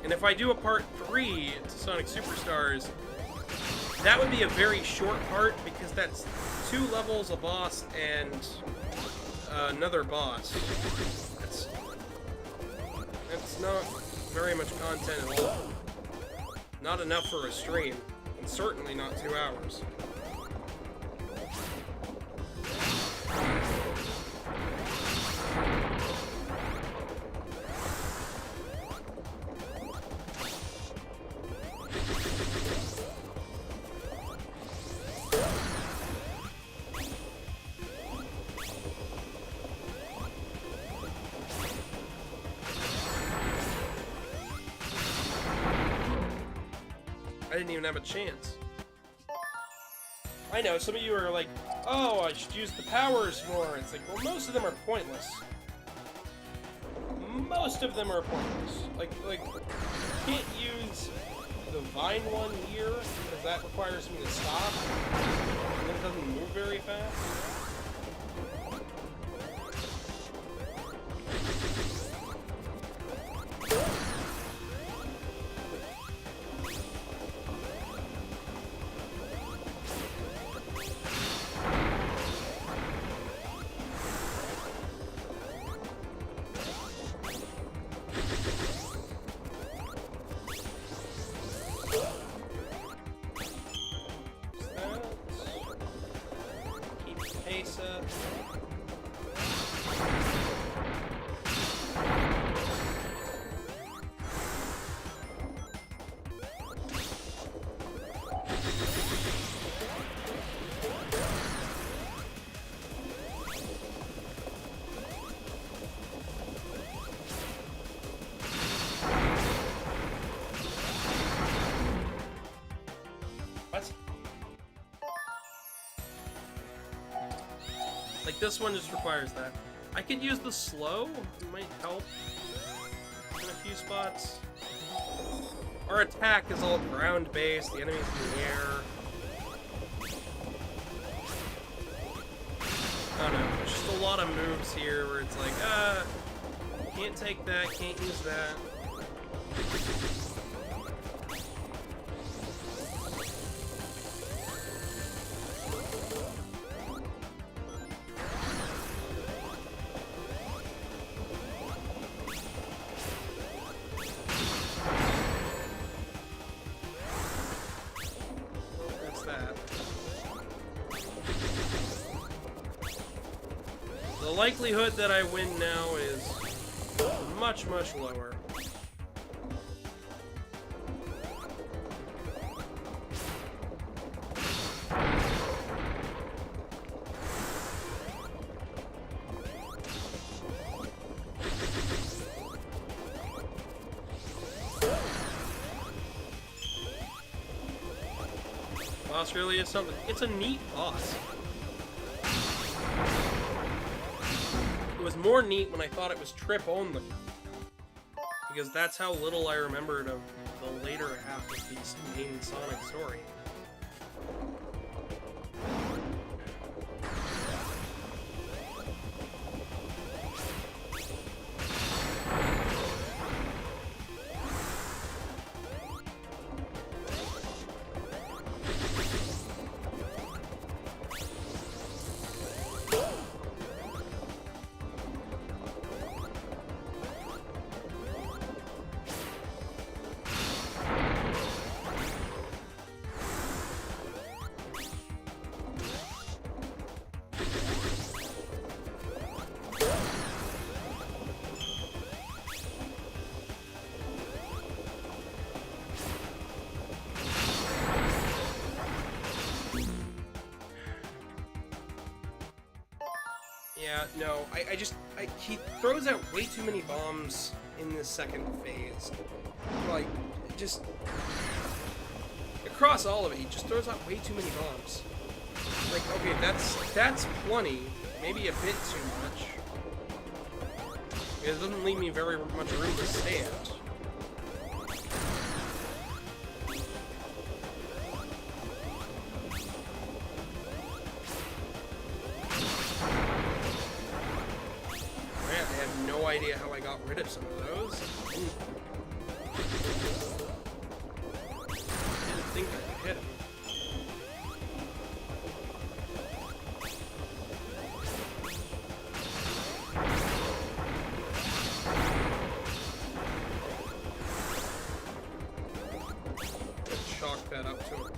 And if I do a part 3 to Sonic Superstars, that would be a very short part because that's 2 levels, a boss, and another boss. That's not very much content at all. Not enough for a stream, and certainly not 2 hours. I didn't even have a chance. I know, some of you are like, oh, I should use the powers more. It's like, well, most of them are pointless. Most of them are pointless. Like, you can't use the vine one here, because that requires me to stop, and then it doesn't move very fast. Like, this one just requires that. I could use the slow, it might help in a few spots. Our attack is all ground-based, the enemy's in the air. I don't know, there's just a lot of moves here where it's like, can't take that, can't use that. The likelihood that I win now is much, much lower. Boss really is something. It's a neat boss. It was more neat when I thought it was Trip only, because that's how little I remembered of the later half of the main Sonic story. Yeah, no, he throws out way too many bombs in this second phase. Like, just, across all of it, he just throws out way too many bombs. Like, okay, that's plenty, maybe a bit too much. It doesn't leave me very much room to stand. idea how I got rid of some of those. I didn't think I could hit him. Chalk that up to a bug.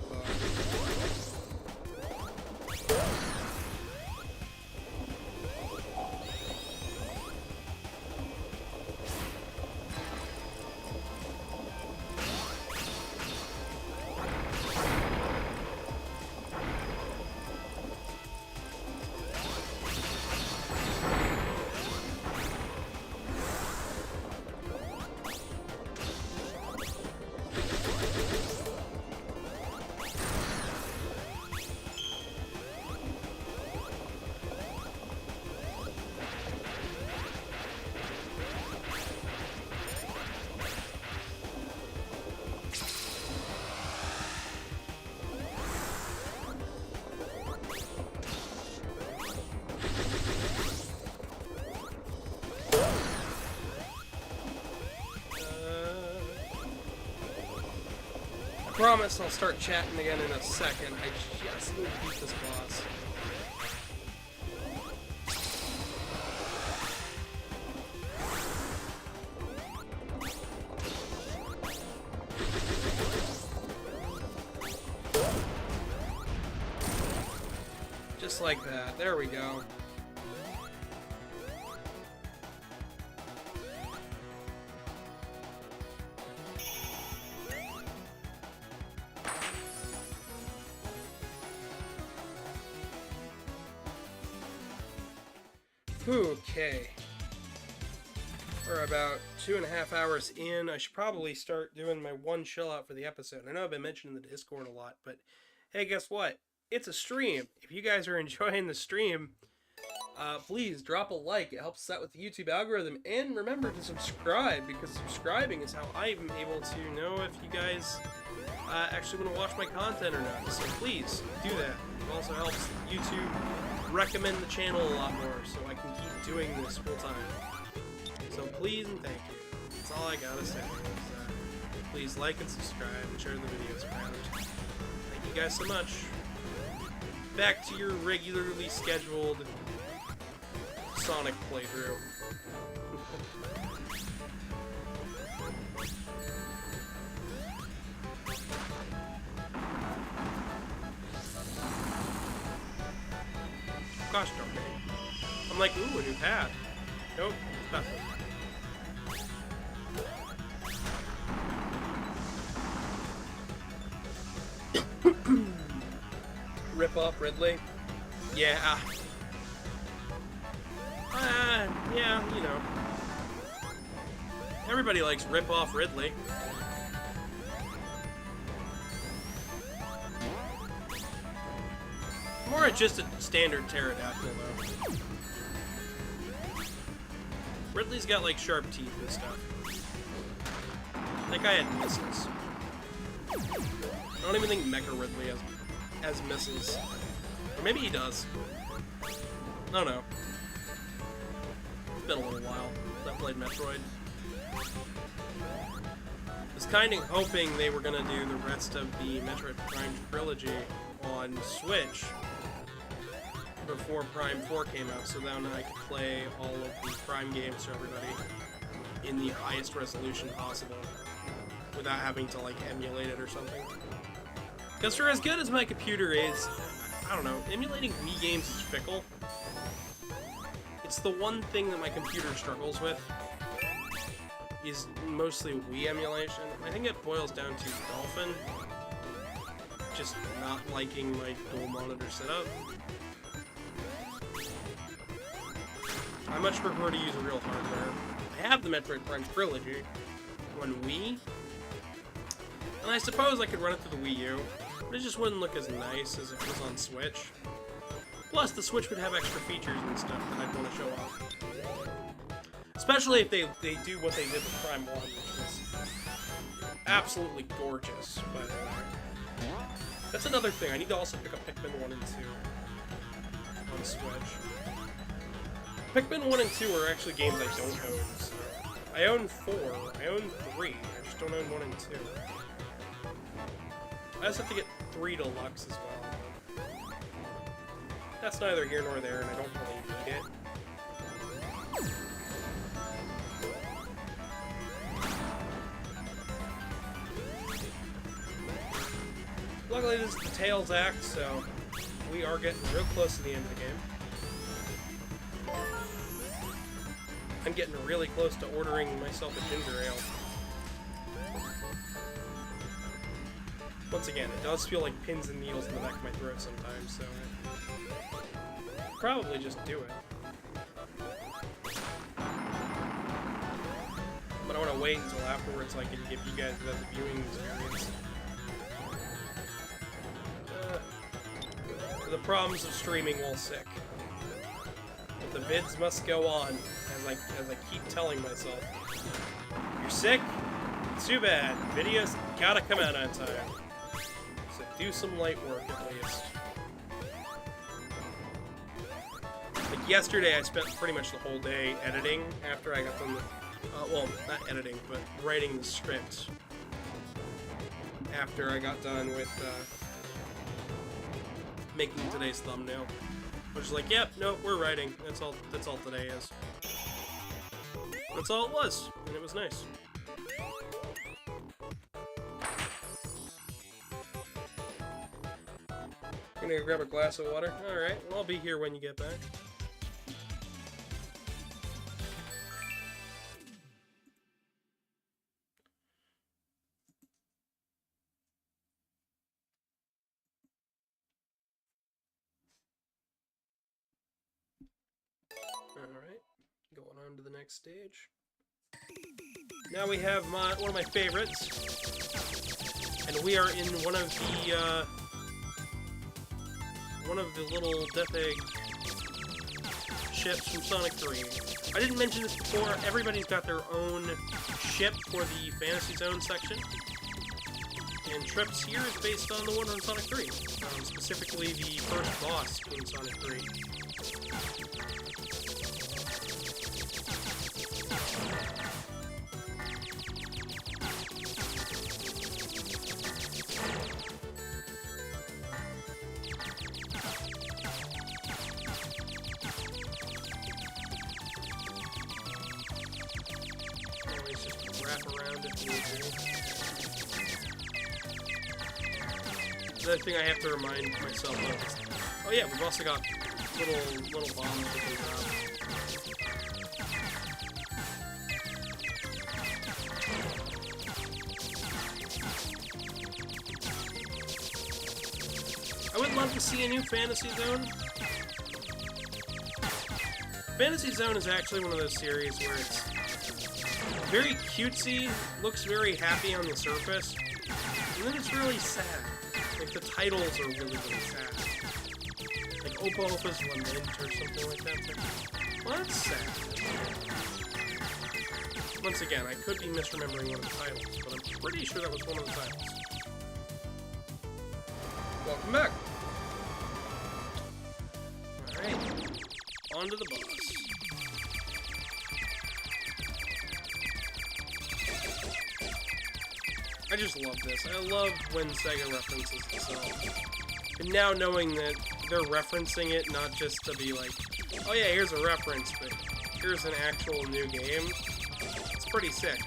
I promise I'll start chatting again in a second. I just need to beat this boss. Just like that. There we go. Okay. We're about 2.5 hours in. I should probably start doing my one chill out for the episode. I know I've been mentioning the Discord a lot, but hey, guess what? It's a stream. If you guys are enjoying the stream, please drop a like. It helps us out with the YouTube algorithm. And remember to subscribe, because subscribing is how I'm able to know if you guys actually want to watch my content or not. So please do that. It also helps YouTube recommend the channel a lot more, so I can keep doing this full time. So please and thank you. That's all I gotta say. Please like and subscribe and share the videos around. Thank you guys so much. Back to your regularly scheduled Sonic playthrough. Gosh darn it. I'm like, ooh, a new path. Nope, nothing. Rip off Ridley? Yeah. Yeah, you know. Everybody likes Rip off Ridley. More just a standard pterodactyl, though. Ridley's got, like, sharp teeth and stuff. That guy had missiles. I don't even think Mecha Ridley has missiles. Or maybe he does. I don't know. It's been a little while since I played Metroid. I was kind of hoping they were going to do the rest of the Metroid Prime trilogy on Switch before Prime 4 came out, so then I could play all of the Prime games to everybody in the highest resolution possible without having to, like, emulate it or something. Because for as good as my computer is, I don't know, emulating Wii games is fickle. It's the one thing that my computer struggles with, is mostly Wii emulation. I think it boils down to Dolphin just not liking my dual monitor setup. I much prefer to use real hardware. I have the Metroid Prime trilogy on Wii, and I suppose I could run it through the Wii U, but it just wouldn't look as nice as if it was on Switch. Plus, the Switch would have extra features and stuff that I'd want to show off. Especially if they do what they did with Prime 1, which was absolutely gorgeous, by the way. That's another thing. I need to also pick up Pikmin 1 and 2 on Switch. Pikmin 1 and 2 are actually games I don't own, so... I own 4. I own 3. I just don't own 1 and 2. I also have to get 3 Deluxe as well. That's neither here nor there, and I don't really need it. Luckily, this is the Tails Act, so we are getting real close to the end of the game. I'm getting really close to ordering myself a ginger ale. Once again, it does feel like pins and needles in the back of my throat sometimes, so I'll probably just do it. But I want to wait until afterwards so I can give you guys the viewing experience. The problems of streaming while sick. But the vids must go on, as I keep telling myself. You're sick? It's too bad. Videos gotta come out on time. So do some light work at least. Like yesterday, I spent pretty much the whole day editing after I got done with, well, not editing, but writing the script. After I got done with, making today's thumbnail. Which is like, yep, no, we're writing. That's all today is. That's all it was, and it was nice. Gonna go grab a glass of water? Alright, well, I'll be here when you get back. Alright, going on to the next stage. Now we have one of my favorites, and we are in one of the little Death Egg ships from Sonic 3. I didn't mention this before, everybody's got their own ship for the Fantasy Zone section, and Trip's here is based on the one from Sonic 3, specifically the first boss in Sonic 3. Another thing I have to remind myself of is, oh yeah, we've also got little bombs that can drop. I would love to see a new Fantasy Zone. Fantasy Zone is actually one of those series where it's very cutesy, looks very happy on the surface, and then it's really sad. Like, the titles are really, really sad. Like, Opa Opa's Lament or something like that. It's like, well, that's sad. Once again, I could be misremembering one of the titles, but I'm pretty sure that was one of the titles. Welcome back! Alright, on to the boss. I just love this. I love when Sega references itself. And now knowing that they're referencing it not just to be like, oh yeah, here's a reference, but here's an actual new game, it's pretty sick.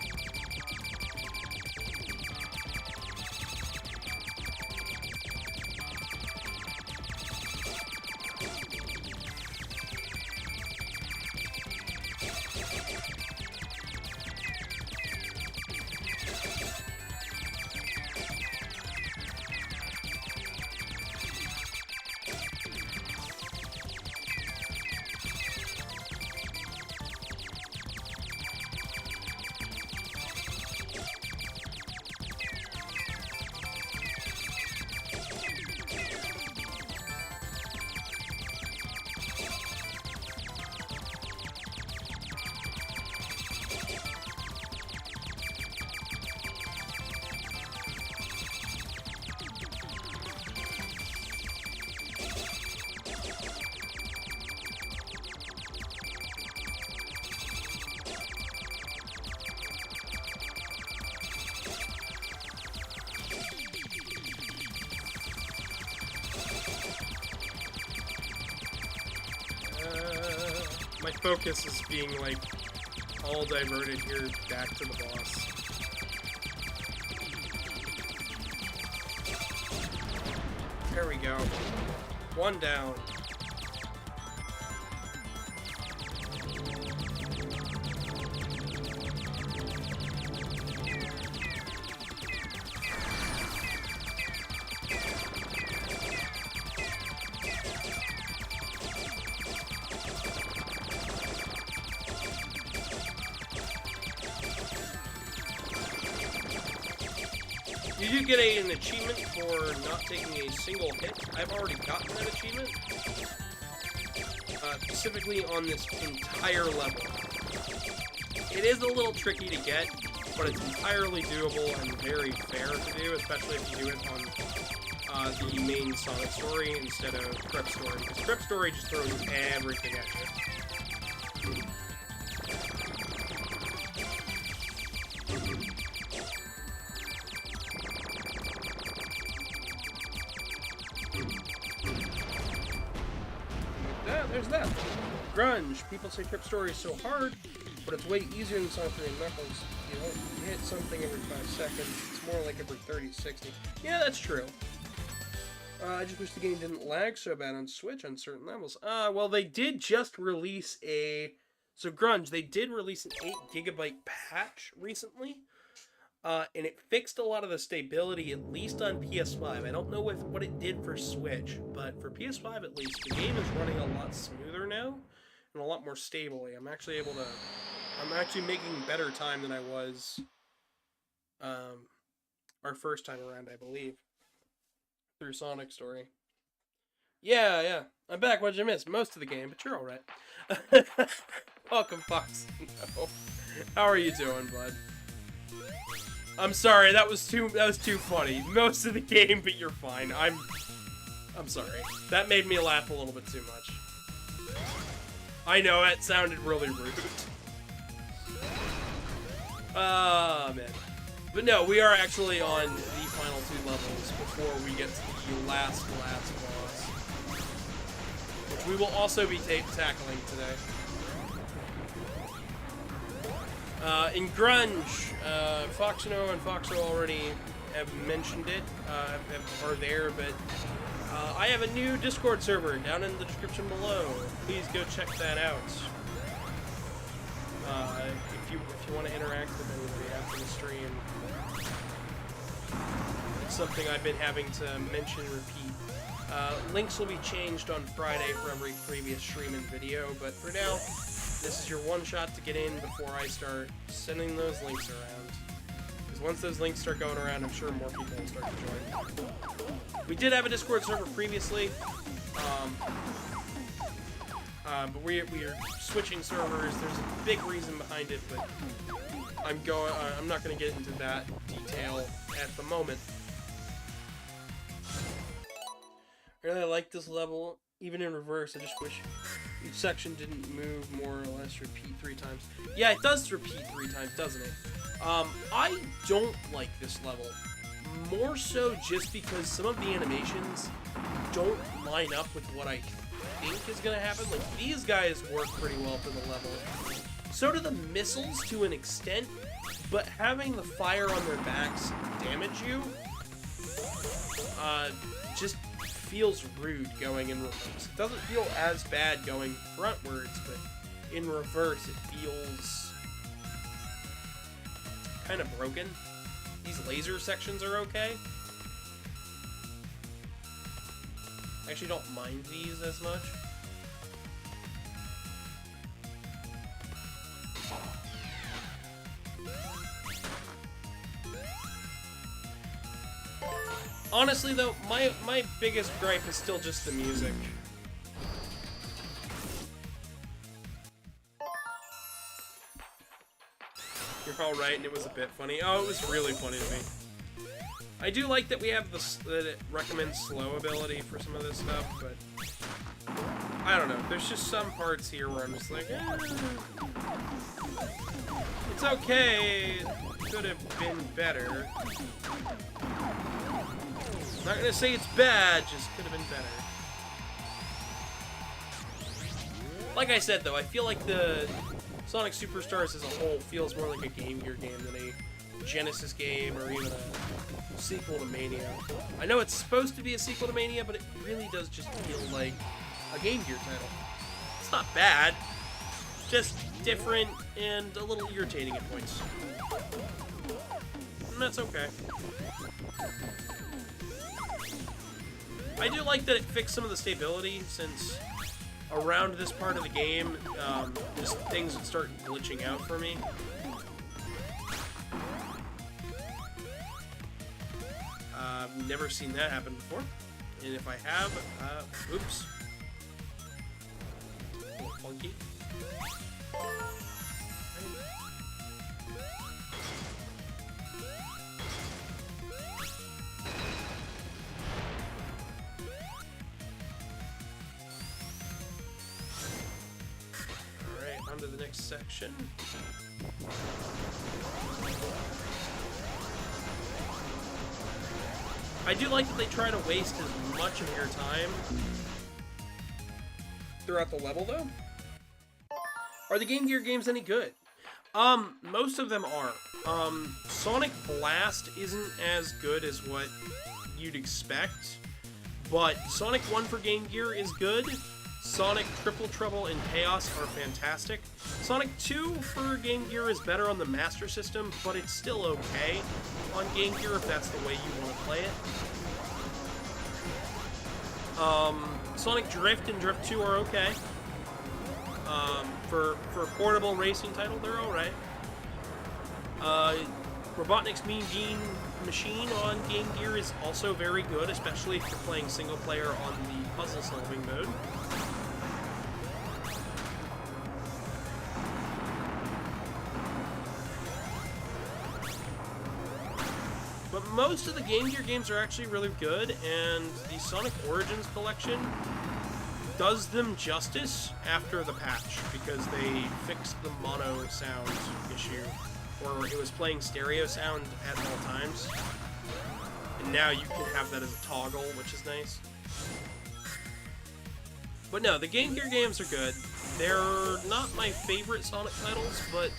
focus is being, like, all diverted here back to the boss. There we go. One down. You do get an achievement for not taking a single hit. I've already gotten that achievement. Specifically on this entire level. It is a little tricky to get, but it's entirely doable and very fair to do, especially if you do it on the main Sonic story instead of Trip story. Because Trip story just throws everything at you. There's that. Grunge. People say Trip Story is so hard, but it's way easier than Sonic 3 and Knuckles. You don't hit something every 5 seconds. It's more like every 30, 60. Yeah, that's true. I just wish the game didn't lag so bad on Switch on certain levels. Well, they did just release a... So, Grunge, they did release an 8GB patch recently. And it fixed a lot of the stability, at least on PS5. I don't know what it did for Switch, but for PS5 at least, the game is running a lot smoother now, and a lot more stably. I'm actually making better time than I was, our first time around, I believe, through Sonic Story. Yeah, I'm back. What did you miss? Most of the game, but you're alright. Welcome, Fox. No. How are you doing, bud? I'm sorry, that was too funny. Most of the game, but you're fine. I'm sorry. That made me laugh a little bit too much. I know, that sounded really rude. Man. But no, we are actually on the final 2 levels before we get to the last boss. Which we will also be tackling today. In Grunge, Foxino and Foxo already have mentioned it, are there, but I have a new Discord server down in the description below. Please go check that out. If you want to interact with anybody after the stream. It's something I've been having to mention and repeat. Links will be changed on Friday for every previous stream and video, but for now, this is your one shot to get in before I start sending those links around. Because once those links start going around, I'm sure more people will start to join. We did have a Discord server previously, but we are switching servers. There's a big reason behind it, but I'm not going to get into that detail at the moment. I really like this level, even in reverse. I just wish each section didn't move more or less repeat 3 times. Yeah, it does repeat 3 times, doesn't it? I don't like this level. More so just because some of the animations don't line up with what I think is going to happen. Like, these guys work pretty well for the level. So do the missiles to an extent, but having the fire on their backs damage you, just feels rude going in reverse. It doesn't feel as bad going frontwards, but in reverse it feels kind of broken. These laser sections are okay. I actually don't mind these as much. Honestly, though, my biggest gripe is still just the music. You're all right, and it was a bit funny. Oh, it was really funny to me. I do like that we have that it recommends slow ability for some of this stuff, but I don't know. There's just some parts here where I'm just like, it's okay. It could have been better. Not gonna say it's bad, just could have been better. Like I said, though, I feel like the Sonic Superstars as a whole feels more like a Game Gear game than a Genesis game or even a sequel to Mania. I know it's supposed to be a sequel to Mania, but it really does just feel like a Game Gear title. It's not bad, just different and a little irritating at points. And that's okay. I do like that it fixed some of the stability, since around this part of the game, just things would start glitching out for me. I've never seen that happen before. And if I have, oops. A little funky. Alright, on to the next section. I do like that they try to waste as much of your time throughout the level, though. Are the Game Gear games any good? Most of them are. Sonic Blast isn't as good as what you'd expect, but Sonic 1 for Game Gear is good. Sonic Triple Trouble and Chaos are fantastic. Sonic 2 for Game Gear is better on the Master System, but it's still okay on Game Gear if that's the way you want to play it. Sonic Drift and Drift 2 are okay. For a portable racing title, they're alright. Robotnik's Mean Bean Machine on Game Gear is also very good, especially if you're playing single player on the puzzle solving mode. But most of the Game Gear games are actually really good, and the Sonic Origins collection does them justice after the patch, because they fixed the mono sound issue, or it was playing stereo sound at all times, and now you can have that as a toggle, which is nice. But no, the Game Gear games are good. They're not my favorite Sonic titles, but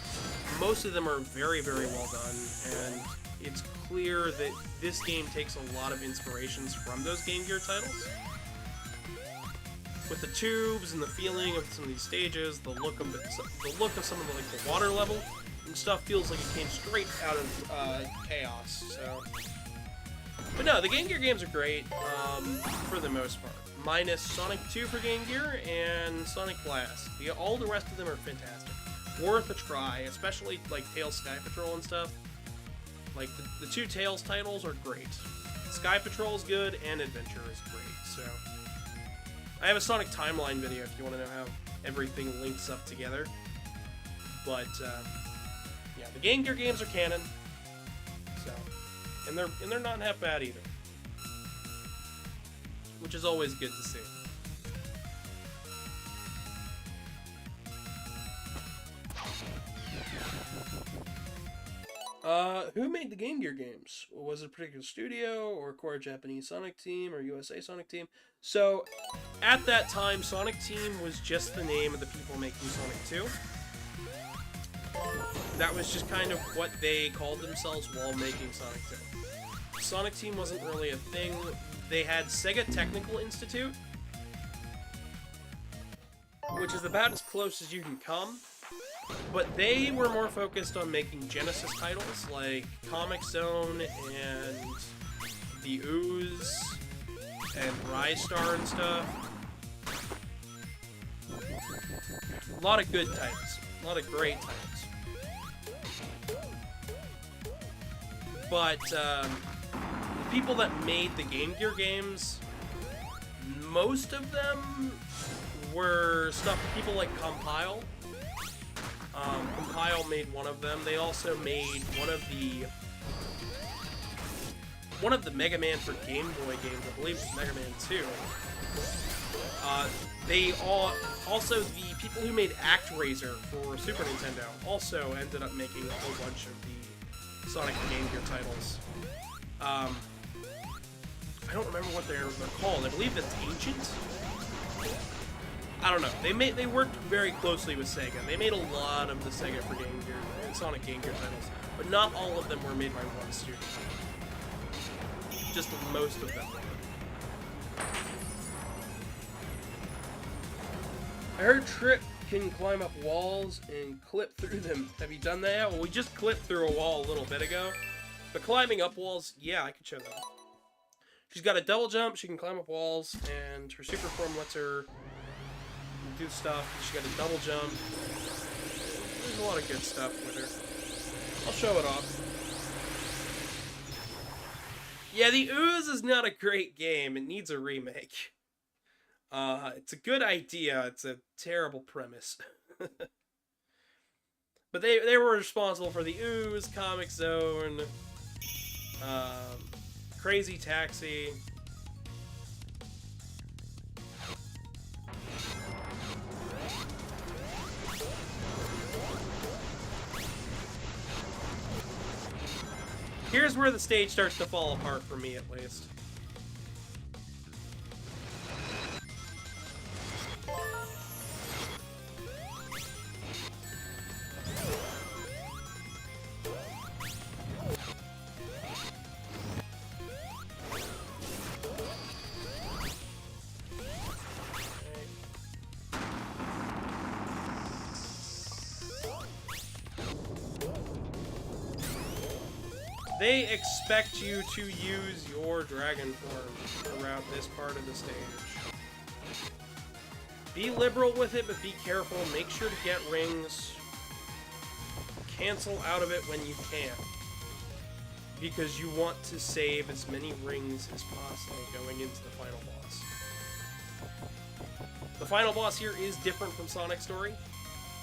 most of them are very, very well done, and it's clear that this game takes a lot of inspirations from those Game Gear titles. With the tubes and the feeling of some of these stages, the look of some of the water level and stuff feels like it came straight out of Chaos. So, but no, the Game Gear games are great for the most part, minus Sonic 2 for Game Gear and Sonic Blast. All the rest of them are fantastic, worth a try, especially like Tails Sky Patrol and stuff. Like the two Tails titles are great. Sky Patrol is good and Adventure is great. So. I have a Sonic Timeline video if you want to know how everything links up together. But, yeah, the Game Gear games are canon. So, and they're not half bad either. Which is always good to see. Who made the Game Gear games? Was it a particular studio, or a core Japanese Sonic team, or USA Sonic team? So, at that time, Sonic Team was just the name of the people making Sonic 2. That was just kind of what they called themselves while making Sonic 2. Sonic Team wasn't really a thing. They had Sega Technical Institute, which is about as close as you can come. But they were more focused on making Genesis titles like Comic Zone and The Ooze and Rise Star and stuff. A lot of good titles. A lot of great titles. But the people that made the Game Gear games, most of them were stuff people like Compile. Compile made one of them. They also made one of the Mega Man for Game Boy games. I believe it was Mega Man 2. Also the people who made ActRaiser for Super Nintendo also ended up making a whole bunch of the Sonic Game Gear titles. I don't remember what they're called. I believe that's Ancient. I don't know. They worked very closely with Sega. They made a lot of the Sega for Game Gear and Sonic Game Gear titles, but not all of them were made by one studio. Just most of them. I heard Trip can climb up walls and clip through them. Have you done that? Well, we just clipped through a wall a little bit ago. But climbing up walls, yeah, I could show that. She's got a double jump, she can climb up walls, and her super form lets her do stuff. She's got a double jump. There's a lot of good stuff with her. I'll show it off. Yeah, the Ooze is not a great game. It needs a remake. It's a good idea. It's a terrible premise. But they were responsible for the Ooze, Comic Zone, Crazy Taxi. Here's where the stage starts to fall apart for me, at least. They expect you to use your dragon form throughout this part of the stage. Be liberal with it, but be careful. Make sure to get rings. Cancel out of it when you can. Because you want to save as many rings as possible going into the final boss. The final boss here is different from Sonic Story,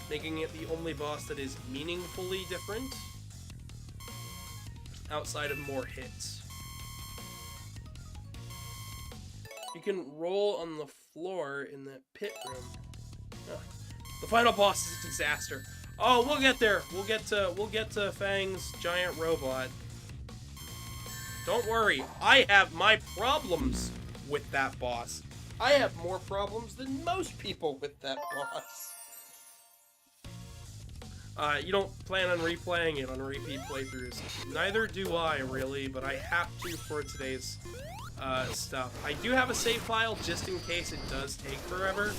making it the only boss that is meaningfully different outside of more hits. You can roll on the floor in that pit room. Oh. The final boss is a disaster. Oh, we'll get there. We'll get to Fang's giant robot. Don't worry. I have my problems with that boss. I have more problems than most people with that boss. You don't plan on replaying it on repeat playthroughs. Neither do I, really, but I have to for today's stuff. I do have a save file just in case it does take forever,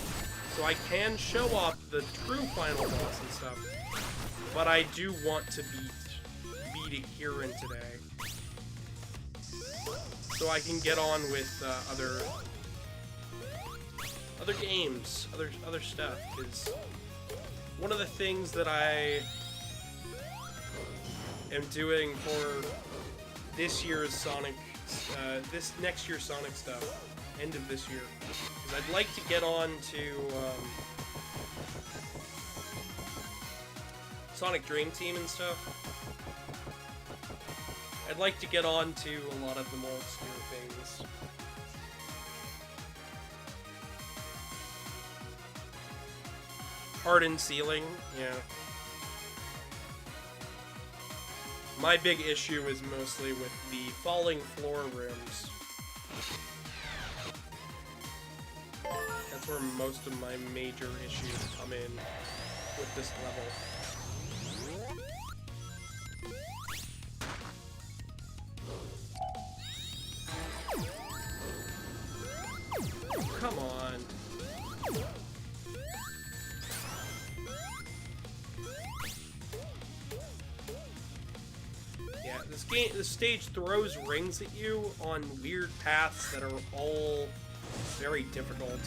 so I can show off the true final boss and stuff, but I do want to beat it here and today, so I can get on with other games, other stuff, because one of the things that I am doing for this year's Sonic, this next year's Sonic stuff, end of this year, is I'd like to get on to Sonic Dream Team and stuff. I'd like to get on to a lot of the more obscure things. Hardened ceiling, yeah. My big issue is mostly with the falling floor rooms. That's where most of my major issues come in with this level. Come on. Yeah, this stage throws rings at you on weird paths that are all very difficult.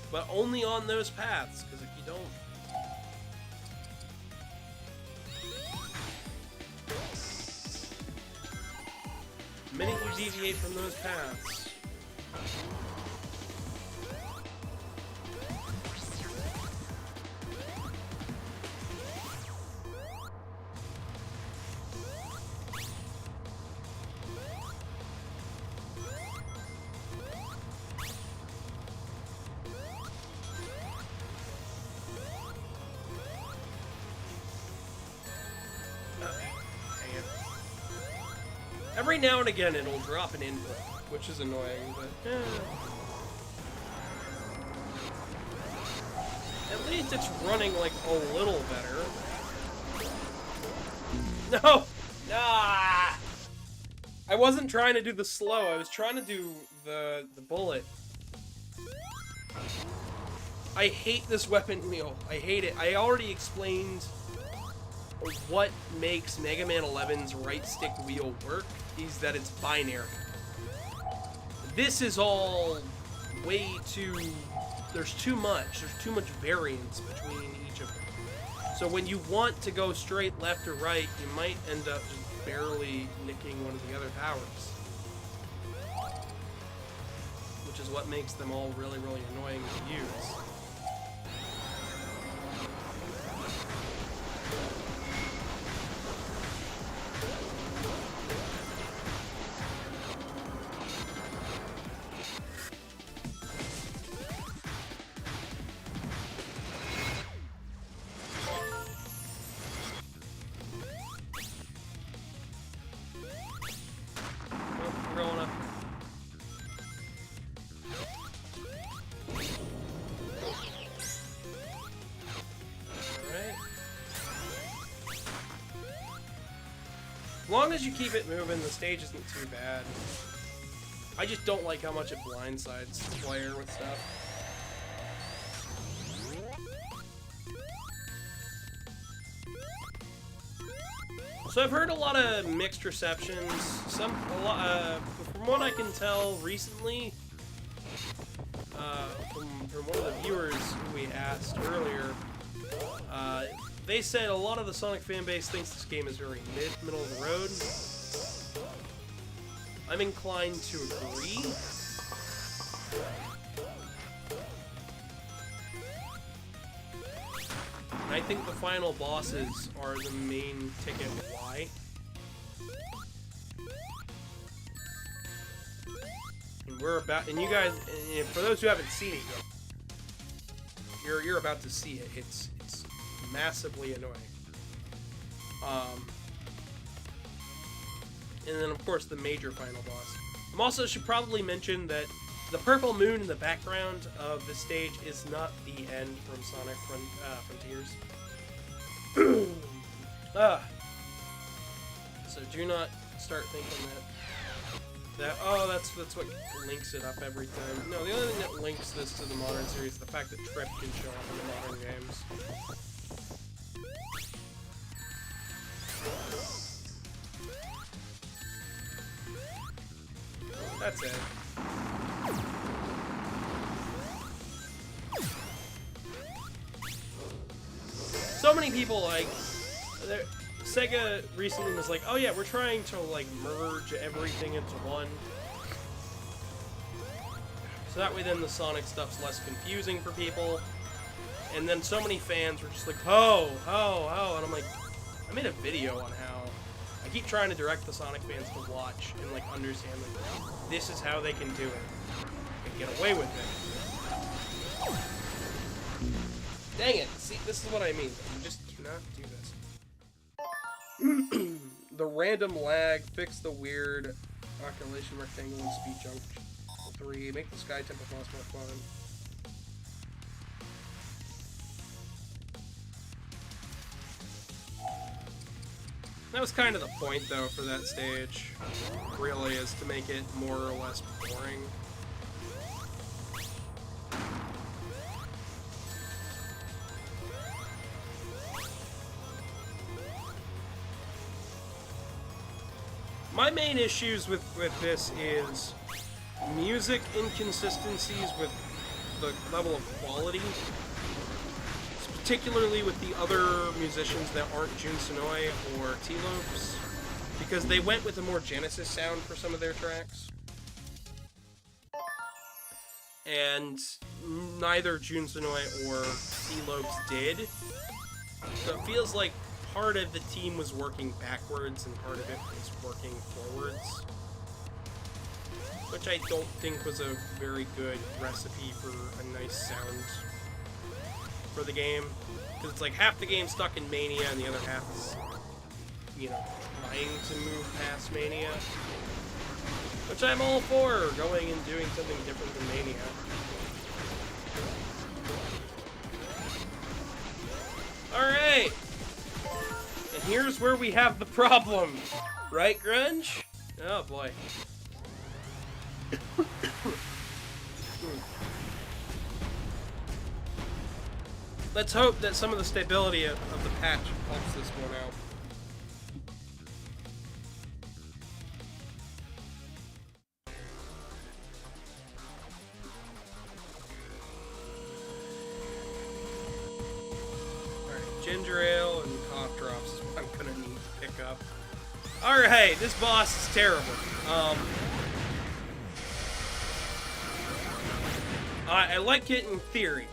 But only on those paths, because if you don't... The minute you deviate from those paths... Every now and again, it'll drop an input. which is annoying, but at least it's running like a little better. No! Ah! I wasn't trying to do the slow, I was trying to do the bullet. I hate this weapon wheel. I hate it. I already explained what makes Mega Man 11's right stick wheel work is that it's binary. This is all way too... There's too much. There's too much variance between each of them. So when you want to go straight left or right, you might end up just barely nicking one of the other powers. Which is what makes them all really, really annoying to use. As long as you keep it moving, the stage isn't too bad. I just don't like how much it blindsides the player with stuff. So I've heard a lot of mixed receptions. From what I can tell recently, from one of the viewers who we asked earlier, they said a lot of the Sonic fanbase thinks this game is very middle of the road. I'm inclined to agree. And I think the final bosses are the main ticket why. And you guys, and for those who haven't seen it yet, you're about to see it. It's massively annoying. And then of course the major final boss. I also should probably mention that the purple moon in the background of the stage is not the end from Sonic Frontiers. So do not start thinking that that's what links it up every time. No, the only thing that links this to the modern series is the fact that Trip can show up in the modern games. That's it. So many people, like, Sega recently was like, oh yeah, we're trying to, like, merge everything into one. So that way then the Sonic stuff's less confusing for people. And then so many fans were just like, ho, and I'm like, I made a video on how I keep trying to direct the Sonic fans to watch and, like, understand, like, this is how they can do it and get away with it. Dang it! See, this is what I mean. You just cannot do this. The random lag, fix the weird calculation rectangle and speed jump 3, make the sky temple boss more fun. That was kind of the point, though, for that stage, really, is to make it more or less boring. My main issues with this is music inconsistencies with the level of quality. Particularly with the other musicians that aren't Jun Senoue or T-Lopes, because they went with a more Genesis sound for some of their tracks. And neither Jun Senoue or T-Lopes did. So it feels like part of the team was working backwards and part of it was working forwards. Which I don't think was a very good recipe for a nice sound for the game, because it's like half the game stuck in Mania and the other half is, you know, trying to move past Mania. Which I'm all for, going and doing something different than Mania. Alright! And here's where we have the problem. Right, Grunge? Oh boy. Let's hope that some of the stability of the patch helps this one out. Alright, ginger ale and cough drops is what I'm gonna need to pick up. Alright, this boss is terrible. I like it in theory.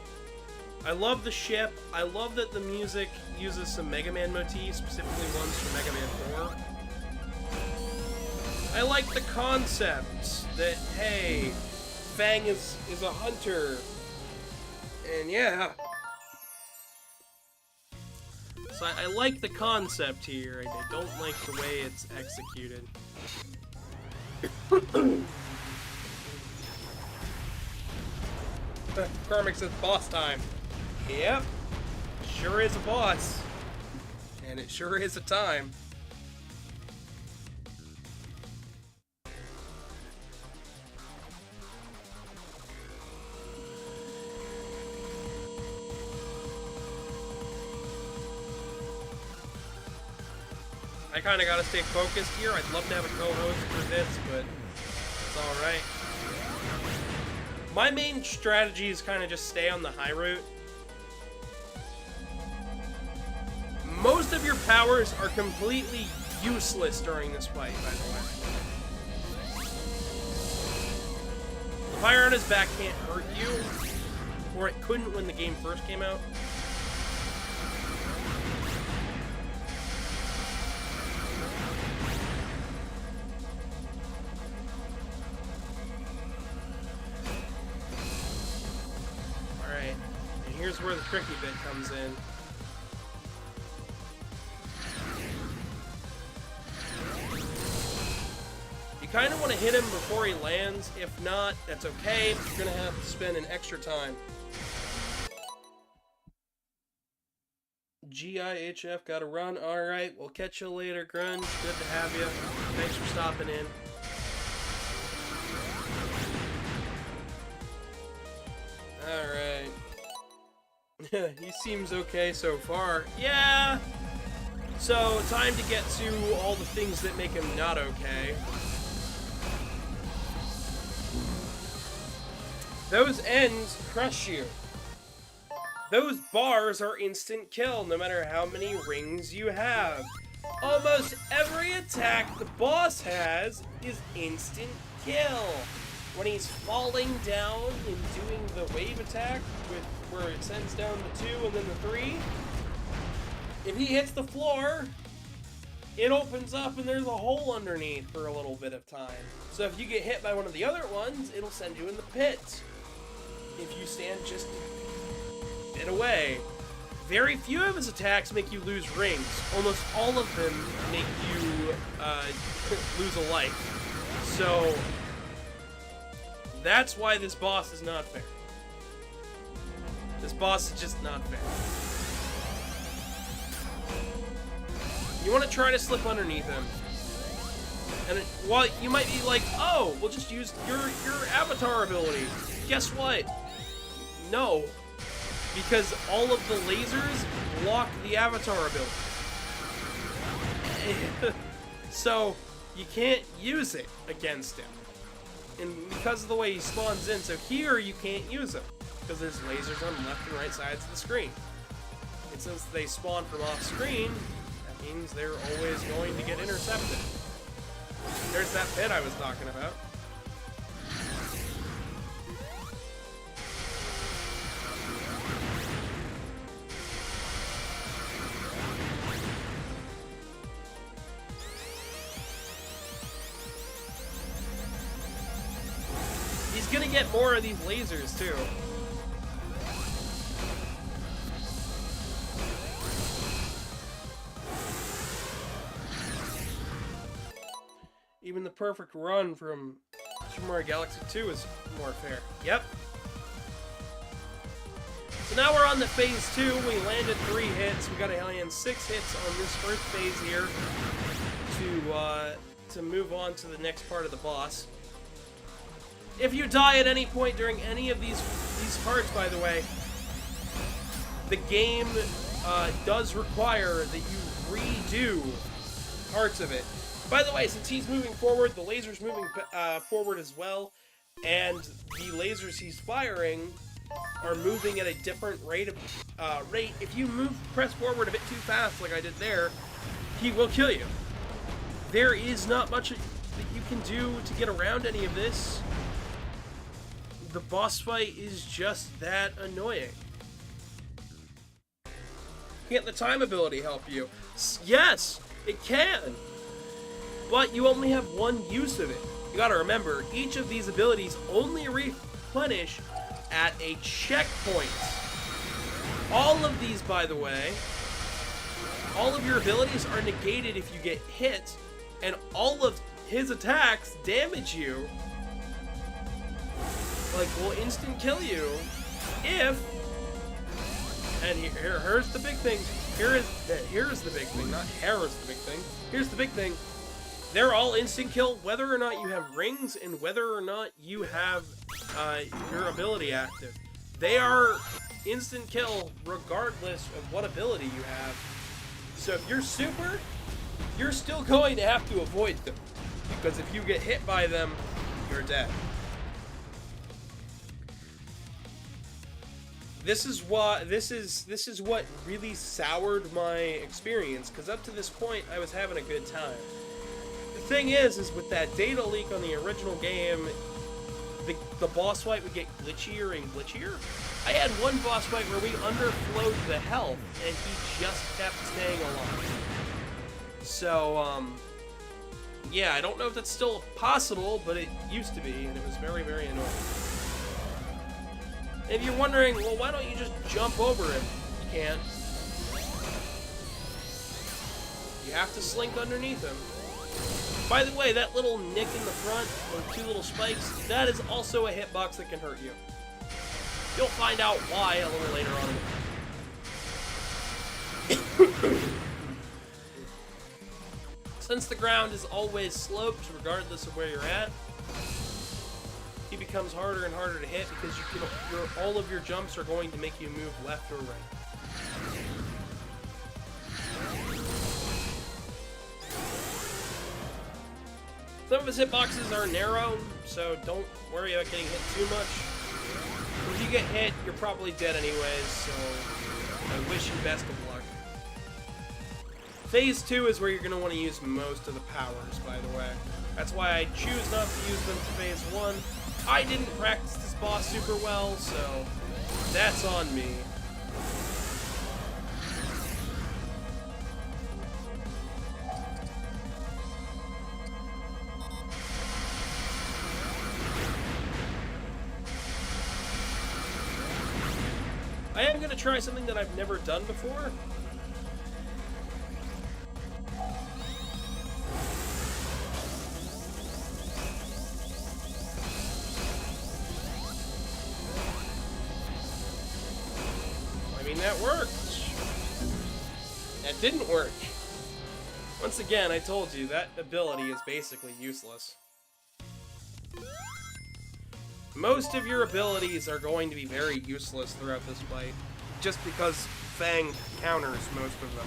I love the ship. I love that the music uses some Mega Man motifs, specifically ones from Mega Man 4. I like the concept that, hey, Fang is a hunter. And yeah. So I like the concept here. I don't like the way it's executed. Karmic says boss time. Yep. Sure is a boss. And it sure is a time. I kind of got to stay focused here. I'd love to have a co-host for this, but it's alright. My main strategy is kind of just stay on the high route. Most of your powers are completely useless during this fight, by the way. The fire on his back can't hurt you, or it couldn't when the game first came out. Alright, and here's where the tricky bit comes in. You kind of want to hit him before he lands. If not, that's okay. You're going to have to spend an extra time. GIHF gotta run. Alright, we'll catch you later, Grunge. Good to have you. Thanks for stopping in. Alright. He seems okay so far. Yeah! So, time to get to all the things that make him not okay. Those ends crush you. Those bars are instant kill, no matter how many rings you have. Almost every attack the boss has is instant kill. When he's falling down and doing the wave attack, with where it sends down the 2 and then the 3, if he hits the floor, it opens up and there's a hole underneath for a little bit of time. So if you get hit by one of the other ones, it'll send you in the pit. If you stand just a bit away. Very few of his attacks make you lose rings. Almost all of them make you lose a life. So that's why this boss is not fair. This boss is just not fair. You want to try to slip underneath him. And while you might be like, oh, we'll just use your avatar ability. Guess what? No. Because all of the lasers block the avatar ability. So, you can't use it against him. And because of the way he spawns in, so here you can't use him. Because there's lasers on the left and right sides of the screen. And since they spawn from off screen, that means they're always going to get intercepted. There's that pit I was talking about. He's gonna get more of these lasers too. Even the perfect run from Super Mario Galaxy 2 is more fair. Yep. So now we're on the phase 2. We landed 3 hits. We got to land 6 hits on this first phase here to move on to the next part of the boss. If you die at any point during any of these parts, by the way, the game does require that you redo parts of it. By the way, since he's moving forward, the laser's moving forward as well, and the lasers he's firing are moving at a different rate. If you press forward a bit too fast, like I did there, he will kill you. There is not much that you can do to get around any of this. The boss fight is just that annoying. Can't the time ability help you? Yes, it can. But you only have one use of it. You gotta remember, each of these abilities only replenish at a checkpoint. All of these, by the way, all of your abilities are negated if you get hit, and all of his attacks damage you. Like, will instant kill you if... And here's the big thing. Here's the big thing. Not here is the big thing. Here's the big thing. They're all instant kill, whether or not you have rings and whether or not you have your ability active. They are instant kill regardless of what ability you have. So if you're super, you're still going to have to avoid them, because if you get hit by them, you're dead. This is what really soured my experience, because up to this point I was having a good time. The thing is with that data leak on the original game, the boss fight would get glitchier and glitchier. I had one boss fight where we underflowed the health, and he just kept staying alive. So, yeah, I don't know if that's still possible, but it used to be, and it was very, very annoying. If you're wondering, well, why don't you just jump over him? You can't. You have to slink underneath him. By the way, that little nick in the front, or 2 little spikes, that is also a hitbox that can hurt you. You'll find out why a little later on. Since the ground is always sloped, regardless of where you're at, he becomes harder and harder to hit because all of your jumps are going to make you move left or right. Some of his hitboxes are narrow, so don't worry about getting hit too much. If you get hit, you're probably dead anyways, so I wish you best of luck. Phase 2 is where you're going to want to use most of the powers, by the way. That's why I choose not to use them for Phase 1. I didn't practice this boss super well, so that's on me. I am going to try something that I've never done before. I mean, that worked. That didn't work. Once again, I told you, that ability is basically useless. Most of your abilities are going to be very useless throughout this fight, just because Fang counters most of them.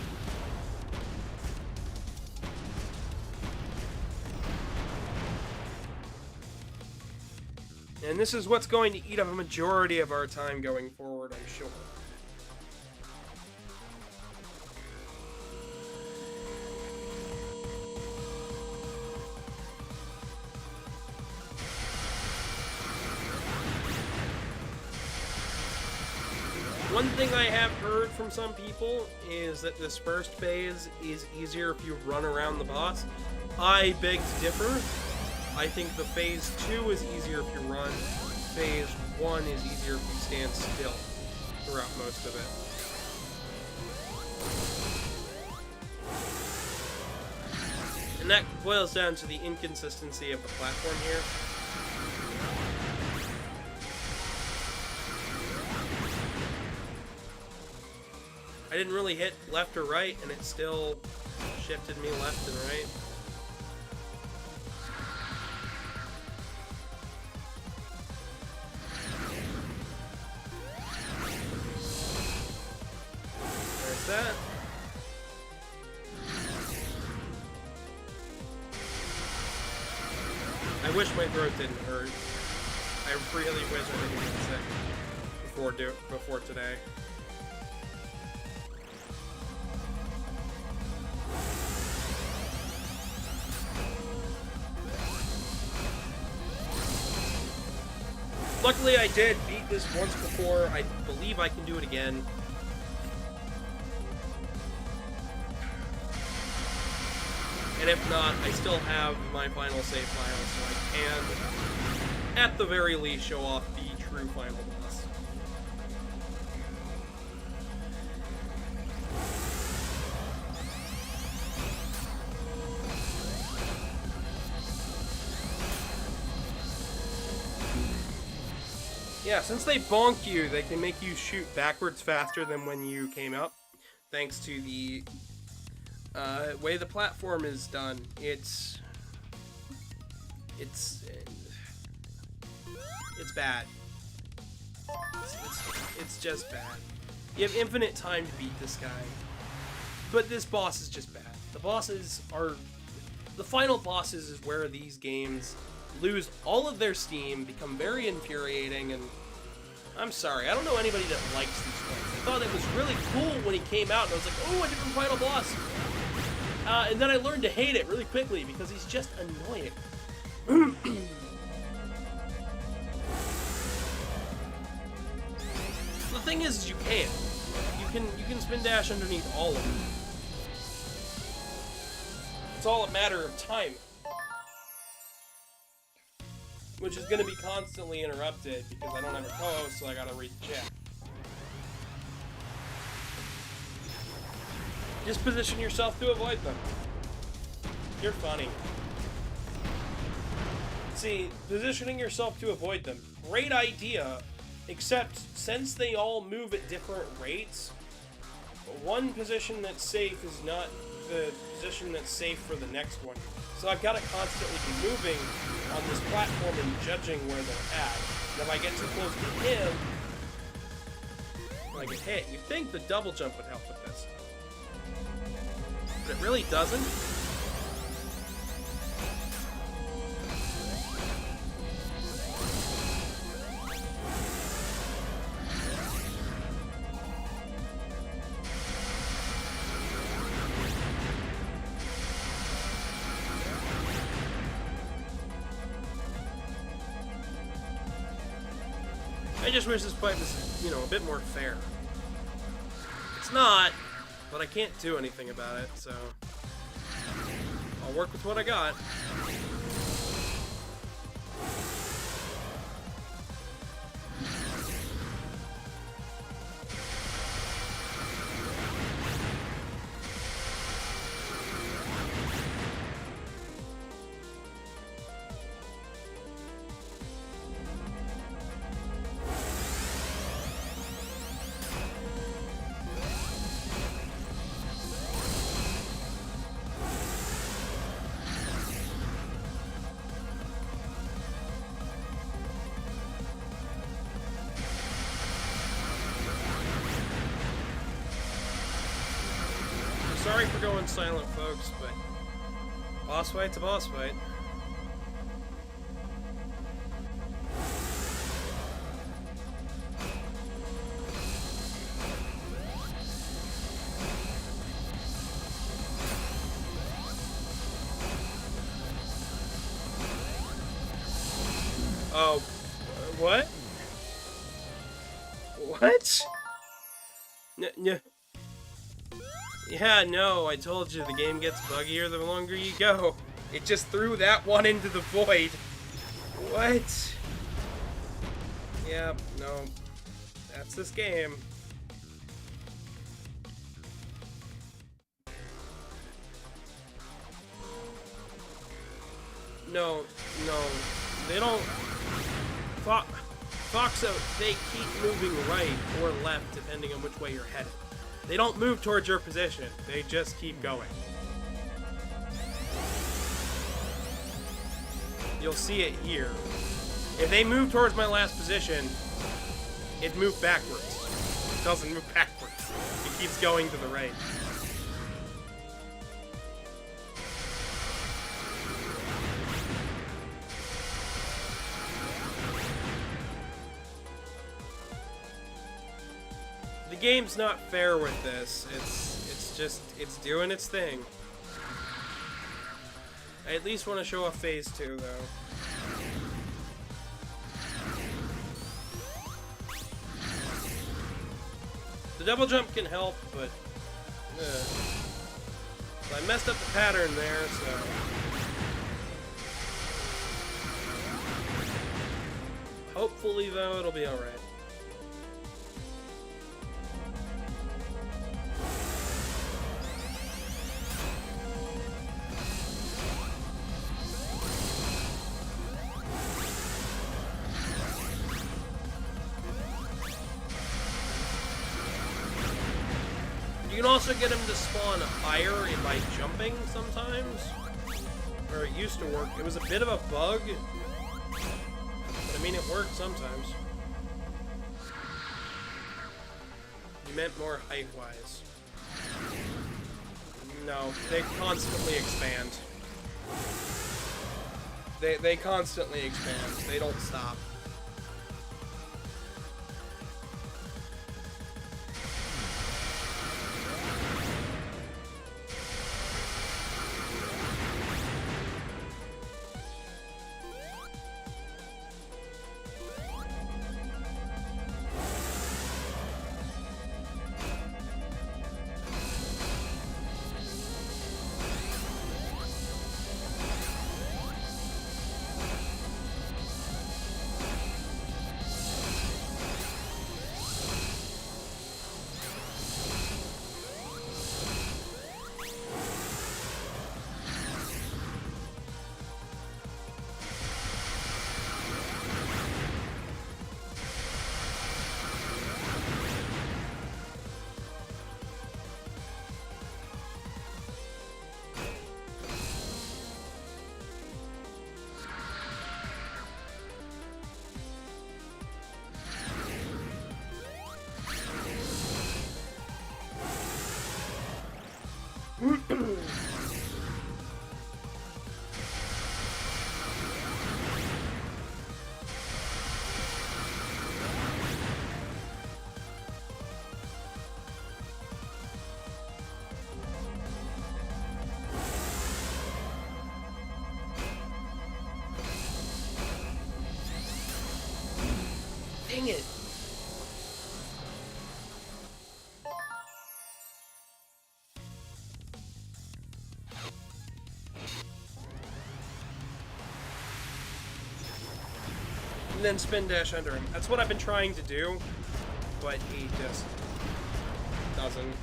And this is what's going to eat up a majority of our time going forward, I'm sure. One thing I have heard from some people is that this first phase is easier if you run around the boss. I beg to differ. I think the phase 2 is easier if you run. Phase 1 is easier if you stand still throughout most of it. And that boils down to the inconsistency of the platform here. I didn't really hit left or right, and it still shifted me left and right. There's that. I wish my throat didn't hurt. I really wish I didn't get sick before today. Luckily, I did beat this once before. I believe I can do it again. And if not, I still have my final save file, so I can, at the very least, show off the true final boss. Yeah, since they bonk you, they can make you shoot backwards faster than when you came up, thanks to the way the platform is done. It's bad. It's just bad. You have infinite time to beat this guy, but this boss is just bad. The final bosses is where these games lose all of their steam, become very infuriating, and I'm sorry, I don't know anybody that likes these fights. I thought it was really cool when he came out, and I was like, oh, a different final boss. And then I learned to hate it really quickly because he's just annoying. The thing is you can spin dash underneath all of them. It's all a matter of time, which is going to be constantly interrupted because I don't have a co-host, so I gotta read the chat. Just position yourself to avoid them. You're funny. See, positioning yourself to avoid them, great idea, except since they all move at different rates, one position that's safe is not the position that's safe for the next one. So I've got to constantly be moving on this platform and judging where they're at. And if I get too close to him, I get hit. You'd think the double jump would help with this, but it really doesn't. I just wish this fight was, a bit more fair. It's not, but I can't do anything about it, so I'll work with what I got. Sorry for going silent, folks, but boss fight's a boss fight. Oh, what? What? Yeah, no, I told you the game gets buggier the longer you go. It just threw that one into the void. What? Yeah, no. That's this game. No, no, they don't. Foxo, they keep moving right or left depending on which way you're headed. They don't move towards your position. They just keep going. You'll see it here. If they move towards my last position, it moved backwards. It doesn't move backwards. It keeps going to the right. The game's not fair with this. It's doing its thing. I at least want to show off phase 2 though. The double jump can help, but I messed up the pattern there, so hopefully though it'll be alright. You can also get him to spawn higher by jumping sometimes. Or it used to work. It was a bit of a bug. But I mean, it worked sometimes. You meant more height-wise. No, they constantly expand. They constantly expand. They don't stop. Dang it! And then spin dash under him. That's what I've been trying to do, but he just doesn't.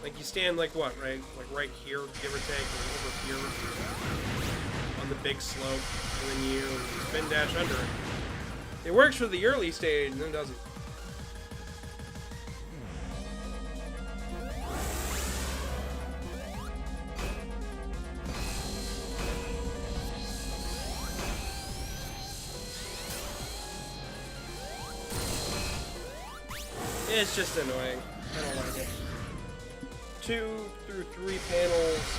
Like you stand like what, right? Like right here, give or take, or over here on the big slope, and then you spin dash under it. It works for the early stage, and then it doesn't. It's just annoying. I don't like it. 2 through 3 panels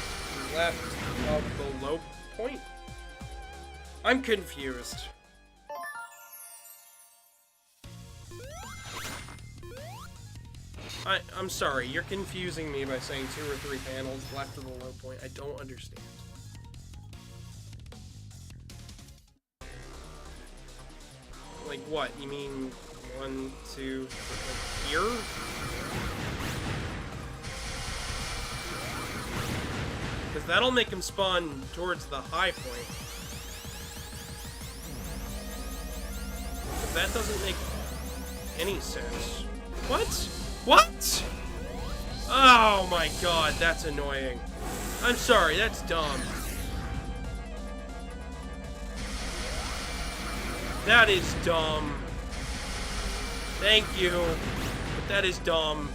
left of the low point. I'm confused. I'm sorry, you're confusing me by saying 2 or 3 panels left of the low point. I don't understand. Like what? You mean 1, 2, like here? Because that'll make him spawn towards the high point. But that doesn't make any sense. What? What? Oh my god, that's annoying. I'm sorry, that's dumb. That is dumb. Thank you. But that is dumb.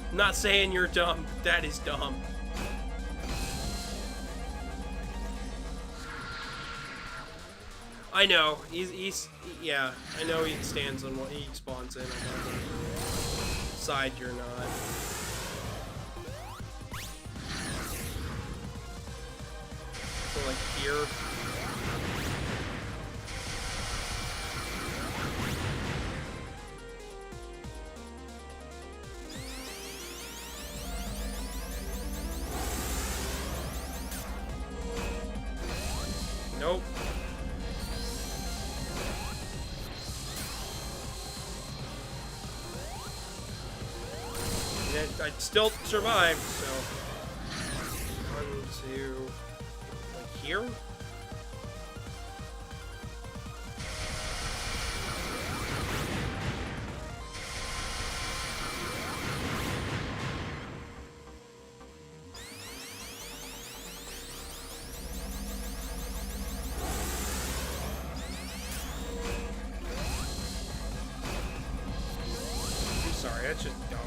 I'm not saying you're dumb, but that is dumb. I know. Yeah, I know he stands on what he spawns in on whatever side you're not. So like here. Nope. I still survived, so 1, 2, like here. I'm sorry, that's just dumb.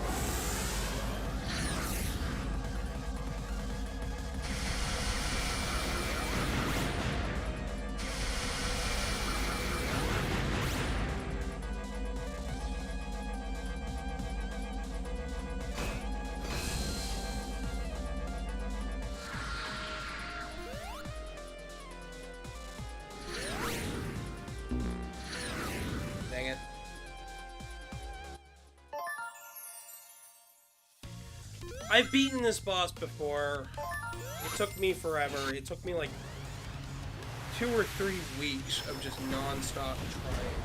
Dang it. I've beaten this boss before. It took me forever. It took me like 2 or 3 weeks of just non-stop trying.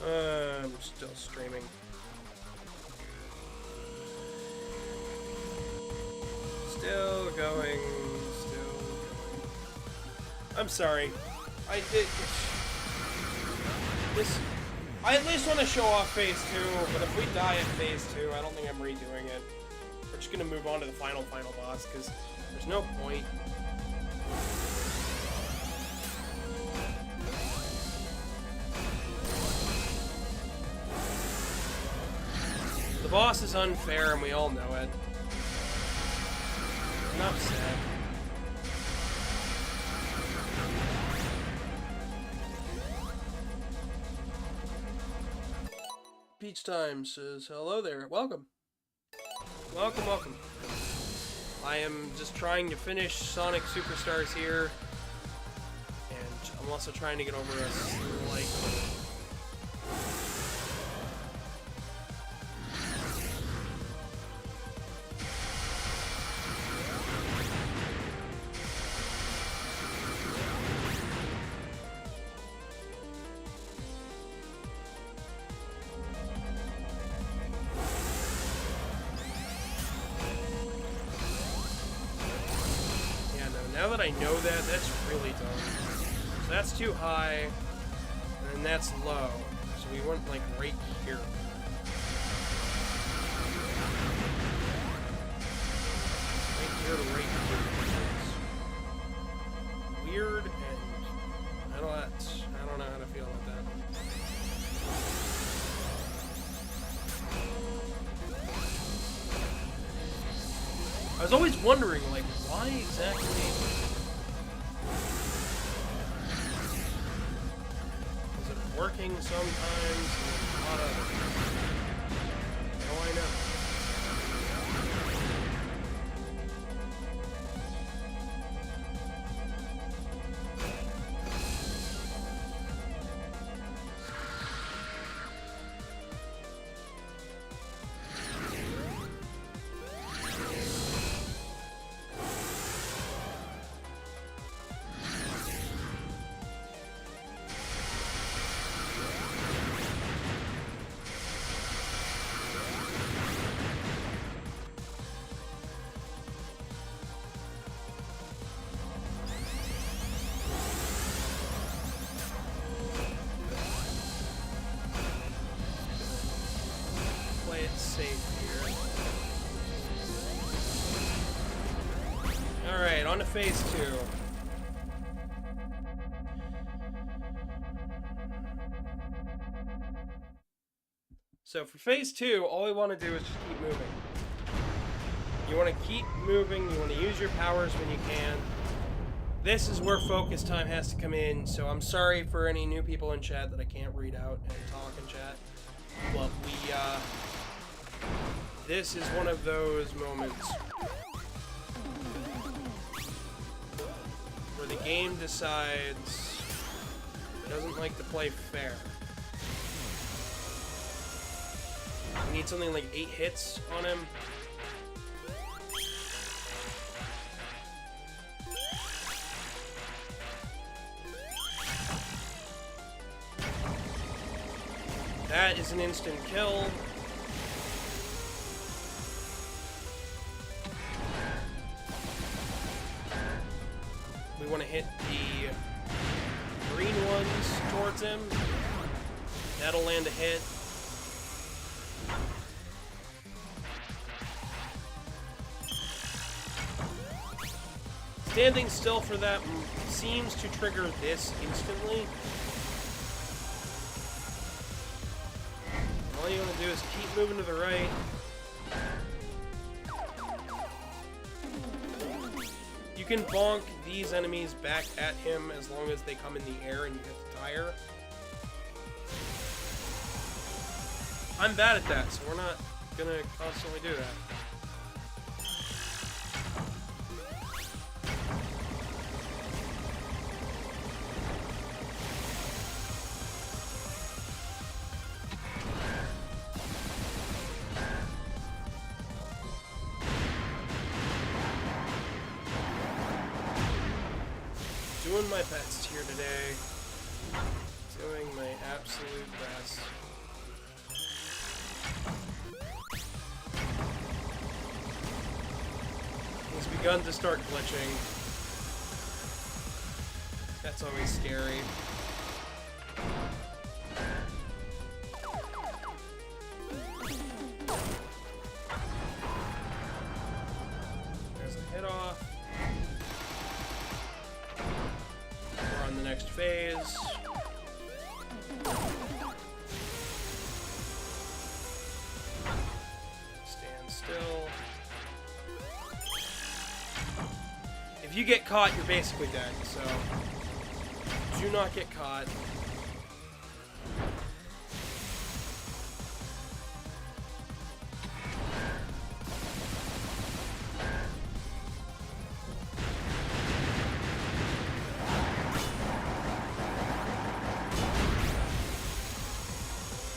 I'm still streaming. Still going. I'm sorry. I did this. I at least want to show off phase 2, but if we die at phase 2, I don't think I'm redoing it. We're just gonna move on to the final boss because there's no point. The boss is unfair, and we all know it. Enough said. Peach Time says, hello there. Welcome. Welcome, welcome. I am just trying to finish Sonic Superstars here. And I'm also trying to get over a slight... Now that I know that, that's really dumb. So that's too high, and then that's low. So we went like right here. Right here to right here. Weird, and I don't know how to feel about that. I was always wondering, like, why exactly... Is it working sometimes and not others? How do I know? on to phase 2. So for phase 2, all we want to do is just keep moving. You want to keep moving, you want to use your powers when you can. This is where focus time has to come in, so I'm sorry for any new people in chat that I can't read out and talk in chat. But this is one of those moments where the game decides it doesn't like to play fair. We need something like 8 hits on him. That is an instant kill. We want to hit the green ones towards him. That'll land a hit. Standing still for that seems to trigger this instantly. All you want to do is keep moving to the right. You can bonk these enemies back at him as long as they come in the air and you hit the tire. I'm bad at that, so we're not gonna constantly do that. Doing my best here today. Doing my absolute best. He's begun to start glitching. That's always scary. There's a hit off. We're on the next phase. Stand still. If you get caught, you're basically dead, so do not get caught.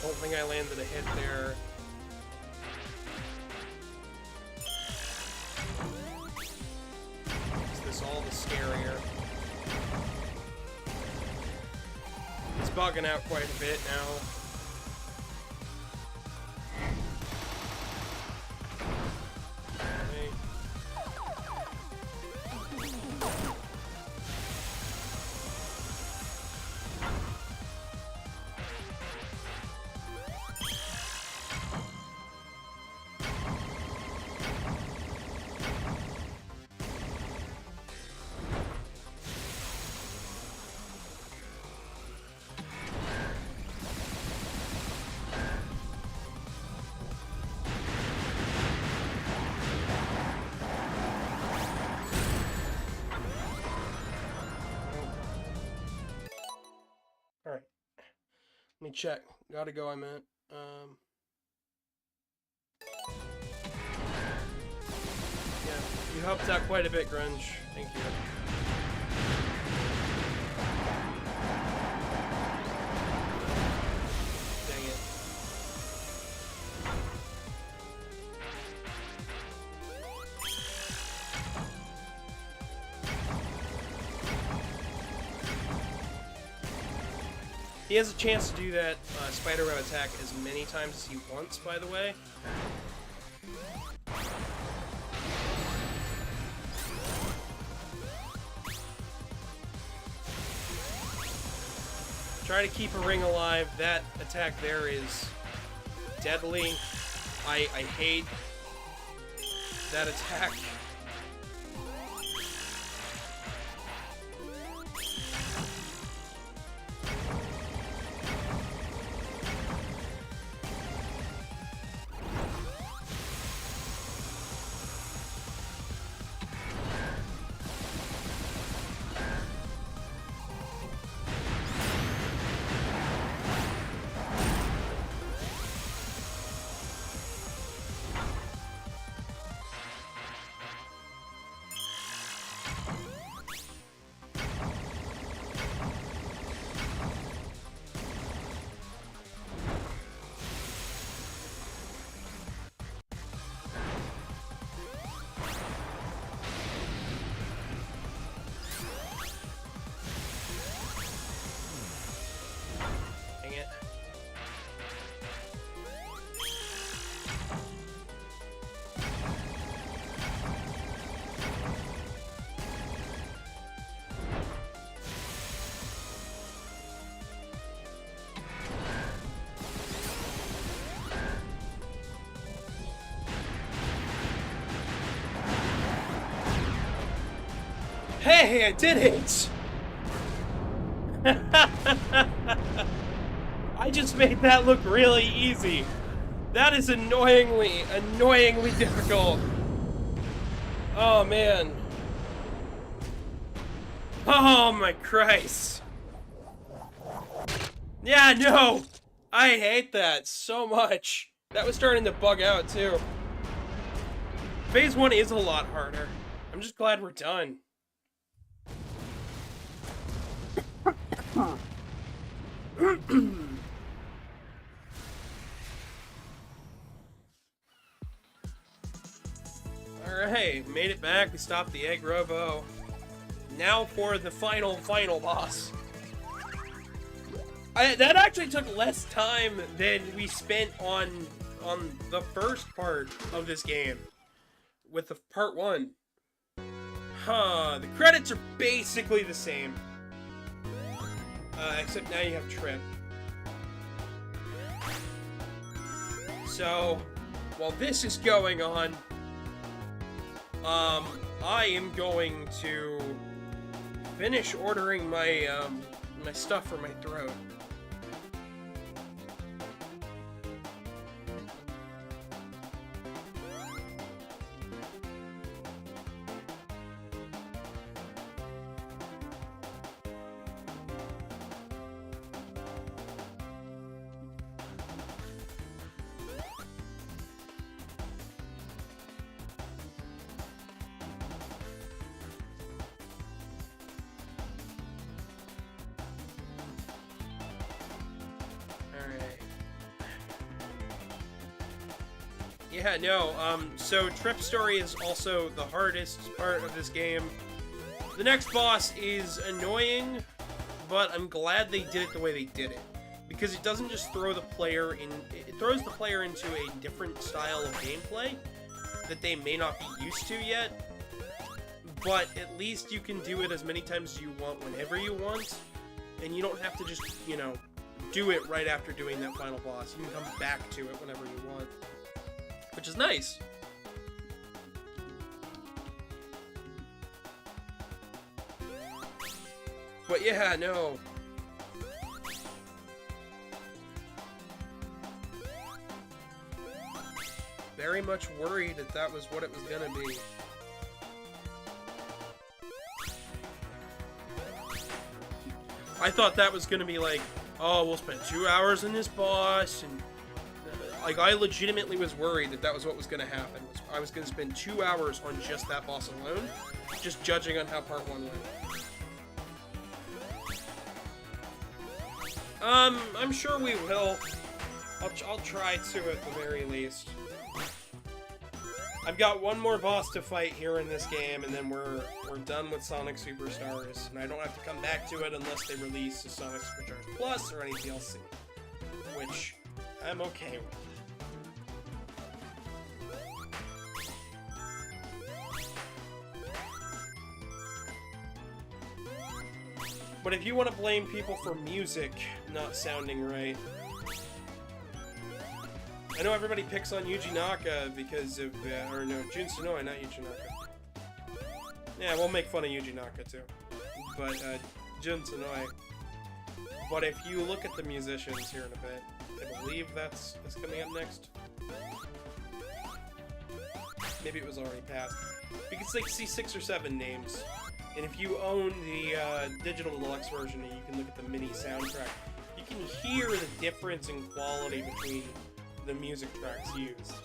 Don't think I landed a hit there. Makes this all the scarier. He's bugging out quite a bit now. Okay. Alright. Let me check. Gotta go, I meant. Yeah, you helped out quite a bit, Grunge. Thank you. Dang it. He has a chance to do that spiderweb attack as many times as he wants, by the way. Try to keep a ring alive. That attack there is deadly. I hate that attack. Hey, I did it! I just made that look really easy. That is annoyingly difficult. Oh, man. Oh, my Christ. Yeah, no! I hate that so much. That was starting to bug out, too. Phase 1 is a lot harder. I'm just glad we're done. Alright, made it back. We stopped the egg robo. Now for the final boss. That actually took less time than we spent on the first part of this game. With the part 1. Huh, the credits are basically the same. Except now you have Trip. So, while this is going on, I am going to finish ordering my, my stuff for my throat. Yeah, no, so Trip Story is also the hardest part of this game. The next boss is annoying, but I'm glad they did it the way they did it. Because it doesn't just throw the player in, it throws the player into a different style of gameplay that they may not be used to yet. But at least you can do it as many times as you want, whenever you want. And you don't have to just, you know, do it right after doing that final boss. You can come back to it whenever you want. Which is nice. But yeah, no. Very much worried that that was what it was gonna be. I thought that was gonna be like, oh, we'll spend 2 hours in this boss, and like, I legitimately was worried that that was what was going to happen. I was going to spend 2 hours on just that boss alone, just judging on how part 1 went. I'm sure we will. I'll try to at the very least. I've got one more boss to fight here in this game, and then we're done with Sonic Superstars, and I don't have to come back to it unless they release a Sonic Superstars Plus or any DLC, which I'm okay with. But if you want to blame people for music not sounding right, I know everybody picks on Yuji Naka because of, or no, Jun Senoi, not Yuji Naka. Yeah, we'll make fun of Yuji Naka too. But, Jun Senoi. But if you look at the musicians here in a bit, I believe that's coming up next. Maybe it was already passed. You can like see 6 or 7 names. And if you own the digital deluxe version, you can look at the mini soundtrack. You can hear the difference in quality between the music tracks used.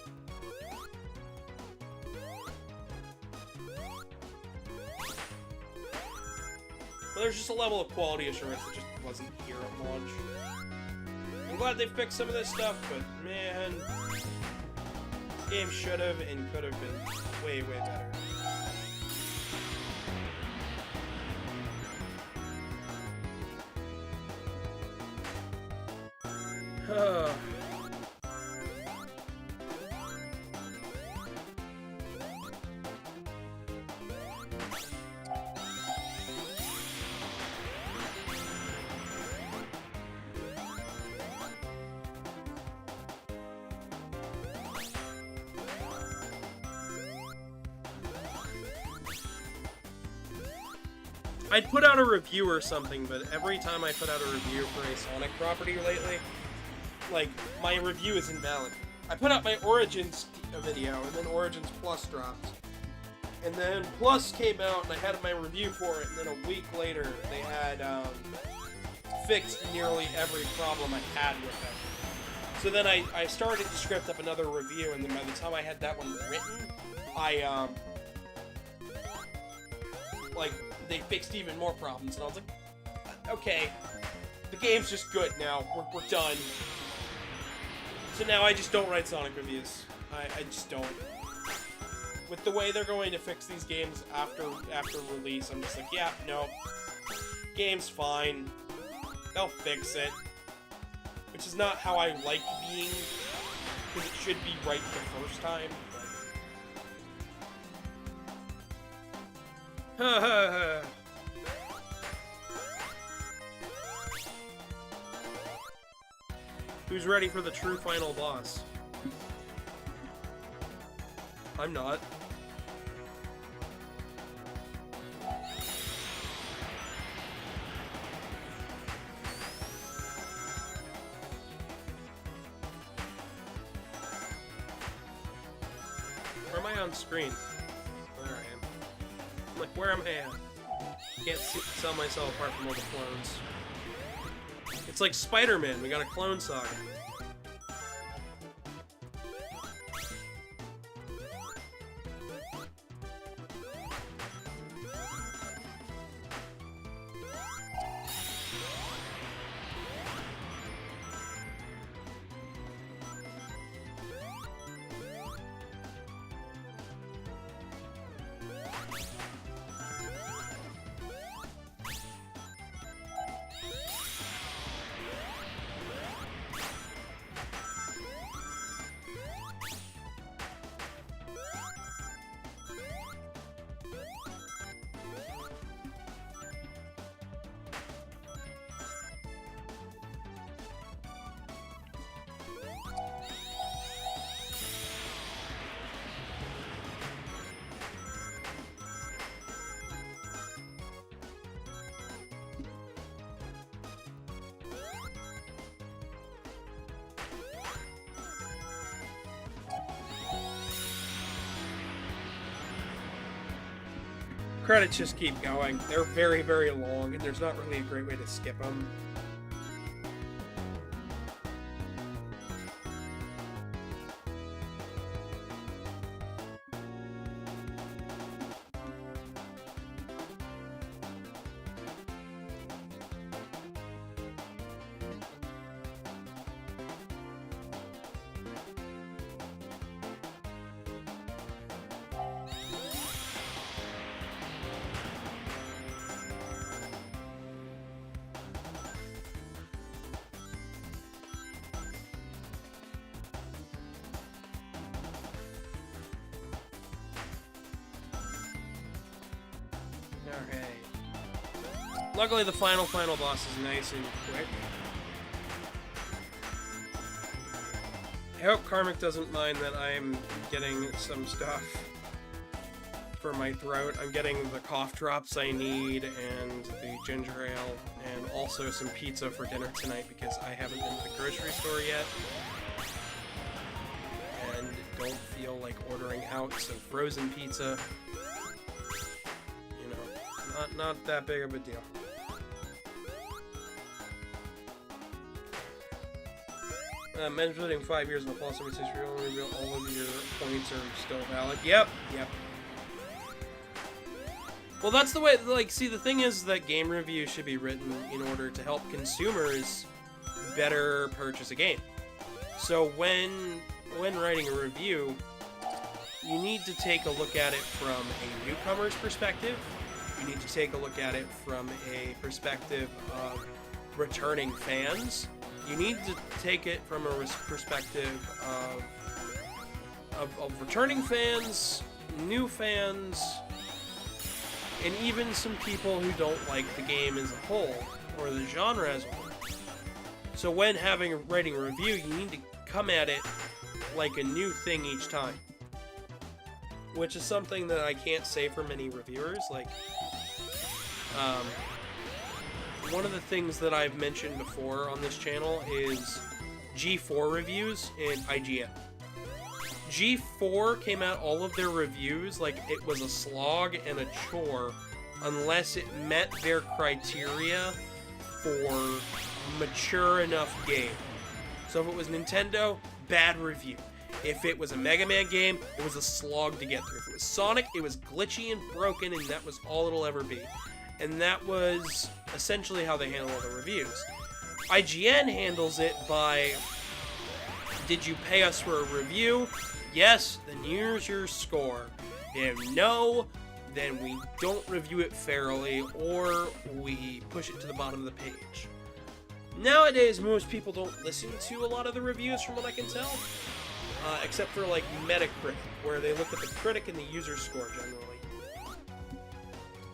But there's just a level of quality assurance that just wasn't here at launch. I'm glad they fixed some of this stuff, but man, this game should have and could have been way, way better. I'd put out a review or something, but every time I put out a review for a Sonic property lately, like, my review is invalid. I put out my Origins video, and then Origins Plus dropped. And then Plus came out, and I had my review for it, and then a week later, they had fixed nearly every problem I had with it. So then I started to script up another review, and then by the time I had that one written, they fixed even more problems, and I was like, okay, the game's just good now, we're done. So now I just don't write Sonic reviews. I just don't. With the way they're going to fix these games after release, I'm just like, yeah, no. Game's fine. They'll fix it. Which is not how I like being, because it should be right the first time. Ha ha ha. Who's ready for the true final boss? I'm not. Where am I on screen? There I am. I'm like, where am I at? Can't tell myself apart from all the clones. It's like Spider-Man, we got a clone saga. Credits just keep going. They're very, very long, and there's not really a great way to skip them. Alright. Luckily the final boss is nice and quick. I hope Karmic doesn't mind that I'm getting some stuff for my throat. I'm getting the cough drops I need, and the ginger ale, and also some pizza for dinner tonight because I haven't been to the grocery store yet. And don't feel like ordering out some frozen pizza. Not that big of a deal. Mentioning 5 years of a plus service history, all of your points are still valid. Yep. Well, that's the way, like, see, the thing is that game reviews should be written in order to help consumers better purchase a game. So when writing a review, you need to take a look at it from a newcomer's perspective. You need to take a look at it from a perspective of returning fans. You need to take it from a perspective of returning fans, new fans, and even some people who don't like the game as a whole, or the genre as a whole. So when writing a review, you need to come at it like a new thing each time. Which is something that I can't say for many reviewers. Like, One of the things that I've mentioned before on this channel is G4 reviews and IGN. G4 came out all of their reviews like it was a slog and a chore unless it met their criteria for mature enough game. So if it was Nintendo, bad review. If it was a Mega Man game, it was a slog to get through. If it was Sonic, it was glitchy and broken, and that was all it'll ever be. And that was essentially how they handle all the reviews. IGN handles it by, did you pay us for a review? Yes, then here's your score. If no, then we don't review it fairly, or we push it to the bottom of the page. Nowadays, most people don't listen to a lot of the reviews from what I can tell. Except for, like, Metacritic, where they look at the critic and the user score, generally.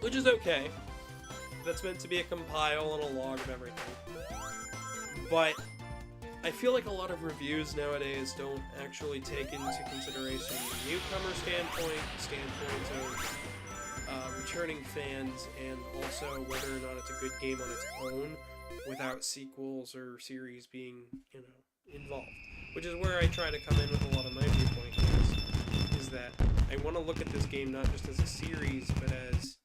Which is okay. That's meant to be a compile and a log of everything. But I feel like a lot of reviews nowadays don't actually take into consideration the newcomer standpoint of returning fans, and also whether or not it's a good game on its own, without sequels or series being, you know, involved. Which is where I try to come in with a lot of my viewpoint is that I want to look at this game not just as a series, but as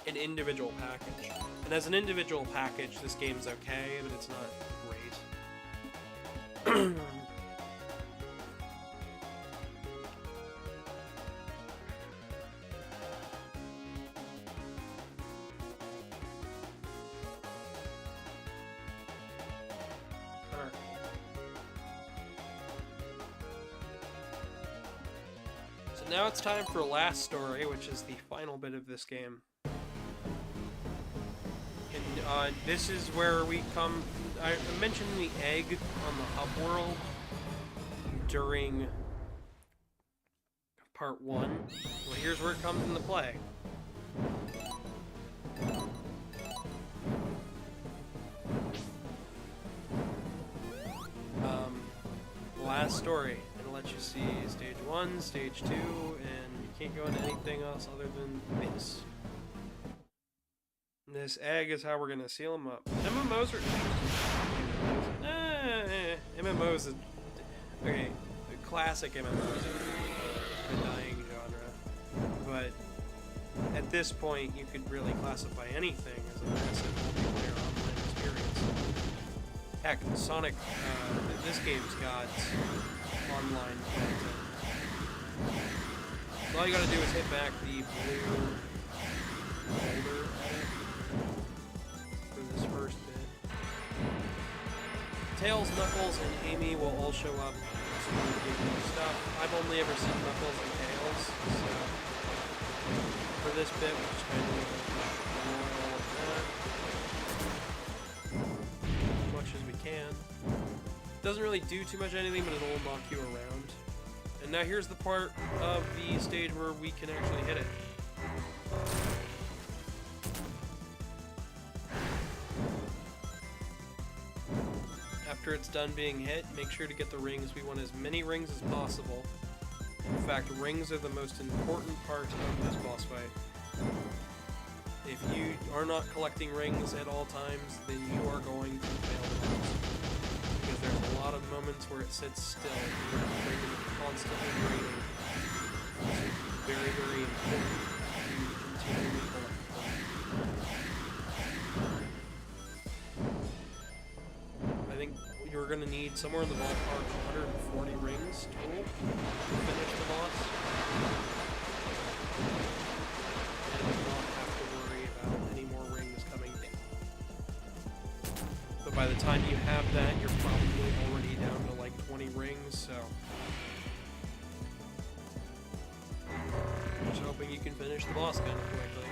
an individual package. And as an individual package, this game's okay, but it's not great. Now it's time for last story, which is the final bit of this game. And this is where we come... I mentioned the egg on the hub world during part 1. Well, here's where it comes into play. Last story. Let you see stage 1, stage 2, and you can't go into anything else other than this. This egg is how we're gonna seal them up. MMOs are MMOs. Okay, the classic MMOs are a dying genre, but at this point, you could really classify anything as a massive multiplayer online experience. Heck, Sonic. This game's got online content. So all you gotta do is hit back the blue folder edit for this first bit. Tails, Knuckles, and Amy will all show up to give you stuff. I've only ever seen Knuckles and Tails, so for this bit, we're just kind of all of that as much as we can. Doesn't really do too much anything, but it'll knock you around. And now here's the part of the stage where we can actually hit it. After it's done being hit, make sure to get the rings. We want as many rings as possible. In fact, rings are the most important part of this boss fight. If you are not collecting rings at all times, then you are going to fail the boss. Because there's a lot of moments where it sits still and you're constantly draining. It's very, very important to continually collect them. I think you're going to need somewhere in the ballpark of 140 rings total to finish the boss. And not have to worry about any more rings coming down. But by the time you have that, you're probably already down to like 20 rings, so just hoping you can finish the boss kind of quickly.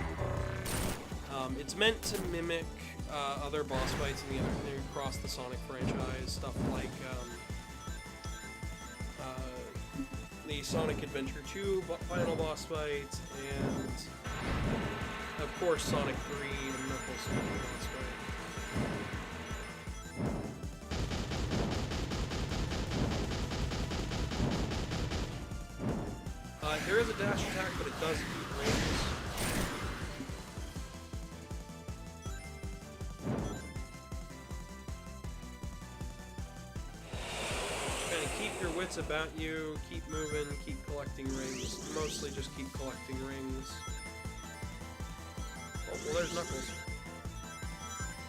It's meant to mimic other boss fights in across the Sonic franchise, stuff like the Sonic Adventure 2 final boss fight, and of course Sonic 3 and Knuckles final boss fight. There is a dash attack, but it does eat rings. it's about you. Keep moving, keep collecting rings. Mostly just keep collecting rings. Oh, well, there's Knuckles.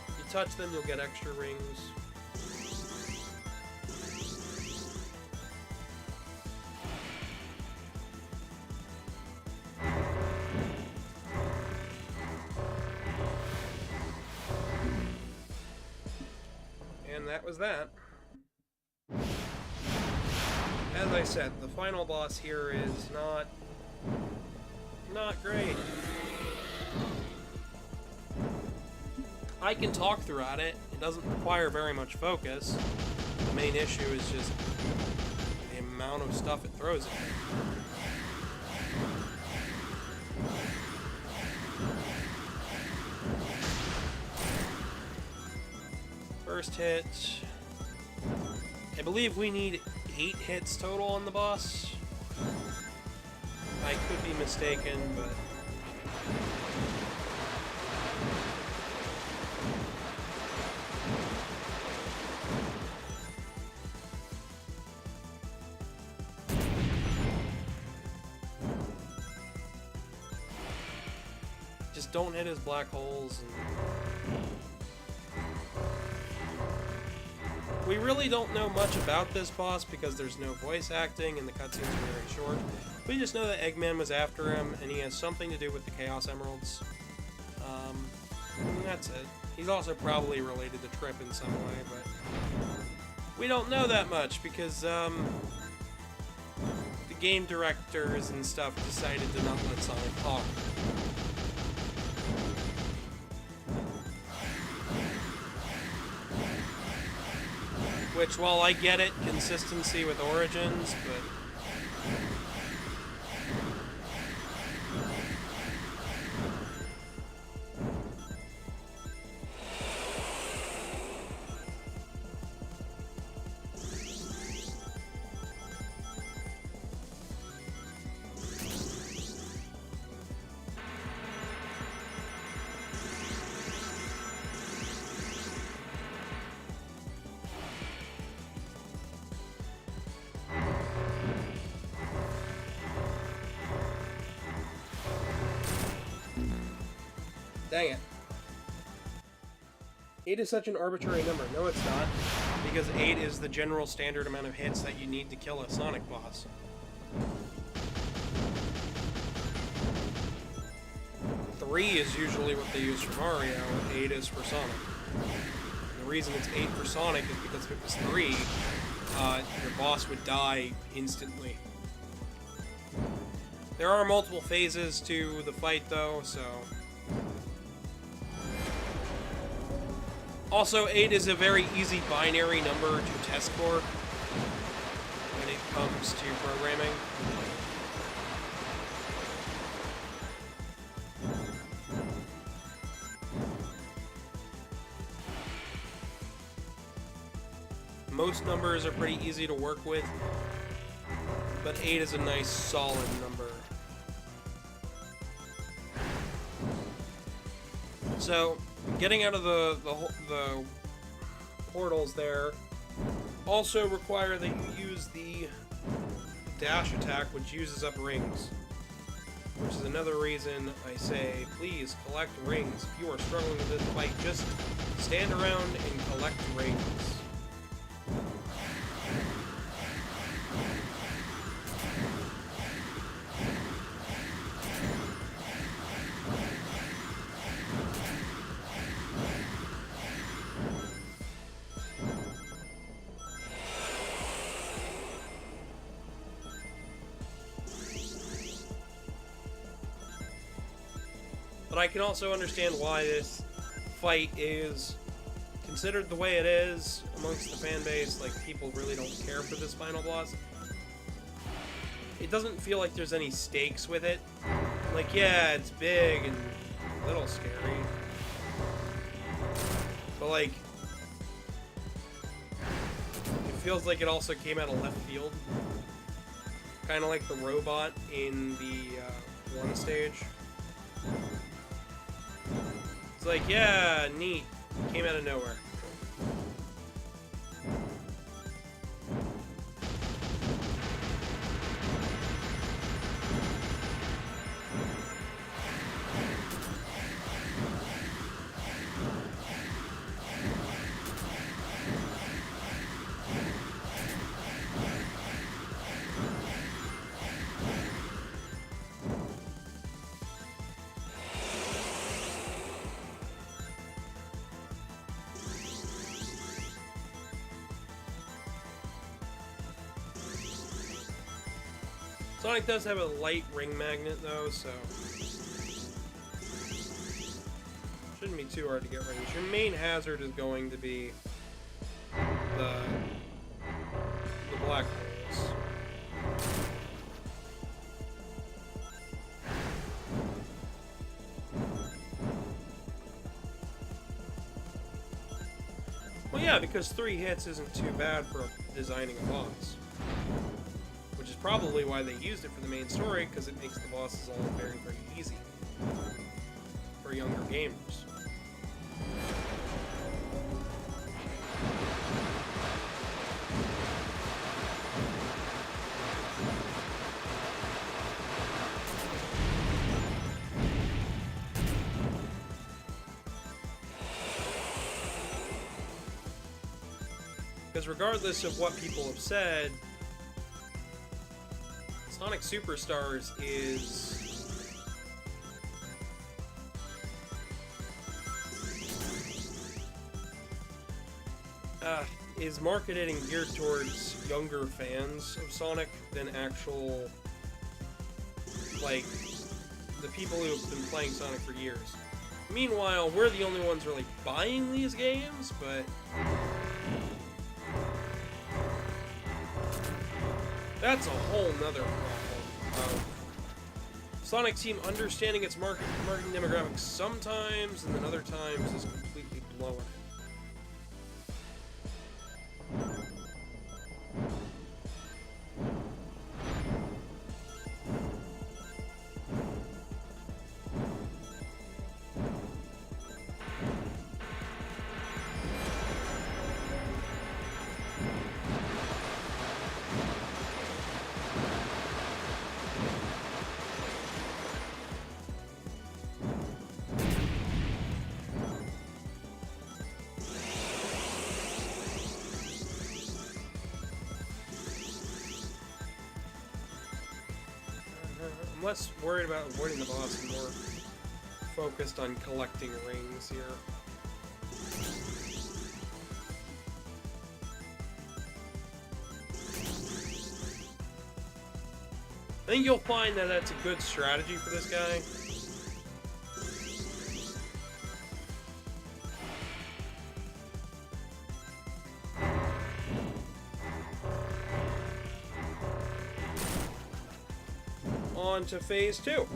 You touch them, you'll get extra rings. And that was that. As I said, the final boss here is not great. I can talk throughout it. It doesn't require very much focus. The main issue is just the amount of stuff it throws at me. First hit. I believe we need 8 hits total on the boss. I could be mistaken, but... just don't hit his black holes. We really don't know much about this boss because there's no voice acting and the cutscenes are very short. We just know that Eggman was after him and he has something to do with the Chaos Emeralds. And that's it. He's also probably related to Trip in some way, but we don't know that much because the game directors and stuff decided to not let Sonic talk. Which, while I get it, consistency with Origins, but... dang it. 8 is such an arbitrary number. No, it's not. Because 8 is the general standard amount of hits that you need to kill a Sonic boss. Three is usually what they use for Mario, and 8 is for Sonic. And the reason it's 8 for Sonic is because if it was 3, your boss would die instantly. There are multiple phases to the fight, though, so... Also, 8 is a very easy binary number to test for when it comes to programming. Most numbers are pretty easy to work with, but 8 is a nice solid number. So, getting out of the portals there also require that you use the dash attack, which uses up rings. Which is another reason I say, please collect rings. If you are struggling with this fight, just stand around and collect rings. But I can also understand why this fight is considered the way it is amongst the fan base. Like, people really don't care for this final boss. It doesn't feel like there's any stakes with it. Like, yeah, it's big and a little scary. But, like, it feels like it also came out of left field. Kind of like the robot in the one stage. It's like, yeah, neat. Came out of nowhere. Sonic does have a light ring magnet though, so shouldn't be too hard to get rings. Your main hazard is going to be the black holes. Well, yeah, because 3 hits isn't too bad for designing a boss. Which is probably why they used it for the main story, because it makes the bosses all very, very easy for younger gamers. Because regardless of what people have said, Sonic Superstars is marketed and geared towards younger fans of Sonic than actual, like, the people who have been playing Sonic for years. Meanwhile, we're the only ones really buying these games, but that's a whole nother problem. Sonic team understanding its marketing demographics sometimes, and then other times is completely blowing it. I'm less worried about avoiding the boss and more focused on collecting rings here. I think you'll find that that's a good strategy for this guy. On to phase 2.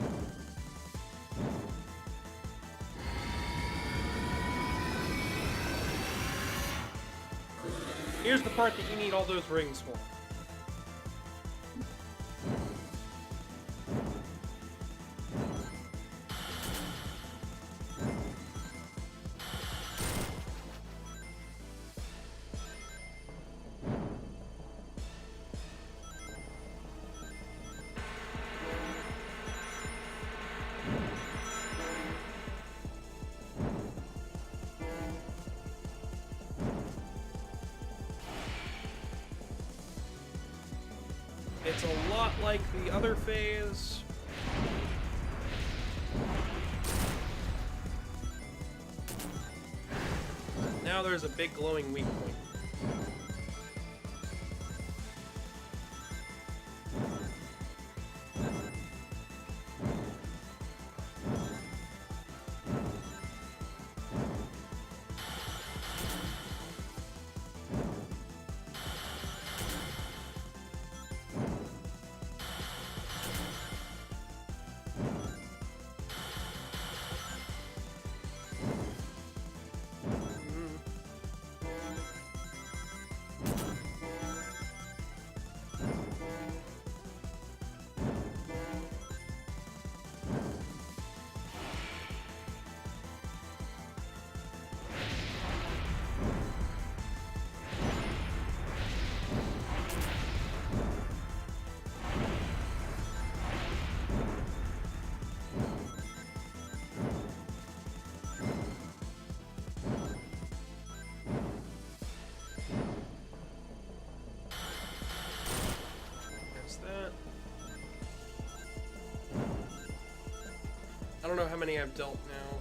Here's the part that you need all those rings for. It's a lot like the other phase. Now there's a big glowing weak point. I don't know how many I've dealt now.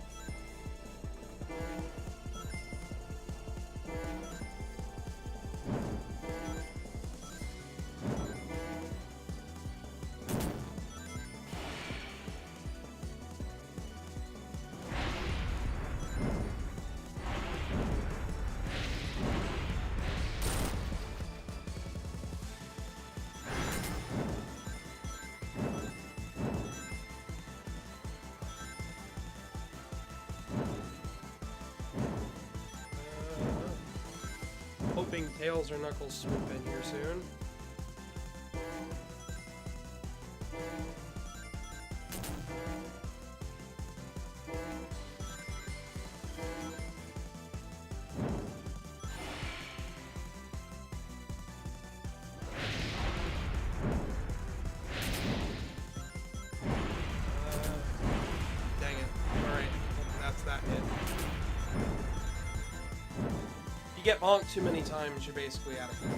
Tails or Knuckles swoop in here soon. Dang it. Alright, that's that hit. If you get bonked too many times, you're basically out of here.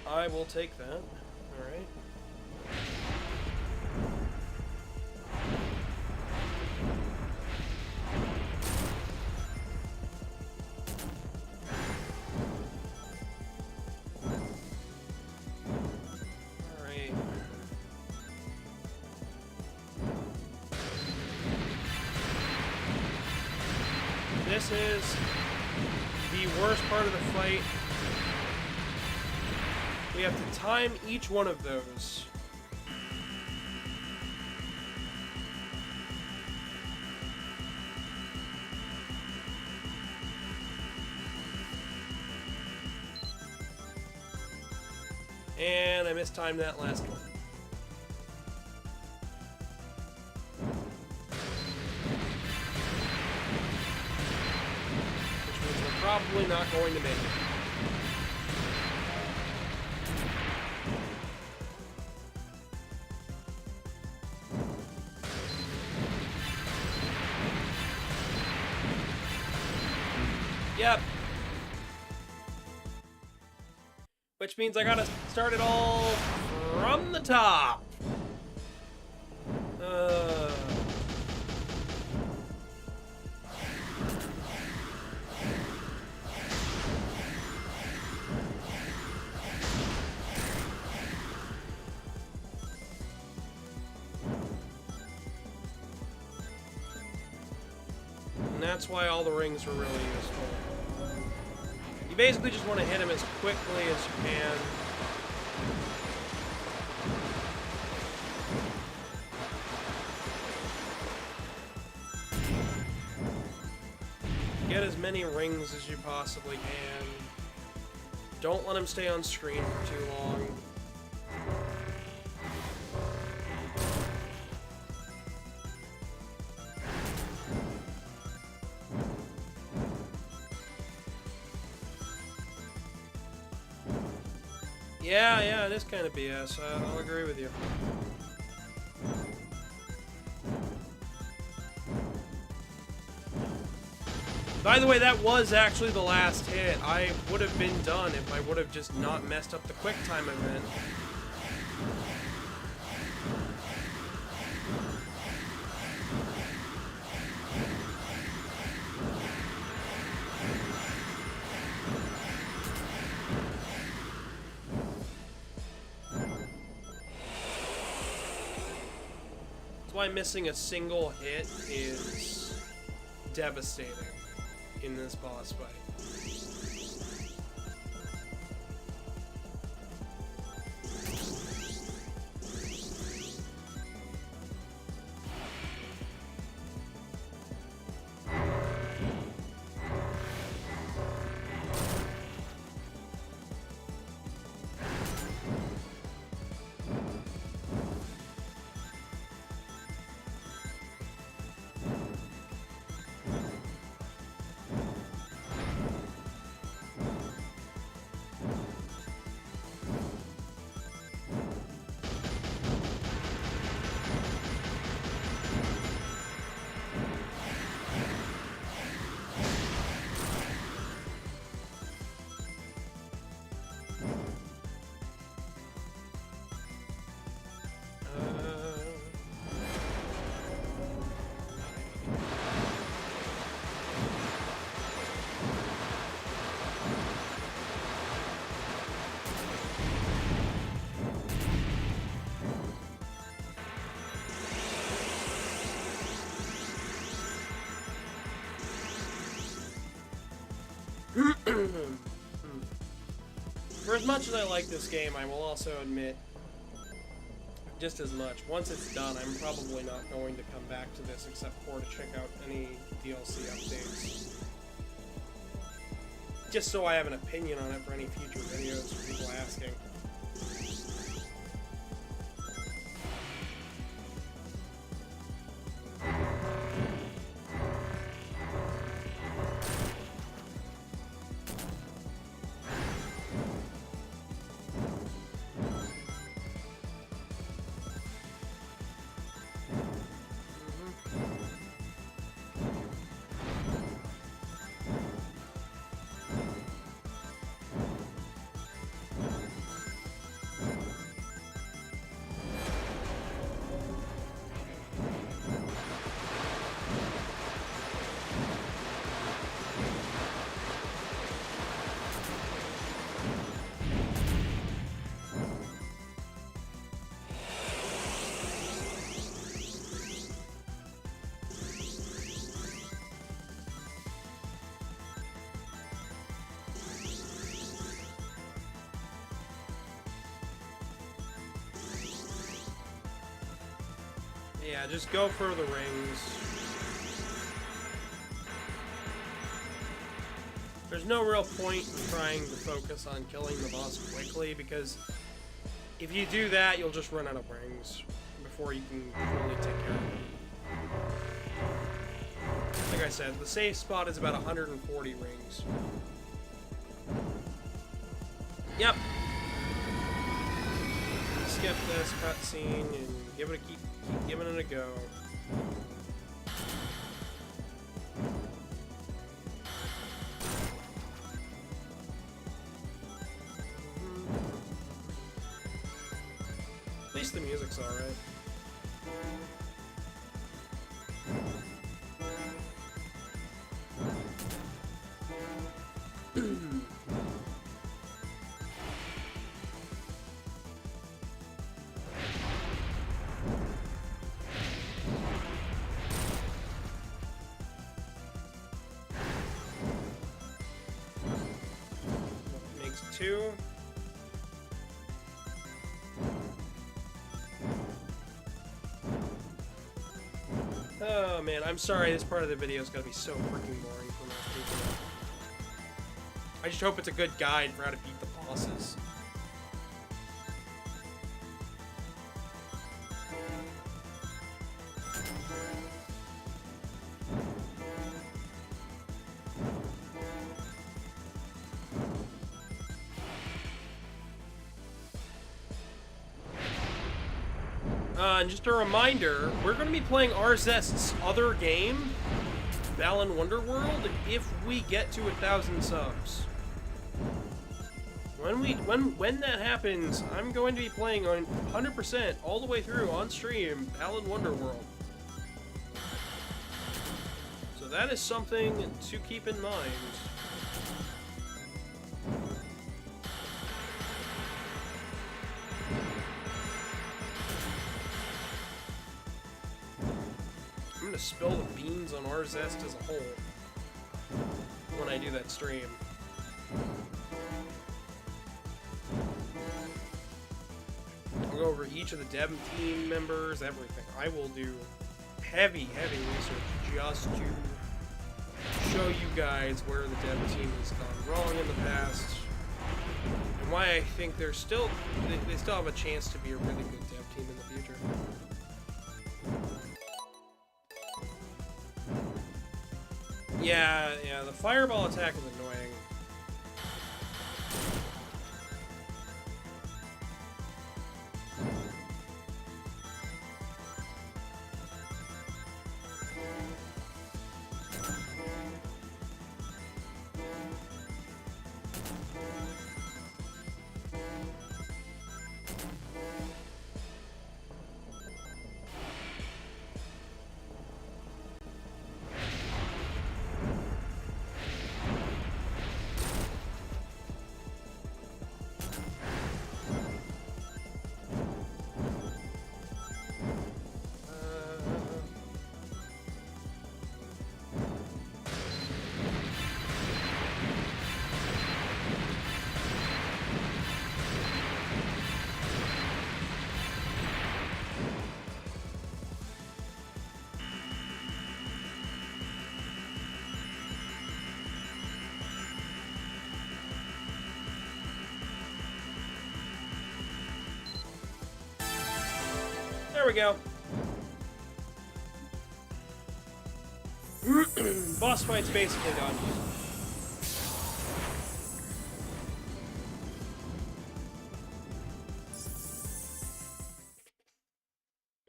I will take that. Alright. Alright. This is the worst part of the fight. We have to time each one of those. And I mistimed that last one. Which means we're probably not going to make it. Yep. Which means I gotta start it all from the top. And that's why all the rings were really useful. You basically just want to hit him as quickly as you can. Get as many rings as you possibly can. Don't let him stay on screen for too long. Yeah, it is kind of BS. I'll agree with you. By the way, that was actually the last hit. I would have been done if I would have just not messed up the quick time event. That's why missing a single hit is devastating in this boss fight. For as much as I like this game, I will also admit, just as much, once it's done, I'm probably not going to come back to this except for to check out any DLC updates. Just so I have an opinion on it for any future videos for people asking. Yeah, just go for the rings. There's no real point in trying to focus on killing the boss quickly, because if you do that, you'll just run out of rings before you can fully take care of it. Like I said, the safe spot is about 140 rings. Yep. Skip this cutscene and give it a keep giving it a go. At least the music's alright. Two. Oh man, I'm sorry, this part of the video is gonna be so freaking boring for most people. I just hope it's a good guide for how to beat the bosses. And just a reminder, we're going to be playing Arzest's other game, Balan Wonderworld, if we get to 1,000 subs. When that happens, I'm going to be playing on 100% all the way through on stream, Balan Wonderworld. So that is something to keep in mind. Spill the beans on Arzest as a whole when I do that stream. I'll go over each of the dev team members, everything. I will do heavy research just to show you guys where the dev team has gone wrong in the past and why I think they're still they still have a chance to be a really good dev team in the future. Yeah, the fireball attack is annoying. we go. Boss fight's basically done.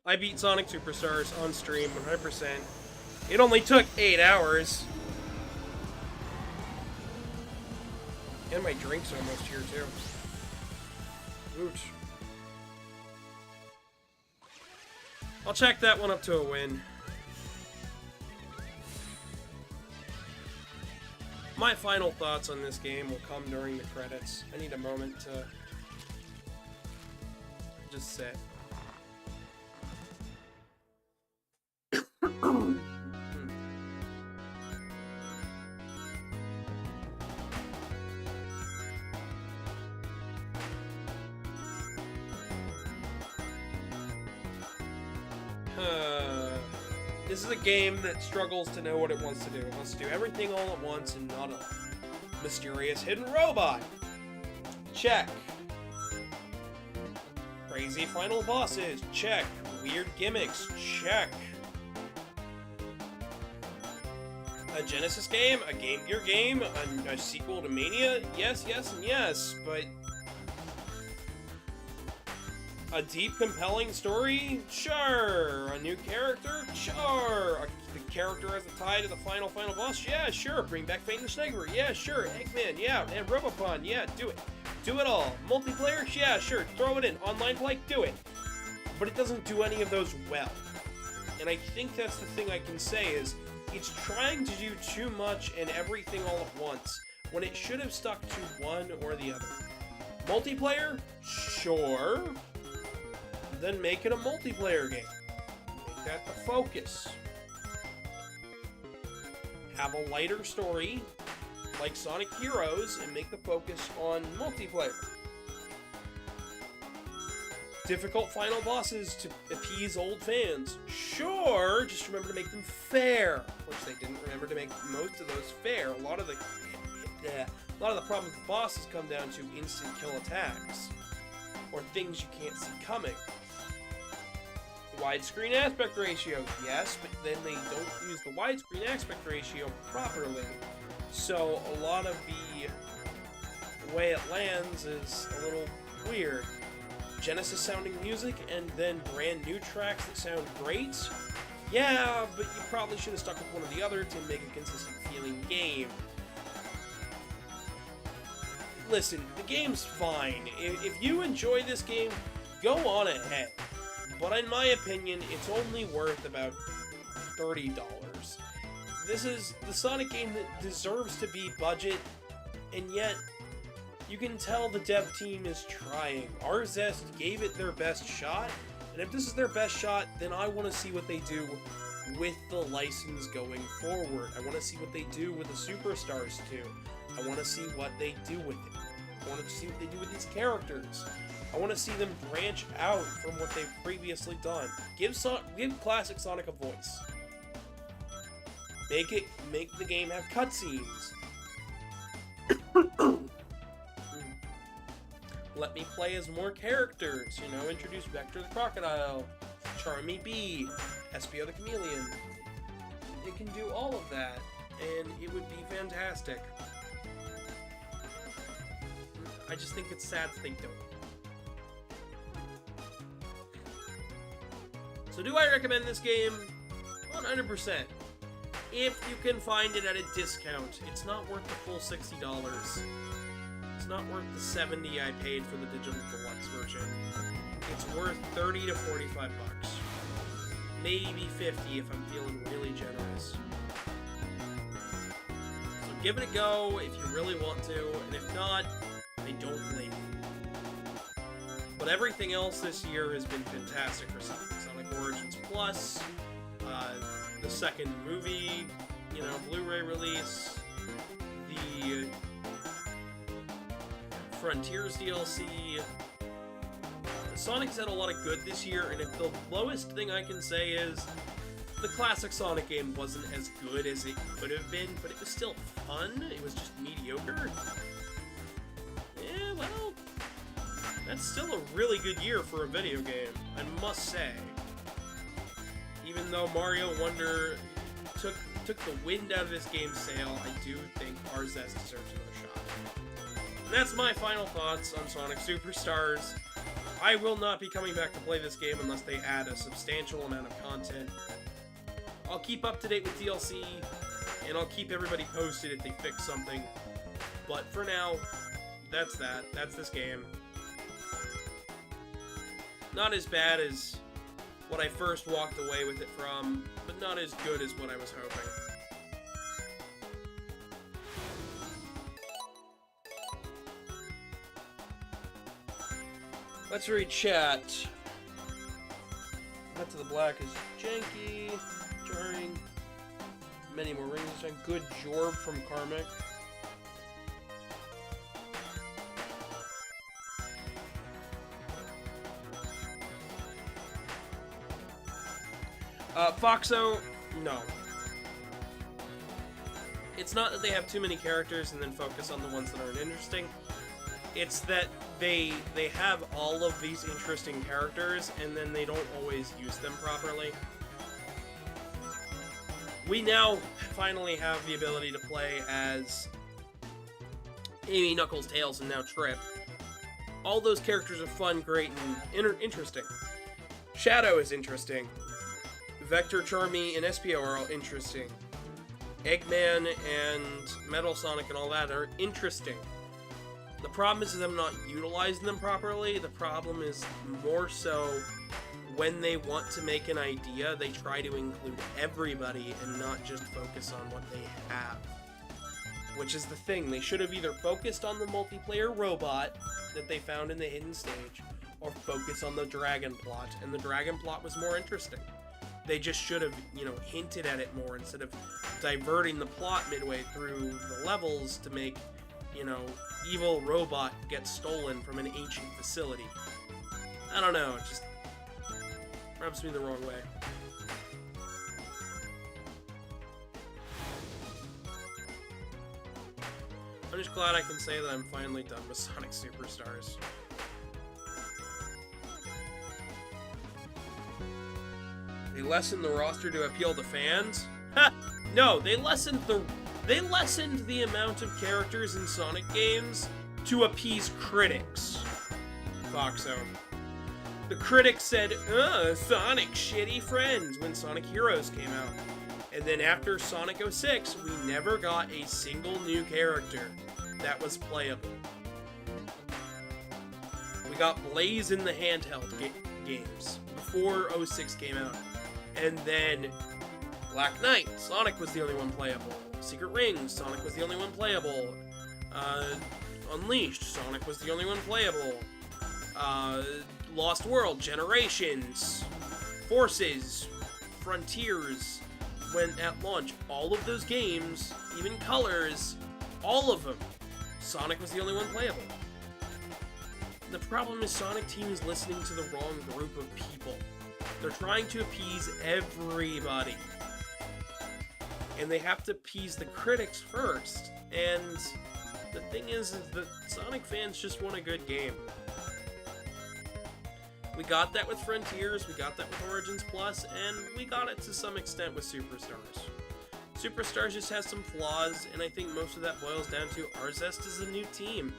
I beat Sonic Superstars on stream 100%. It only took 8 hours. And my drink's almost here too. Ooch. I'll check that one up to a win. My final thoughts on this game will come during the credits. I need a moment to just sit. This is a game that struggles to know what it wants to do. It wants to do everything all at once and not a mysterious hidden robot. Check. Crazy final bosses. Check. Weird gimmicks. Check. A Genesis game? A Game Gear game? A sequel to Mania? Yes, yes, and yes, but... a deep, compelling story? Sure. A new character? Sure. The character has a tie to the final boss? Yeah, sure. Bring back Fate and the Sniper? Yeah, sure. Eggman? Yeah. And Robopon? Yeah, do it. Do it all. Multiplayer? Yeah, sure. Throw it in. Online play? Do it. But it doesn't do any of those well. And I think that's the thing I can say is, it's trying to do too much and everything all at once, when it should have stuck to one or the other. Multiplayer? Sure. Then make it a multiplayer game. Make that the focus. Have a lighter story, like Sonic Heroes, and make the focus on multiplayer. Difficult final bosses to appease old fans. Sure, just remember to make them fair. Which they didn't remember to make most of those fair. A lot of the problems with bosses come down to instant kill attacks. Or things you can't see coming. Widescreen aspect ratio, yes, but then they don't use the widescreen aspect ratio properly. So a lot of the way it lands is a little weird. Genesis sounding music and then brand new tracks that sound great? Yeah, but you probably should have stuck with one or the other to make a consistent feeling game. Listen, the game's fine. If you enjoy this game, go on ahead. But in my opinion, it's only worth about $30. This is the Sonic game that deserves to be budget, and yet you can tell the dev team is trying. Arzest gave it their best shot, and if this is their best shot, then I want to see what they do with the license going forward. I want to see what they do with the Superstars 2. I want to see what they do with it. I want to see what they do with these characters. I want to see them branch out from what they've previously done. Give classic Sonic a voice. Make the game have cutscenes. Let me play as more characters. You know, introduce Vector the Crocodile, Charmy Bee, Espio the Chameleon. It can do all of that, and it would be fantastic. I just think it's sad that they don't. So do I recommend this game? 100%. If you can find it at a discount. It's not worth the full $60. It's not worth the $70 I paid for the digital deluxe version. It's worth $30 to $45 bucks. Maybe $50 if I'm feeling really generous. So give it a go if you really want to, and if not, I don't blame you. But everything else this year has been fantastic for Sonic. Sonic Origins Plus, the second movie, you know, Blu-ray release, the Frontiers DLC. Sonic's had a lot of good this year, and if the lowest thing I can say is the classic Sonic game wasn't as good as it could have been, but it was still fun. It was just mediocre. Yeah, well, that's still a really good year for a video game, I must say. even though Mario Wonder took the wind out of this game's sail, I do think Arzest deserves another shot. And that's my final thoughts on Sonic Superstars. I will not be coming back to play this game unless they add a substantial amount of content. I'll keep up to date with DLC, and I'll keep everybody posted if they fix something. But for now, that's that. That's this game. Not as bad as what I first walked away with it from, but not as good as what I was hoping. Let's read chat. Cut to the Black is janky, jarring. Many more rings this time. Good Jorb from Karmic. Foxo, no. It's not that they have too many characters and then focus on the ones that aren't interesting. It's that they have all of these interesting characters and then they don't always use them properly. We now finally have the ability to play as Amy, Knuckles, Tails, and now Trip. All those characters are fun, great, and interesting. Shadow is interesting. Vector, Charmy, and Espio are all interesting. Eggman and Metal Sonic and all that are interesting. The problem is them not utilizing them properly. The problem is more so when they want to make an idea, they try to include everybody and not just focus on what they have. Which is the thing. They should have either focused on the multiplayer robot that they found in the hidden stage, or focus on the dragon plot, and the dragon plot was more interesting. They just should have, hinted at it more instead of diverting the plot midway through the levels to make, evil robot get stolen from an ancient facility. I don't know, it just rubs me the wrong way. I'm just glad I can say that I'm finally done with Sonic Superstars. They lessened the roster to appeal to fans? Ha! No, they lessened the amount of characters in Sonic games to appease critics. Foxo. The critics said, Sonic shitty friends when Sonic Heroes came out. And then after Sonic 06, we never got a single new character that was playable. We got Blaze in the handheld games before 06 came out. And then Black Knight, Sonic was the only one playable. Secret Rings, Sonic was the only one playable. Unleashed, Sonic was the only one playable. Lost World, Generations, Forces, Frontiers, when at launch, all of those games, even Colors, all of them, Sonic was the only one playable. The problem is Sonic Team is listening to the wrong group of people. They're trying to appease everybody. And they have to appease the critics first. And the thing is that Sonic fans just want a good game. We got that with Frontiers, we got that with Origins Plus, and we got it to some extent with Superstars. Superstars just has some flaws, and I think most of that boils down to Arzest is a new team.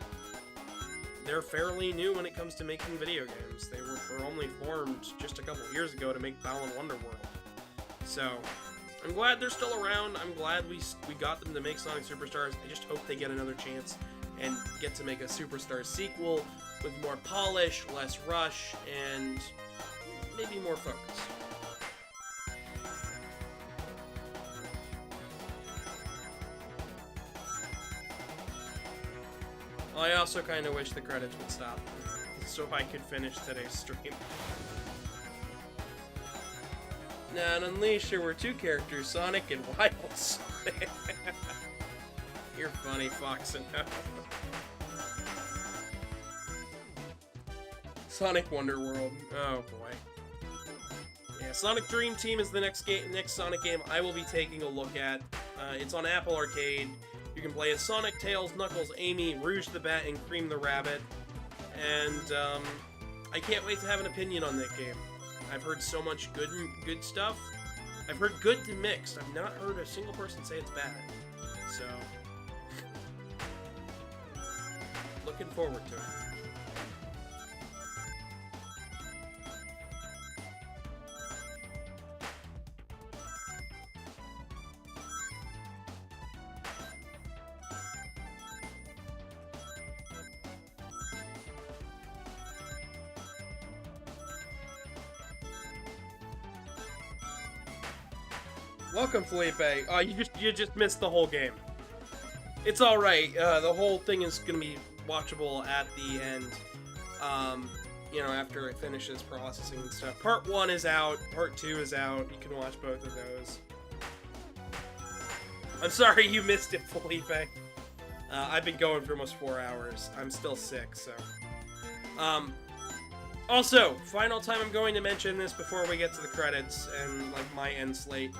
They're fairly new when it comes to making video games. They were only formed just a couple years ago to make Balan Wonderworld. So, I'm glad they're still around. I'm glad we got them to make Sonic Superstars. I just hope they get another chance and get to make a Superstars sequel with more polish, less rush, and maybe more focus. I also kind of wish the credits would stop, so I could finish today's stream. Now, in Unleashed, there were two characters, Sonic and Wild Sonic. You're funny, Fox and Sonic Wonderworld. Oh boy. Yeah, Sonic Dream Team is the next Sonic game I will be taking a look at. It's on Apple Arcade. You can play as Sonic, Tails, Knuckles, Amy, Rouge the Bat, and Cream the Rabbit. And I can't wait to have an opinion on that game. I've heard so much good stuff. I've heard good to mixed. I've not heard a single person say it's bad. So, looking forward to it. Welcome, Felipe. You just missed the whole game. It's all right. The whole thing is gonna be watchable at the end. You know, after it finishes processing and stuff. Part 1 is out. Part 2 is out. You can watch both of those. I'm sorry you missed it, Felipe. I've been going for almost 4 hours. I'm still sick, so. Also, final time I'm going to mention this before we get to the credits and like my end slate.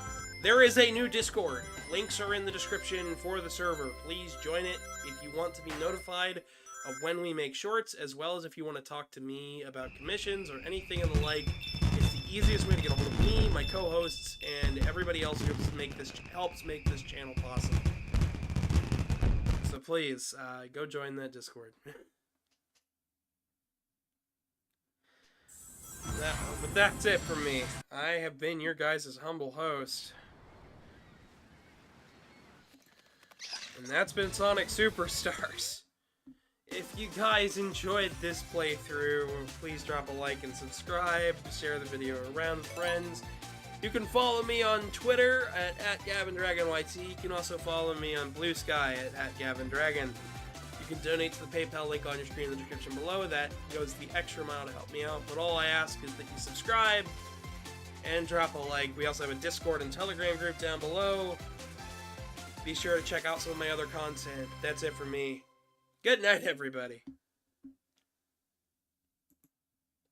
There is a new Discord. Links are in the description for the server. Please join it if you want to be notified of when we make shorts, as well as if you want to talk to me about commissions or anything of the like. It's the easiest way to get a hold of me, my co-hosts, and everybody else who helps make this channel possible. So please, go join that Discord. But that's it from me. I have been your guys' humble host. And that's been Sonic Superstars. If you guys enjoyed this playthrough, please drop a like and subscribe. Share the video around with friends. You can follow me on Twitter at GavinDragonYT. You can also follow me on Blue Sky at GavinDragon. You can donate to the PayPal link on your screen in the description below. That goes the extra mile to help me out. But all I ask is that you subscribe and drop a like. We also have a Discord and Telegram group down below. Be sure to check out some of my other content. That's it for me. Good night, everybody.